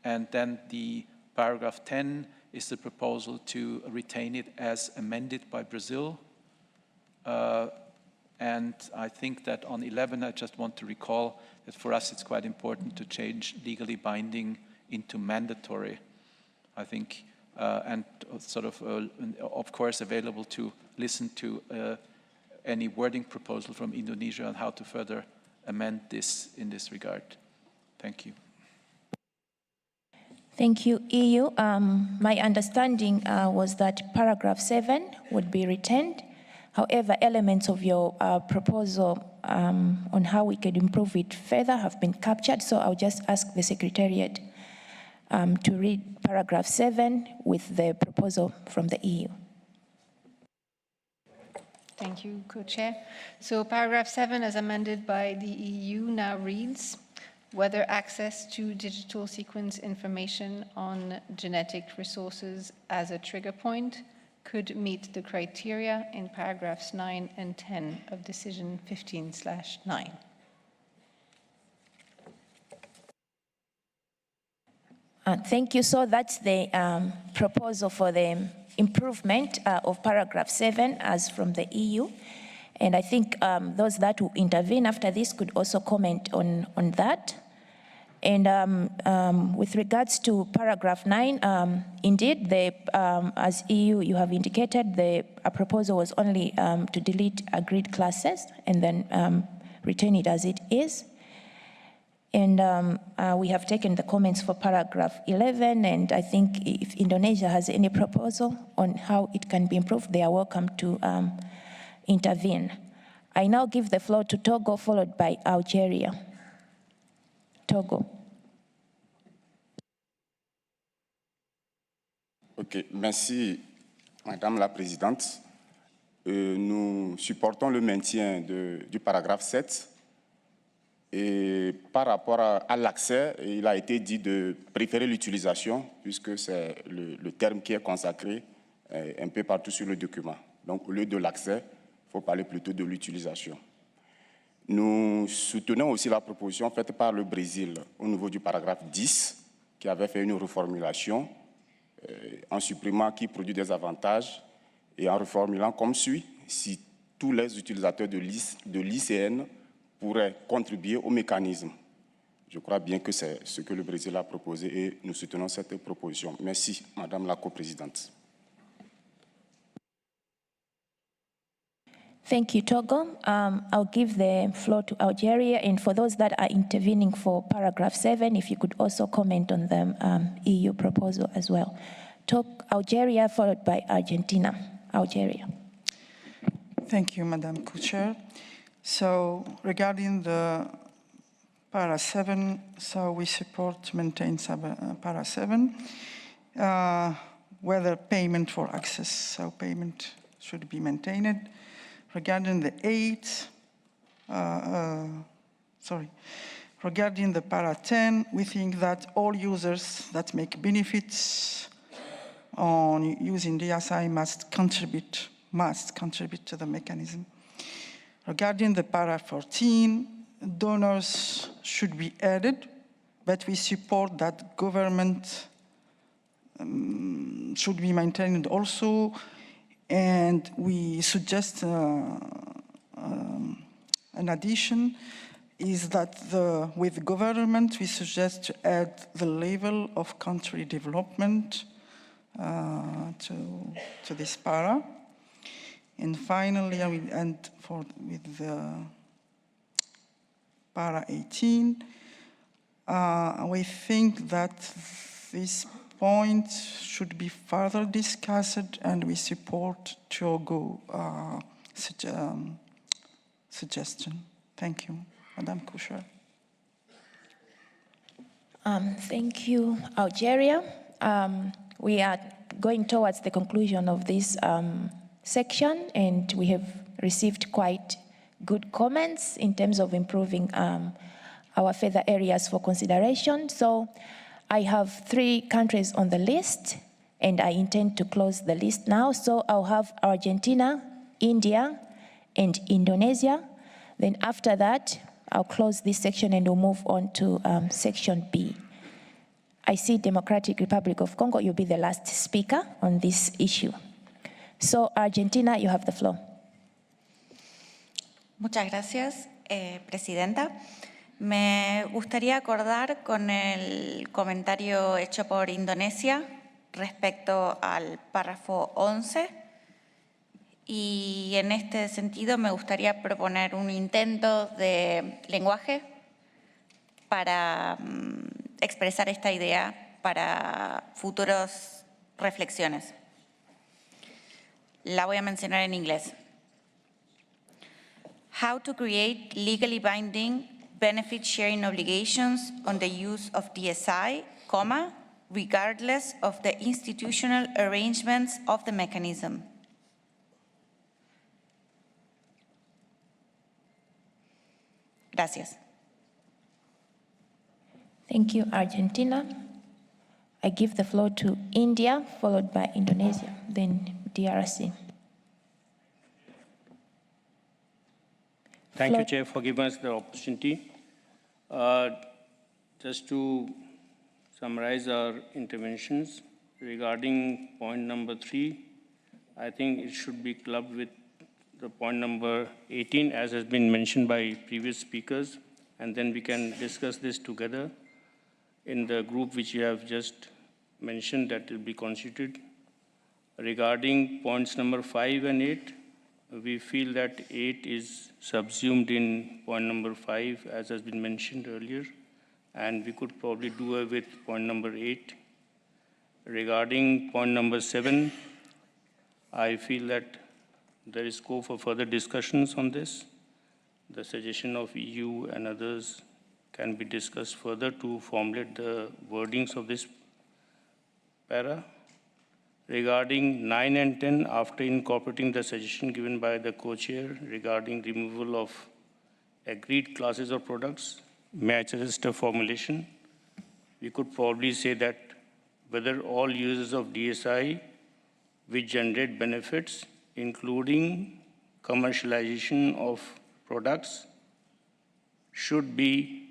and then the paragraph 10 is the proposal to retain it as amended by Brazil. And I think that on 11, I just want to recall that for us it's quite important to change legally binding into mandatory. I think, and sort of course, available to listen to any wording proposal from Indonesia on how to further amend this in this regard. Thank you. Thank you, EU. My understanding was that paragraph 7 would be retained. However, elements of your proposal on how we could improve it further have been captured, so I'll just ask the Secretariat to read paragraph 7 with the proposal from the EU. Thank you, Co-Chair. So paragraph 7, as amended by the EU, now reads, whether access to digital sequence information on genetic resources as a trigger point could meet the criteria in paragraphs 9 and 10 of Decision 15/9. Thank you. So that's the proposal for the improvement of paragraph 7 as from the EU. And I think those that will intervene after this could also comment on that. And with regards to paragraph 9, indeed, as EU you have indicated, the proposal was only to delete agreed classes and then retain it as it is. And we have taken the comments for paragraph 11, and I think if Indonesia has any proposal on how it can be improved, they are welcome to intervene. I now give the floor to Togo, followed by Algeria. Togo. Ok, merci Madame la Présidente. Nous supportons le maintien du paragraphe 7. Et par rapport à l'accès, il a été dit de préférer l'utilisation, puisque c'est le terme qui est consacré un peu partout sur le document. Donc au lieu de l'accès, il faut parler plutôt de l'utilisation. Nous soutenons aussi la proposition faite par le Brésil au niveau du paragraphe 10, qui avait fait une reformulation en supprimant qui produit des avantages et en reformulant comme suit: si tous les utilisateurs de l'ICN pourraient contribuer au mécanisme. Je crois bien que c'est ce que le Brésil a proposé et nous soutenons cette proposition. Merci, Madame la coprésidente. Thank you, Togo. I'll give the floor to Algeria, and for those that are intervening for paragraph 7, if you could also comment on the EU proposal as well. Algeria, followed by Argentina. Algeria. Thank you, Madam Co-Chair. So regarding the para 7, so we support maintain para 7, whether payment for access, so payment should be maintained. Regarding the 8, regarding the para 10, we think that all users that make benefits on using DSI must contribute to the mechanism. Regarding the para 14, donors should be added, but we support that government should be maintained also. And we suggest an addition is that with government, we suggest to add the level of country development to this para. And finally, I will end with para 18. We think that this point should be further discussed, and we support Chogo suggestion. Thank you, Madam Co-Chair. Thank you, Algeria. We are going towards the conclusion of this section, and we have received quite good comments in terms of improving our further areas for consideration. So I have 3 countries on the list, and I intend to close the list now. So I'll have Argentina, India, and Indonesia. Then after that, I'll close this section and we'll move on to section B. I see Democratic Republic of Congo, you'll be the last speaker on this issue. So Argentina, you have the floor. Muchas gracias, Presidenta. Me gustaría acordar con el comentario hecho por Indonesia respecto al párrafo 11. Y en este sentido me gustaría proponer un intento de lenguaje para expresar esta idea para futuras reflexiones. La voy a mencionar en inglés. How to create legally binding benefit sharing obligations on the use of DSI, regardless of the institutional arrangements of the mechanism. Gracias. Thank you, Argentina. I give the floor to India, followed by Indonesia, then DRC. Thank you, Chair, for giving us the opportunity. Just to summarize our interventions regarding point number 3, I think it should be clubbed with the point number 18, as has been mentioned by previous speakers, and then we can discuss this together in the group which you have just mentioned that will be constituted. Regarding points number 5 and 8, we feel that 8 is subsumed in point number 5, as has been mentioned earlier, and we could probably do away with point number 8. Regarding point number 7, I feel that there is scope for further discussions on this. The suggestion of EU and others can be discussed further to formulate the wordings of this para. Regarding 9 and 10, after incorporating the suggestion given by the co-chair regarding removal of agreed classes of products, may I suggest a formulation? We could probably say that whether all users of DSI which generate benefits, including commercialization of products, should be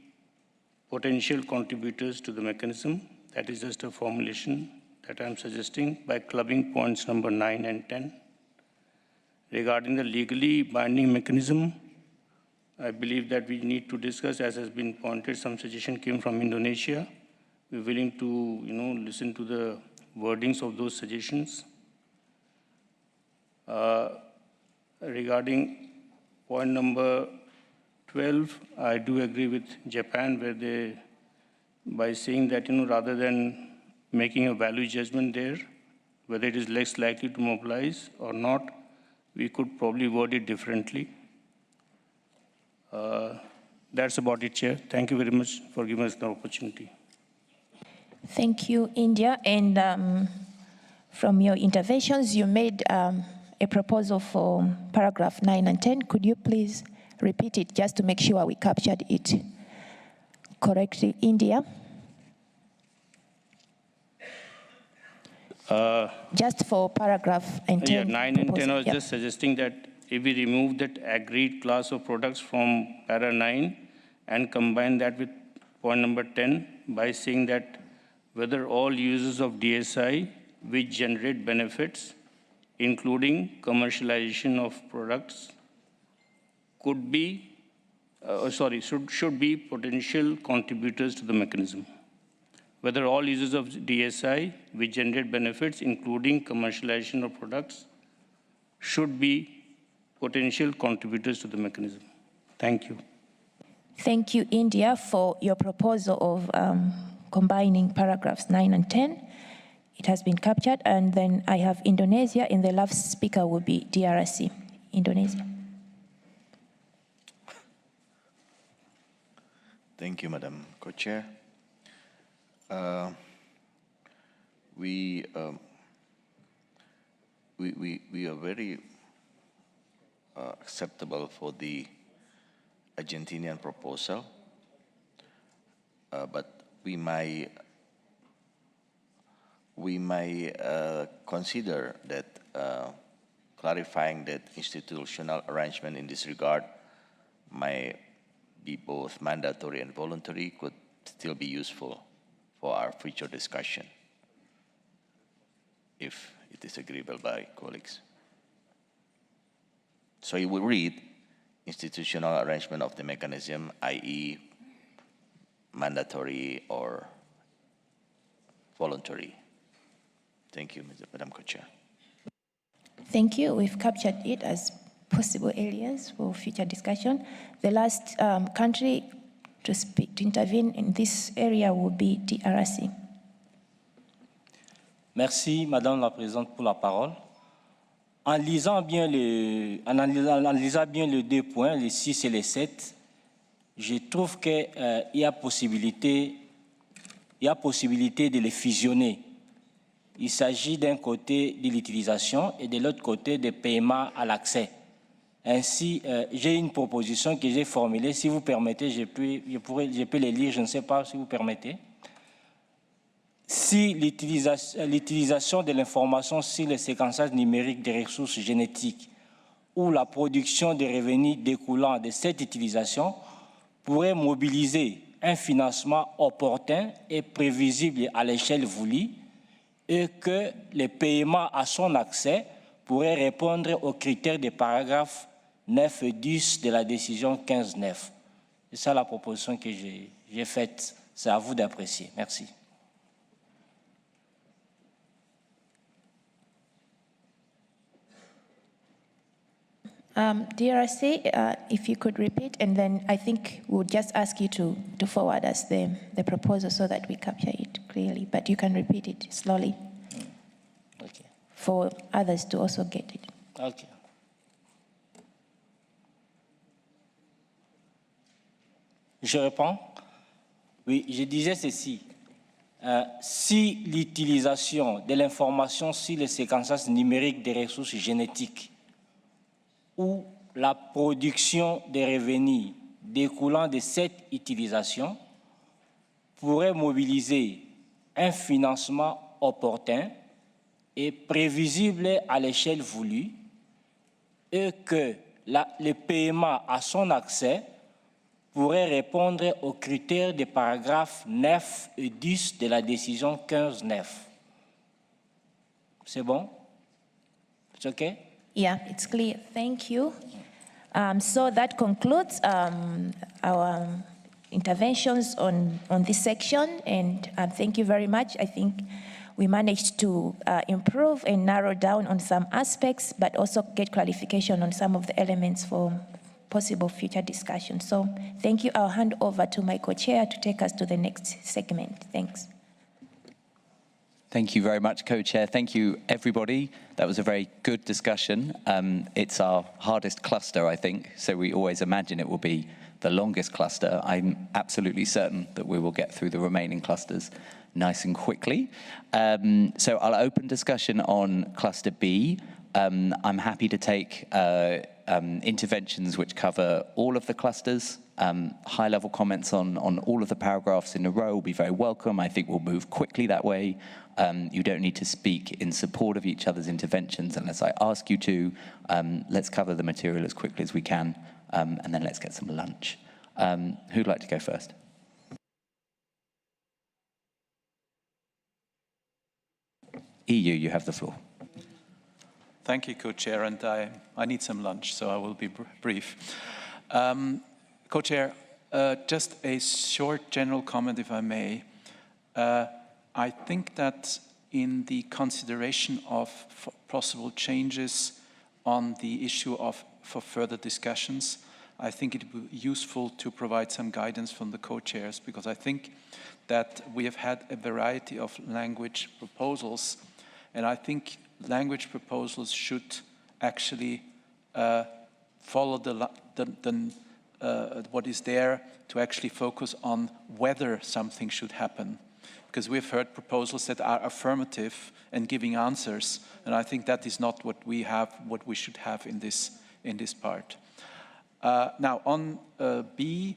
potential contributors to the mechanism. That is just a formulation that I'm suggesting by clubbing points number 9 and 10. Regarding the legally binding mechanism, I believe that we need to discuss, as has been pointed, some suggestion came from Indonesia. We're willing to, listen to the wordings of those suggestions. Regarding point number 12, I do agree with Japan, where they, by saying that, rather than making a value judgment there, whether it is less likely to mobilize or not, we could probably word it differently. That's about it, Chair. Thank you very much for giving us the opportunity. Thank you, India. And from your interventions, you made a proposal for paragraph 9 and 10. Could you please repeat it just to make sure we captured it correctly, India? Just for paragraph 10. Yeah, 9 and 10, I was yeah. just suggesting that if we remove that agreed class of products from para 9 and combine that with point number 10 by saying that whether all users of DSI which generate benefits, including commercialization of products, should be potential contributors to the mechanism. Whether all users of DSI which generate benefits, including commercialization of products, should be potential contributors to the mechanism. Thank you. Thank you, India, for your proposal of combining paragraphs 9 and 10. It has been captured, and then I have Indonesia, and the last speaker will be DRC, Indonesia. Thank you, Madam Co-Chair. We are very acceptable for the Argentinian proposal, but we may consider that clarifying that institutional arrangement in this regard may be both mandatory and voluntary could still be useful for our future discussion, if it is agreeable by colleagues. So you will read institutional arrangement of the mechanism, i.e. mandatory or voluntary. Thank you, Madam Co-Chair. Thank you. We've captured it as possible areas for future discussion. The last country to intervene in this area will be DRC. Merci, Madame la Présidente, pour la parole. En lisant bien les deux points, les 6 et les 7, je trouve qu'il y a possibilité de les fusionner. Il s'agit d'un côté de l'utilisation et de l'autre côté des paiements à l'accès. Ainsi, j'ai une proposition que j'ai formulée. Si vous permettez, je peux les lire, je ne sais pas si vous permettez. Si l'utilisation de l'information sur le séquençage numérique des ressources génétiques ou la production des revenus découlant de cette utilisation pourrait mobiliser un financement opportun et prévisible à l'échelle voulue et que les paiements à son accès pourraient répondre aux critères des paragraphes 9 et 10 de la décision 15-9. C'est ça la proposition que j'ai faite. C'est à vous d'apprécier. Merci. DRC, if you could repeat, and then I think we'll just ask you to forward us the proposal so that we capture it clearly, but you can repeat it slowly Okay. for others to also get it. Okay. Je réponds. Oui, je disais ceci. Si l'utilisation de l'information sur le séquençage numérique des ressources génétiques ou la production des revenus découlant de cette utilisation pourrait mobiliser un financement opportun et prévisible à l'échelle voulue et que le paiement à son accès pourrait répondre aux critères des paragraphes 9 et 10 de la décision 15-9. C'est bon? It's okay? Yeah, it's clear. Thank you. So that concludes our interventions on this section, and thank you very much. I think we managed to improve and narrow down on some aspects, but also get clarification on some of the elements for possible future discussion. So thank you. I'll hand over to my co-chair to take us to the next segment. Thanks. Thank you very much, Co-Chair. Thank you, everybody. That was a very good discussion. It's our hardest cluster, I think, so we always imagine it will be the longest cluster. I'm absolutely certain that we will get through the remaining clusters nice and quickly. So I'll open discussion on Cluster B. I'm happy to take interventions which cover all of the clusters. High-level comments on all of the paragraphs in a row will be very welcome. I think we'll move quickly that way. You don't need to speak in support of each other's interventions unless I ask you to. Let's cover the material as quickly as we can, and then let's get some lunch. Who'd like to go first? EU, you have the floor. Thank you, Co-Chair, and I need some lunch, so I will be brief. Co-Chair, just a short general comment, if I may. I think that in the consideration of possible changes on the issue of for further discussions, I think it would be useful to provide some guidance from the co-chairs, because I think that we have had a variety of language proposals, and I think language proposals should actually follow what is there to actually focus on whether something should happen. Because we've heard proposals that are affirmative and giving answers, and I think that is not what we should have in this part. Now on B,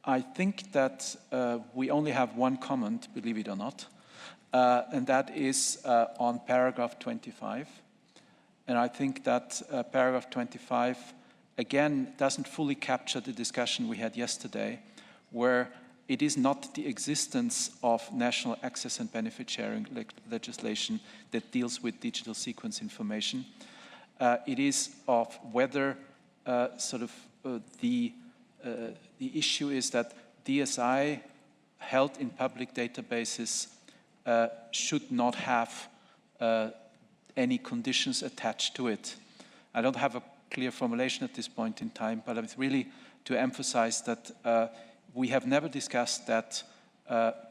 I think that we only have one comment, believe it or not, and that is on paragraph 25. And I think that paragraph 25, again, doesn't fully capture the discussion we had yesterday, where it is not the existence of national access and benefit sharing legislation that deals with digital sequence information. It is of whether the issue is that DSI held in public databases should not have any conditions attached to it. I don't have a clear formulation at this point in time, but it's really to emphasize that we have never discussed that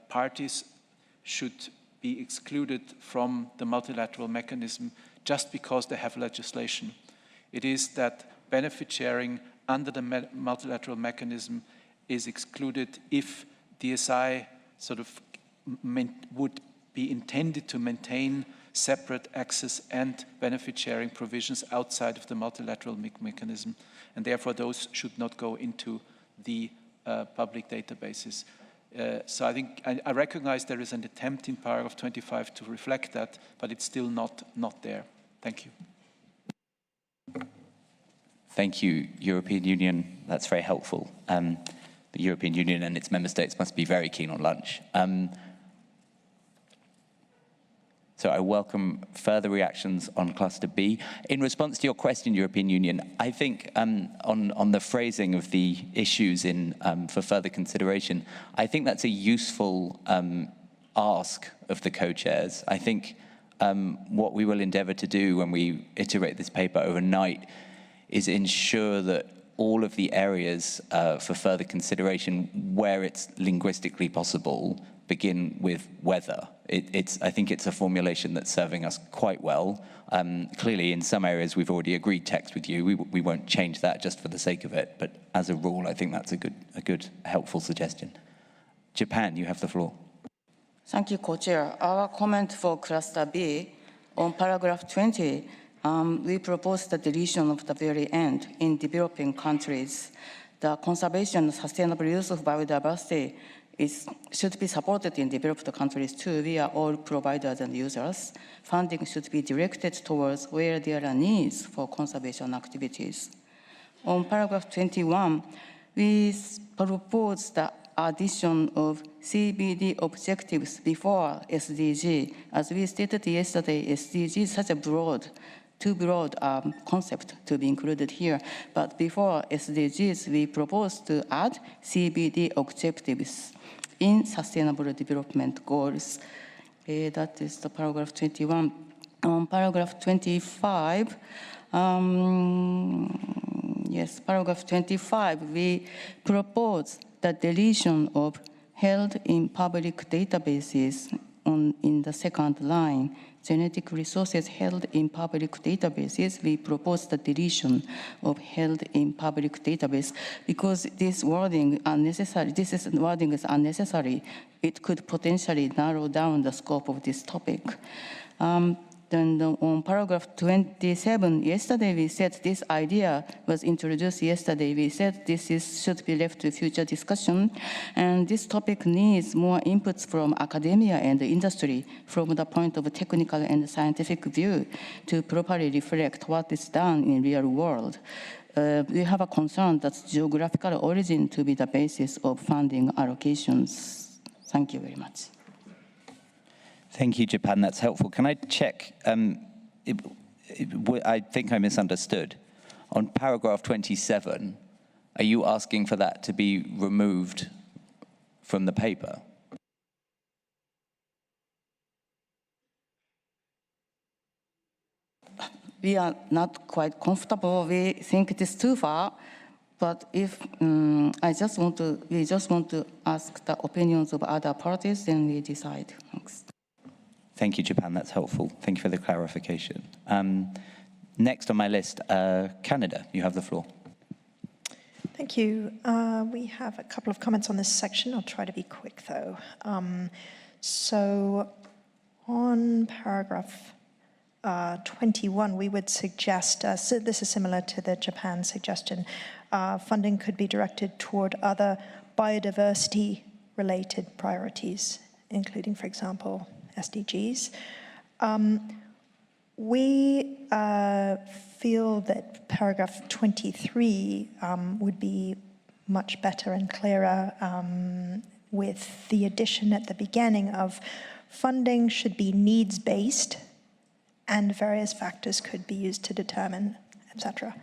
parties should be excluded from the multilateral mechanism just because they have legislation. It is that benefit sharing under the multilateral mechanism is excluded if DSI would be intended to maintain separate access and benefit sharing provisions outside of the multilateral mechanism, and therefore those should not go into the public databases. So I think I recognize there is an attempt in paragraph 25 to reflect that, but it's still not there. Thank you. Thank you, European Union. That's very helpful. The European Union and its member states must be very keen on lunch. So I welcome further reactions on Cluster B. In response to your question, European Union, I think on the phrasing of the issues for further consideration, I think that's a useful ask of the co-chairs. I think what we will endeavor to do when we iterate this paper overnight is ensure that all of the areas for further consideration where it's linguistically possible begin with whether. I think it's a formulation that's serving us quite well. Clearly, in some areas, we've already agreed text with you. We won't change that just for the sake of it. But as a rule, I think that's a good, helpful suggestion. Japan, you have the floor. Thank you, Co-Chair. Our comment for Cluster B on paragraph 20, we propose the deletion of the very end in developing countries. The conservation and sustainable use of biodiversity should be supported in developed countries too. We are all providers and users. Funding should be directed towards where there are needs for conservation activities. On paragraph 21, we propose the addition of CBD objectives before SDG. As we stated yesterday, SDG is such a too broad concept to be included here. But before SDGs, we propose to add CBD objectives in Sustainable Development Goals. That is the paragraph 21. On paragraph 25, paragraph 25, we propose the deletion of held in public databases in the second line. Genetic resources held in public databases, we propose the deletion of held in public database because this wording is unnecessary. It could potentially narrow down the scope of this topic. Then on paragraph 27, yesterday we said this idea was introduced yesterday. We said this should be left to future discussion. And this topic needs more inputs from academia and industry from the point of a technical and scientific view to properly reflect what is done in real world. We have a concern that geographical origin to be the basis of funding allocations. Thank you very much. Thank you, Japan. That's helpful. Can I check? I think I misunderstood. On paragraph 27, are you asking for that to be removed from the paper? We are not quite comfortable. We think it is too far. But if we just want to ask the opinions of other parties, then we decide. Thanks. Thank you, Japan. That's helpful. Thank you for the clarification. Next on my list, Canada. You have the floor. Thank you. We have a couple of comments on this section. I'll try to be quick, though. So on paragraph 21, we would suggest, so this is similar to the Japan suggestion, funding could be directed toward other biodiversity-related priorities, including, for example, SDGs. We feel that paragraph 23 would be much better and clearer with the addition at the beginning of funding should be needs-based and various factors could be used to determine, etc.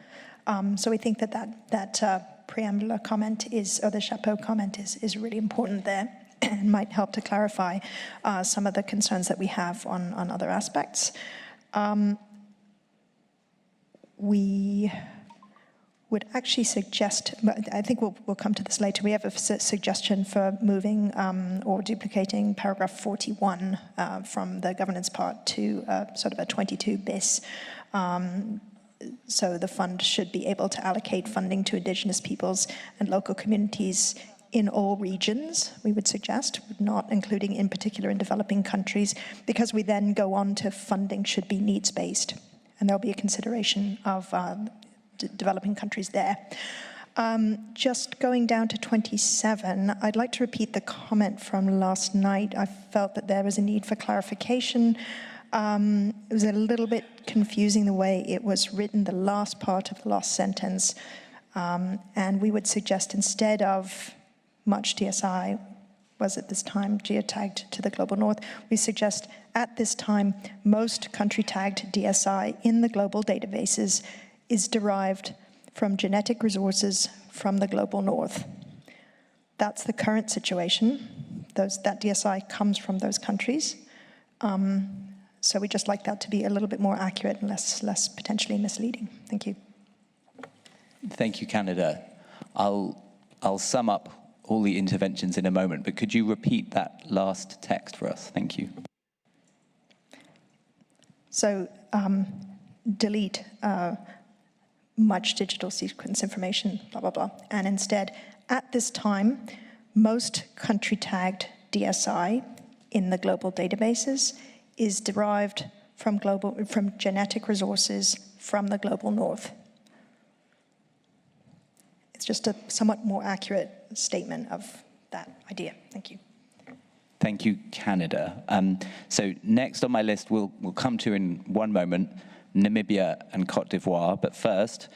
So we think that preambular comment is, or the chapeau comment is really important there and might help to clarify some of the concerns that we have on other aspects. We would actually suggest, but I think we'll come to this later, we have a suggestion for moving or duplicating paragraph 41 from the governance part to sort of a 22 bis. So the fund should be able to allocate funding to Indigenous peoples and local communities in all regions, we would suggest, not including in particular in developing countries, because we then go on to funding should be needs-based. And there'll be a consideration of developing countries there. Just going down to 27, I'd like to repeat the comment from last night. I felt that there was a need for clarification. It was a little bit confusing the way it was written, the last part of the last sentence. And we would suggest instead of much DSI was at this time geotagged to the global north, we suggest at this time most country tagged DSI in the global databases is derived from genetic resources from the global north. That's the current situation. That DSI comes from those countries. So we just like that to be a little bit more accurate and less potentially misleading. Thank you. Thank you, Canada. I'll sum up all the interventions in a moment, but could you repeat that last text for us? Thank you. So delete much digital sequence information, blah, blah, blah. And instead, at this time, most country tagged DSI in the global databases is derived from genetic resources from the global north. It's just a somewhat more accurate statement of that idea. Thank you. Thank you, Canada. So next on my list, we'll come to in one moment, Namibia and Cote d'Ivoire. But first,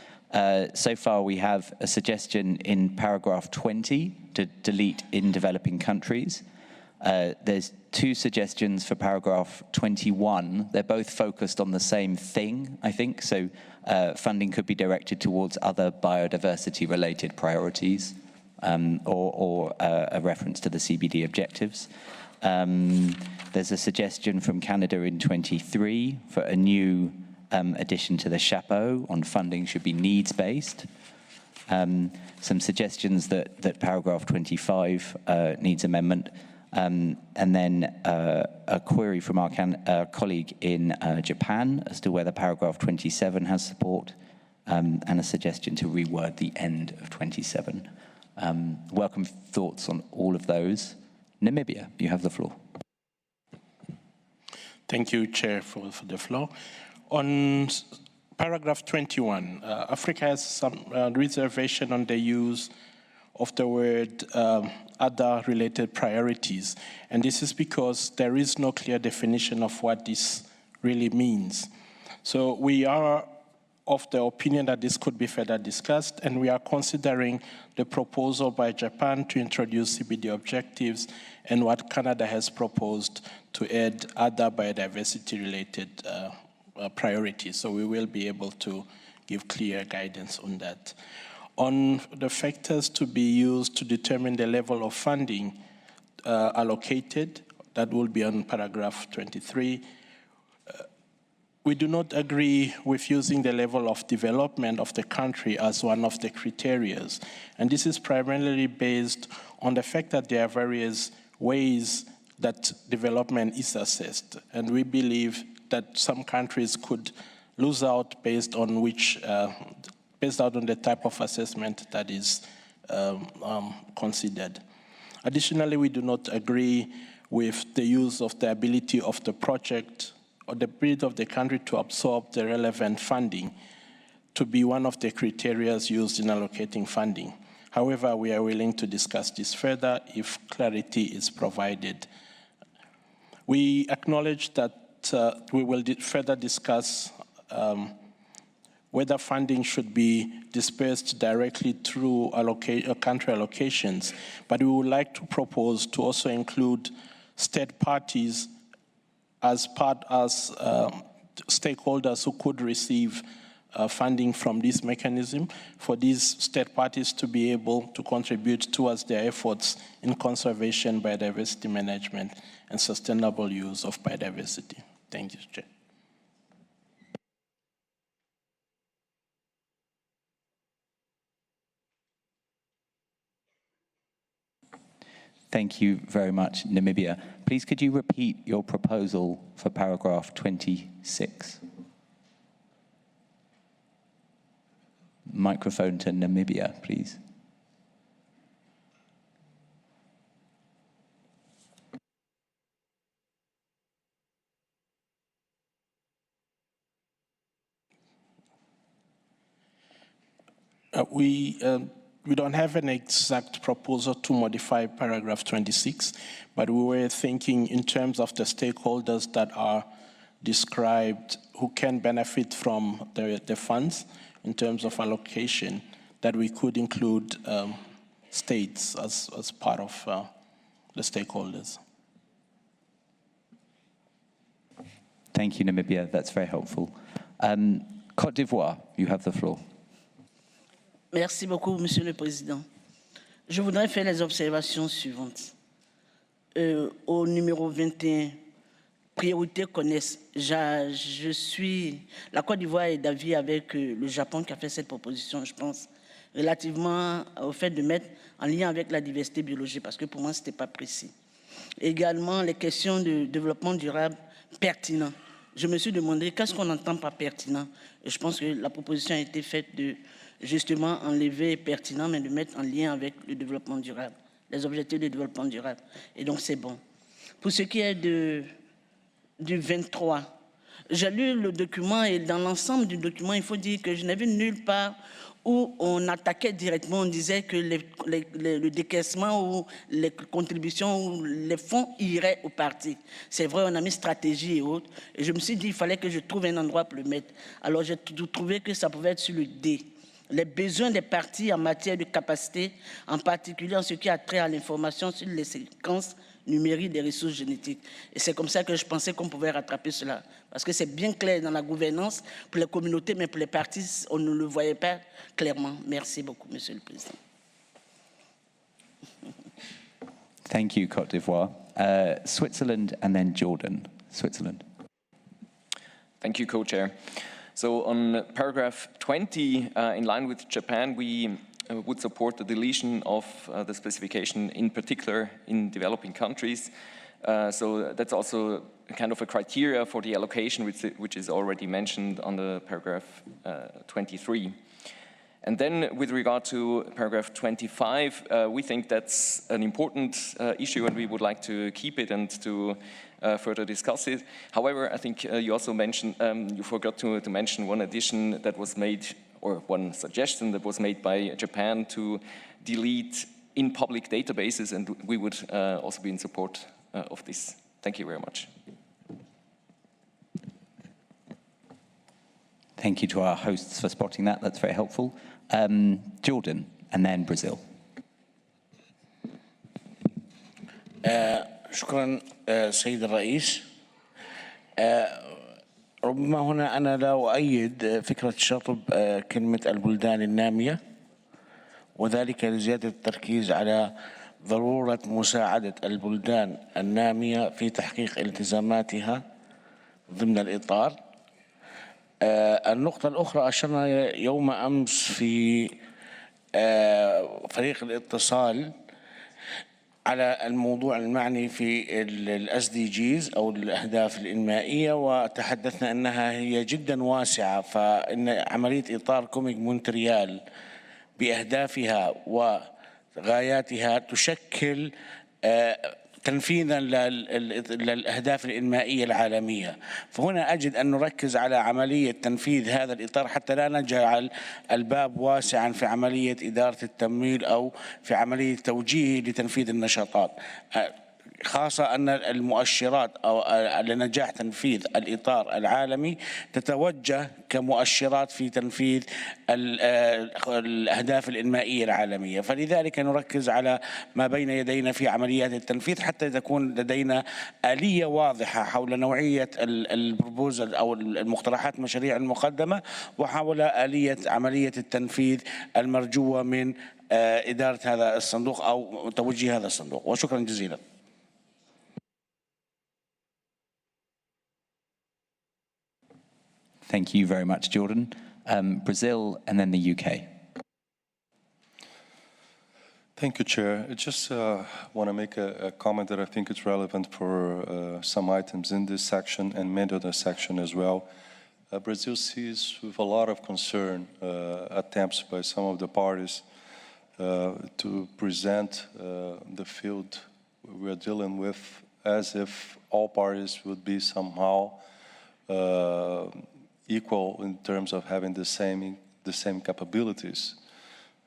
so far we have a suggestion in paragraph 20 to delete in developing countries. There's two suggestions for paragraph 21. They're both focused on the same thing, I think. So funding could be directed towards other biodiversity-related priorities or a reference to the CBD objectives. There's a suggestion from Canada in 23 for a new addition to the chapeau on funding should be needs-based. Some suggestions that paragraph 25 needs amendment. And then a query from our colleague in Japan as to whether paragraph 27 has support, and a suggestion to reword the end of 27. Welcome thoughts on all of those. Namibia, you have the floor. Thank you, Chair, for the floor. On paragraph 21, Africa has some reservation on the use of the word other related priorities. And this is because there is no clear definition of what this really means. So we are of the opinion that this could be further discussed, and we are considering the proposal by Japan to introduce CBD objectives and what Canada has proposed to add other biodiversity-related priorities. So we will be able to give clear guidance on that. On the factors to be used to determine the level of funding allocated, that will be on paragraph 23. We do not agree with using the level of development of the country as one of the criteria. And this is primarily based on the fact that there are various ways that development is assessed. And we believe that some countries could lose out based on the type of assessment that is considered. Additionally, we do not agree with the use of the ability of the project or the ability of the country to absorb the relevant funding to be one of the criteria used in allocating funding. However, we are willing to discuss this further if clarity is provided. We acknowledge that we will further discuss whether funding should be dispersed directly through country allocations, but we would like to propose to also include state parties as stakeholders who could receive funding from this mechanism, for these state parties to be able to contribute towards their efforts in conservation, biodiversity management, and sustainable use of biodiversity. Thank you, Chair. Thank you very much, Namibia. Please, could you repeat your proposal for paragraph 26? Microphone to Namibia, please. We don't have an exact proposal to modify paragraph 26, but we were thinking in terms of the stakeholders that are described who can benefit from the funds in terms of allocation, that we could include states as part of the stakeholders. Thank you, Namibia. That's very helpful. Côte d'Ivoire, you have the floor. Merci beaucoup, Monsieur le Président. Je voudrais faire les observations suivantes. Au numéro 21, priorité connaisse. La Côte d'Ivoire est d'avis avec le Japon qui a fait cette proposition, je pense, relativement au fait de mettre en lien avec la diversité biologique, parce que pour moi, ce n'était pas précis. Également, les questions de développement durable pertinent. Je me suis demandé qu'est-ce qu'on entend par pertinent. Et je pense que la proposition a été faite de justement enlever pertinent, mais de mettre en lien avec le développement durable, les objectifs de développement durable. Et donc, c'est bon. Pour ce qui est du 23, j'ai lu le document et dans l'ensemble du document, il faut dire que je n'ai vu nulle part où on attaquait directement, on disait que le décaissement ou les contributions ou les fonds iraient aux partis. C'est vrai, on a mis stratégie et autres. Et je me suis dit qu'il fallait que je trouve un endroit pour le mettre. Alors, j'ai trouvé que ça pouvait être sur le D. Les besoins des partis en matière de capacité, en particulier en ce qui a trait à l'information sur les séquences numériques des ressources génétiques. Et c'est comme ça que je pensais qu'on pouvait rattraper cela. Parce que c'est bien clair dans la gouvernance pour les communautés, mais pour les partis, on ne le voyait pas clairement. Merci beaucoup, Monsieur le Président. Thank you, Côte d'Ivoire. Switzerland and then Jordan. Switzerland. Thank you, Co-Chair. So on paragraph 20, in line with Japan, we would support the deletion of the specification, in particular in developing countries. So that's also kind of a criteria for the allocation, which is already mentioned on the paragraph 23. And then with regard to paragraph 25, we think that's an important issue and we would like to keep it and to further discuss it. However, I think you also mentioned, you forgot to mention one addition that was made, or one suggestion that was made by Japan to delete in public databases, and we would also be in support of this. Thank you very much. Thank you to our hosts for spotting that. That's very helpful. Jordan, and then Brazil. شكرا سيد الرئيس. ربما هنا أنا لا أؤيد فكرة شطب كلمة البلدان النامية، وذلك لزيادة التركيز على ضرورة مساعدة البلدان النامية في تحقيق التزاماتها ضمن الإطار. النقطة الأخرى أشرنا يوم أمس في فريق الاتصال على الموضوع المعني في ال SDGs أو الأهداف الإنمائية، وتحدثنا أنها هي جدا واسعة، فإن عملية إطار كوميك مونتريال بأهدافها وغاياتها تشكل تنفيذا للأهداف الإنمائية العالمية. فهنا أجد أن نركز على عملية تنفيذ هذا الإطار حتى لا نجعل الباب واسعا في عملية إدارة التمويل أو في عملية توجيه لتنفيذ النشاطات، خاصة أن المؤشرات أو لنجاح تنفيذ الإطار العالمي تتوجه كمؤشرات في تنفيذ الأهداف الإنمائية العالمية. فلذلك نركز على ما بين يدينا في عمليات التنفيذ حتى تكون لدينا آلية واضحة حول نوعية البروبوزل أو المقترحات المشاريع المقدمة، وحول آلية عملية التنفيذ المرجوة من إدارة هذا الصندوق أو توجيه هذا الصندوق. وشكرا جزيلا. Thank you very much, Jordan. Brazil and then the UK. Thank you, Chair. I just want to make a comment that I think is relevant for some items in this section and many other sections as well. Brazil sees with a lot of concern attempts by some of the parties to present the field we're dealing with as if all parties would be somehow equal in terms of having the same capabilities.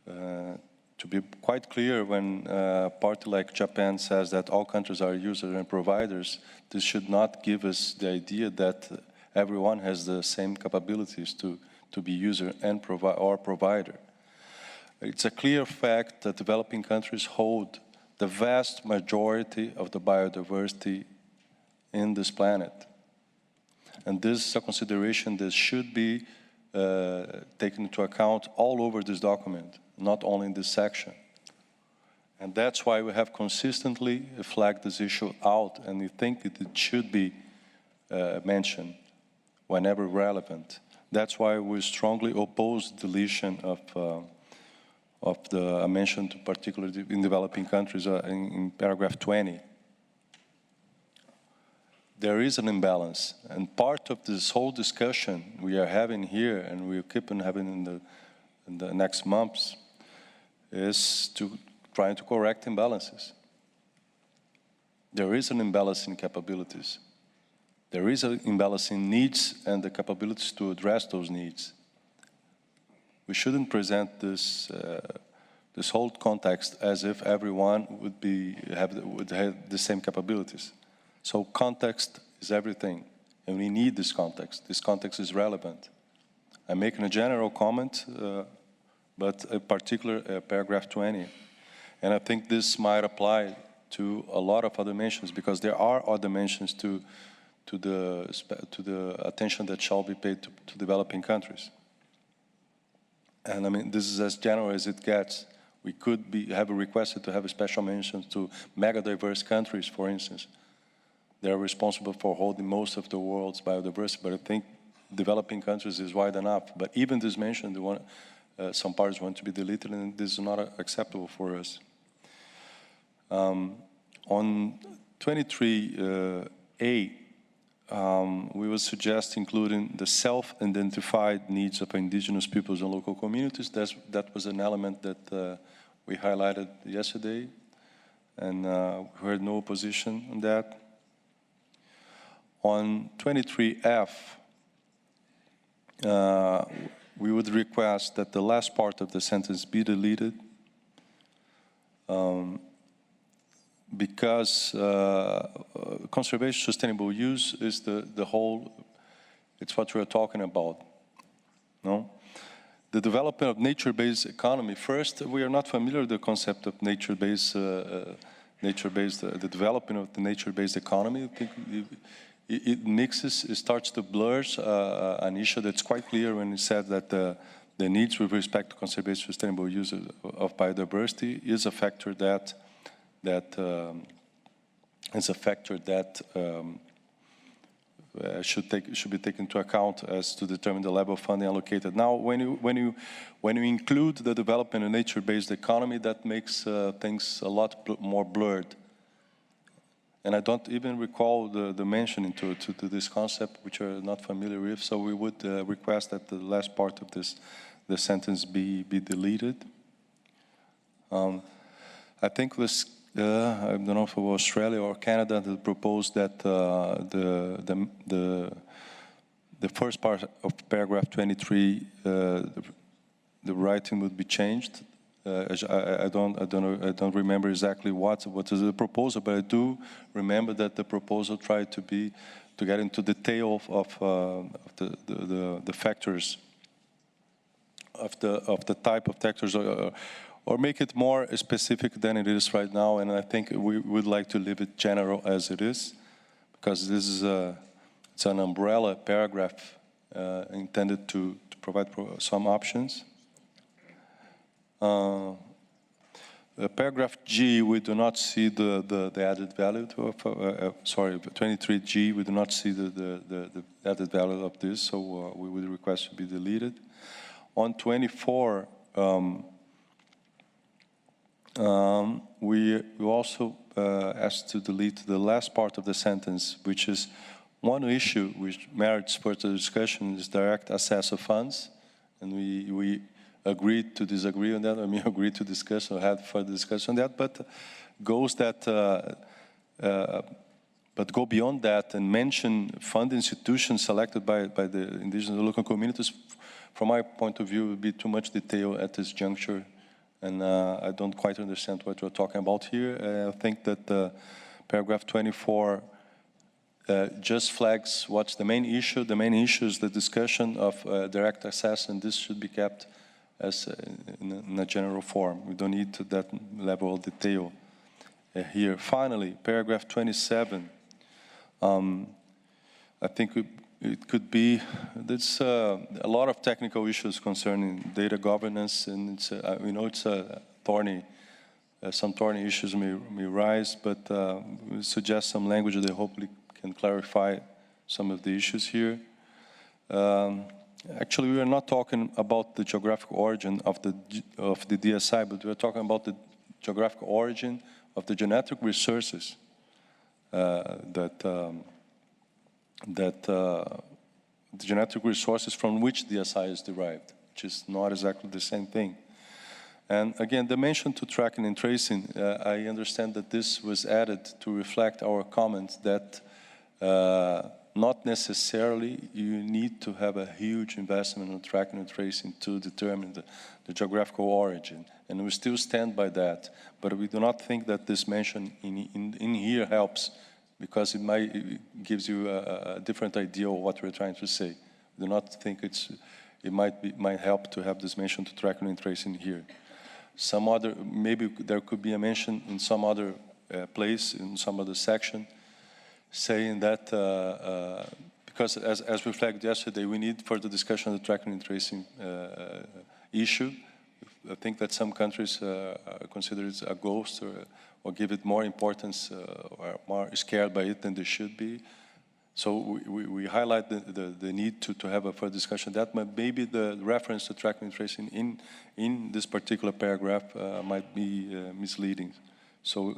To be quite clear, when a party like Japan says that all countries are users and providers, this should not give us the idea that everyone has the same capabilities to be user and provider. It's a clear fact that developing countries hold the vast majority of the biodiversity in this planet. And this is a consideration that should be taken into account all over this document, not only in this section. And that's why we have consistently flagged this issue out, and we think that it should be mentioned whenever relevant. That's why we strongly oppose deletion of the mention, particularly in developing countries, in paragraph 20. There is an imbalance, and part of this whole discussion we are having here, and we'll keep on having in the next months, is to trying to correct imbalances. There is an imbalance in capabilities. There is an imbalance in needs and the capabilities to address those needs. We shouldn't present this this whole context as if everyone would have the same capabilities. So context is everything, and we need this context. This context is relevant. I'm making a general comment, but a particular paragraph 20. And I think this might apply to a lot of other mentions, because there are other mentions to the attention that shall be paid to developing countries. And I mean, this is as general as it gets. We could have requested to have a special mention to mega diverse countries, for instance. They're responsible for holding most of the world's biodiversity, but I think developing countries is wide enough. But even this mention, some parts want to be deleted, and this is not acceptable for us. On 23A, we would suggest including the self-identified needs of indigenous peoples and local communities. That was an element that we highlighted yesterday, and we heard no opposition on that. On 23F, we would request that the last part of the sentence be deleted, because conservation sustainable use is the whole, it's what we're talking about. No? The development of nature-based economy. First, we are not familiar with the concept of nature-based, the development of the nature-based economy. I think it mixes, it starts to blur an issue that's quite clear when it said that the needs with respect to conservation, sustainable use of biodiversity is a factor that should be taken into account as to determine the level of funding allocated. Now, when you include the development of nature-based economy, that makes things a lot more blurred. And I don't even recall the mentioning to this concept, which are not familiar with. So we would request that the last part of the sentence be deleted. I think this. I don't know if it was Australia or Canada that proposed that the first part of paragraph 23, the writing would be changed. I don't remember exactly what is the proposal, but I do remember that the proposal tried to get into detail of the factors of the type of factors. Or make it more specific than it is right now, and I think we would like to leave it general as it is, because this is it's an umbrella paragraph intended to provide some options. Paragraph G, we do not see the added value of, sorry, 23G, we do not see the added value of this, so we would request to be deleted. On 24, we also asked to delete the last part of the sentence, which is one issue which merits further discussion is direct access of funds, and we agreed to disagree on that. I mean, agreed to discuss or had further discussion on that, but go beyond that and mention fund institutions selected by the indigenous local communities. From my point of view, would be too much detail at this juncture. And I don't quite understand what we're talking about here. I think that paragraph 24 just flags what's the main issue. The main issue is the discussion of direct access, and this should be kept as in a general form. We don't need that level of detail here. Finally, paragraph 27. I think it could be, there's a lot of technical issues concerning data governance, and it's, we know it's a thorny, some thorny issues may rise, but we suggest some language that hopefully can clarify some of the issues here. Actually, we are not talking about the geographic origin of the DSI, but we are talking about the geographic origin of the genetic resources the genetic resources from which DSI is derived, which is not exactly the same thing. And again, the mention to tracking and tracing, I understand that this was added to reflect our comment that not necessarily you need to have a huge investment in tracking and tracing to determine the geographical origin. And we still stand by that, but we do not think that this mention in here helps, because it gives you a different idea of what we're trying to say. We do not think it might help to have this mention to tracking and tracing here. Some other, maybe there could be a mention in some other place, in some other section, saying that, because as we flagged yesterday, we need further discussion on the tracking and tracing issue. I think that some countries consider it a ghost or give it more importance or are more scared by it than they should be. So we highlight the need to have a further discussion of that, but maybe the reference to tracking and tracing in this particular paragraph might be misleading. So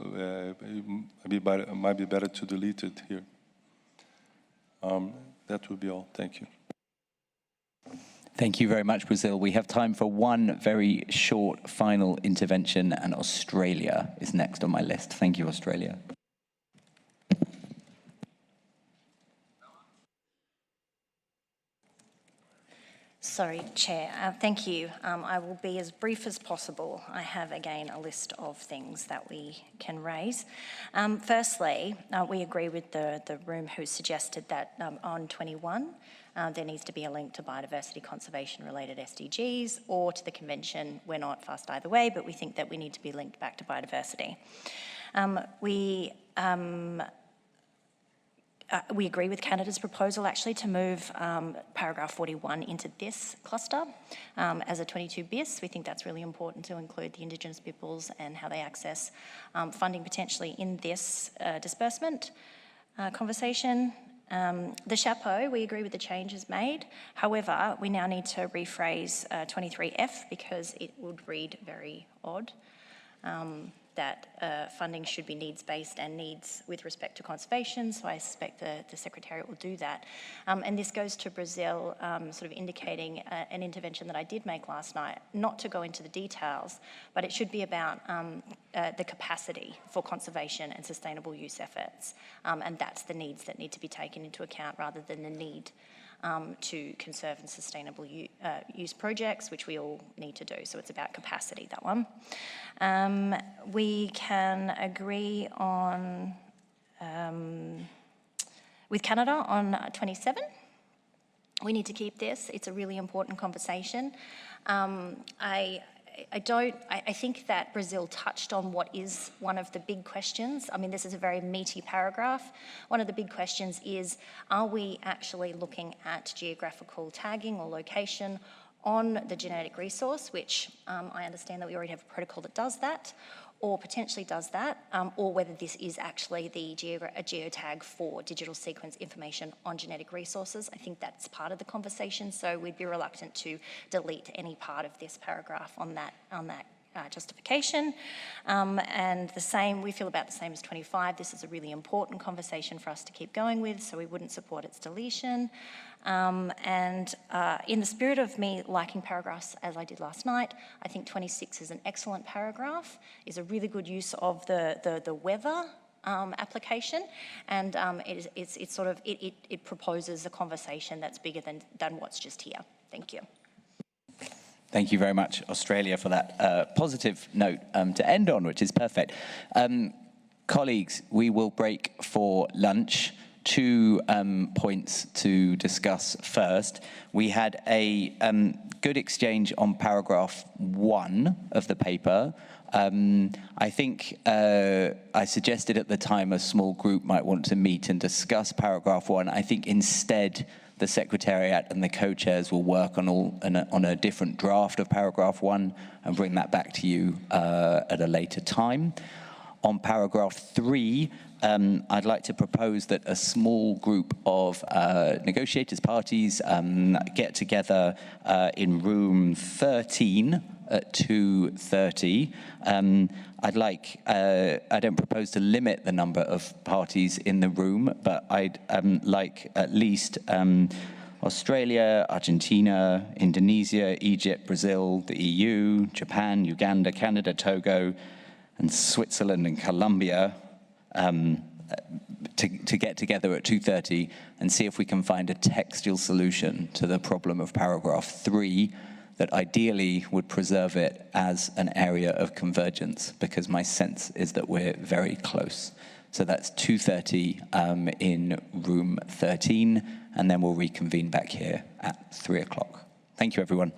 it might be better to delete it here. That would be all. Thank you. Thank you very much, Brazil. We have time for one very short final intervention, and Australia is next on my list. Thank you, Australia. Sorry, Chair. Thank you. I will be as brief as possible. I have, again, a list of things that we can raise. Firstly, we agree with the room who suggested that on 21, there needs to be a link to biodiversity conservation related SDGs or to the convention. We're not fussed either way, but we think that we need to be linked back to biodiversity. We agree with Canada's proposal actually to move paragraph 41 into this cluster as a 22 bis. We think that's really important to include the Indigenous peoples and how they access funding potentially in this disbursement conversation. The chapeau, we agree with the changes made. However, we now need to rephrase 23F because it would read very odd. That funding should be needs-based and needs with respect to conservation, so I suspect the Secretariat will do that. And this goes to Brazil, sort of indicating an intervention that I did make last night, not to go into the details, but it should be about the capacity for conservation and sustainable use efforts, and that's the needs that need to be taken into account rather than the need to conserve and sustainable use projects, which we all need to do. So it's about capacity, that one. We can agree on, with Canada on 27. We need to keep this. It's a really important conversation. I think that Brazil touched on what is one of the big questions. I mean, this is a very meaty paragraph. One of the big questions is, are we actually looking at geographical tagging or location on the genetic resource, which I understand that we already have a protocol that does that, or potentially does that, or whether this is actually a geotag for digital sequence information on genetic resources. I think that's part of the conversation, so we'd be reluctant to delete any part of this paragraph on that justification. And the same, we feel about the same as 25. This is a really important conversation for us to keep going with, so we wouldn't support its deletion. And in the spirit of me liking paragraphs as I did last night, I think 26 is an excellent paragraph, is a really good use of the weather application, and it proposes a conversation that's bigger than what's just here. Thank you. Thank you very much, Australia, for that positive note to end on, which is perfect. Colleagues, we will break for lunch. 2 points to discuss first. We had a good exchange on paragraph 1 of the paper. I think I suggested at the time a small group might want to meet and discuss paragraph 1. I think instead the Secretariat and the co-chairs will work on a different draft of paragraph 1 and bring that back to you at a later time. On paragraph 3, I'd like to propose that a small group of negotiators, parties, get together in room 13 at 2:30. I don't propose to limit the number of parties in the room, but I'd like at least Australia, Argentina, Indonesia, Egypt, Brazil, the EU, Japan, Uganda, Canada, Togo, and Switzerland and Colombia to get together at 2:30 and see if we can find a textual solution to the problem of paragraph 3 that ideally would preserve it as an area of convergence, because my sense is that we're very close. So that's 2:30 in room 13, and then we'll reconvene back here at 3 o'clock. Thank you, everyone.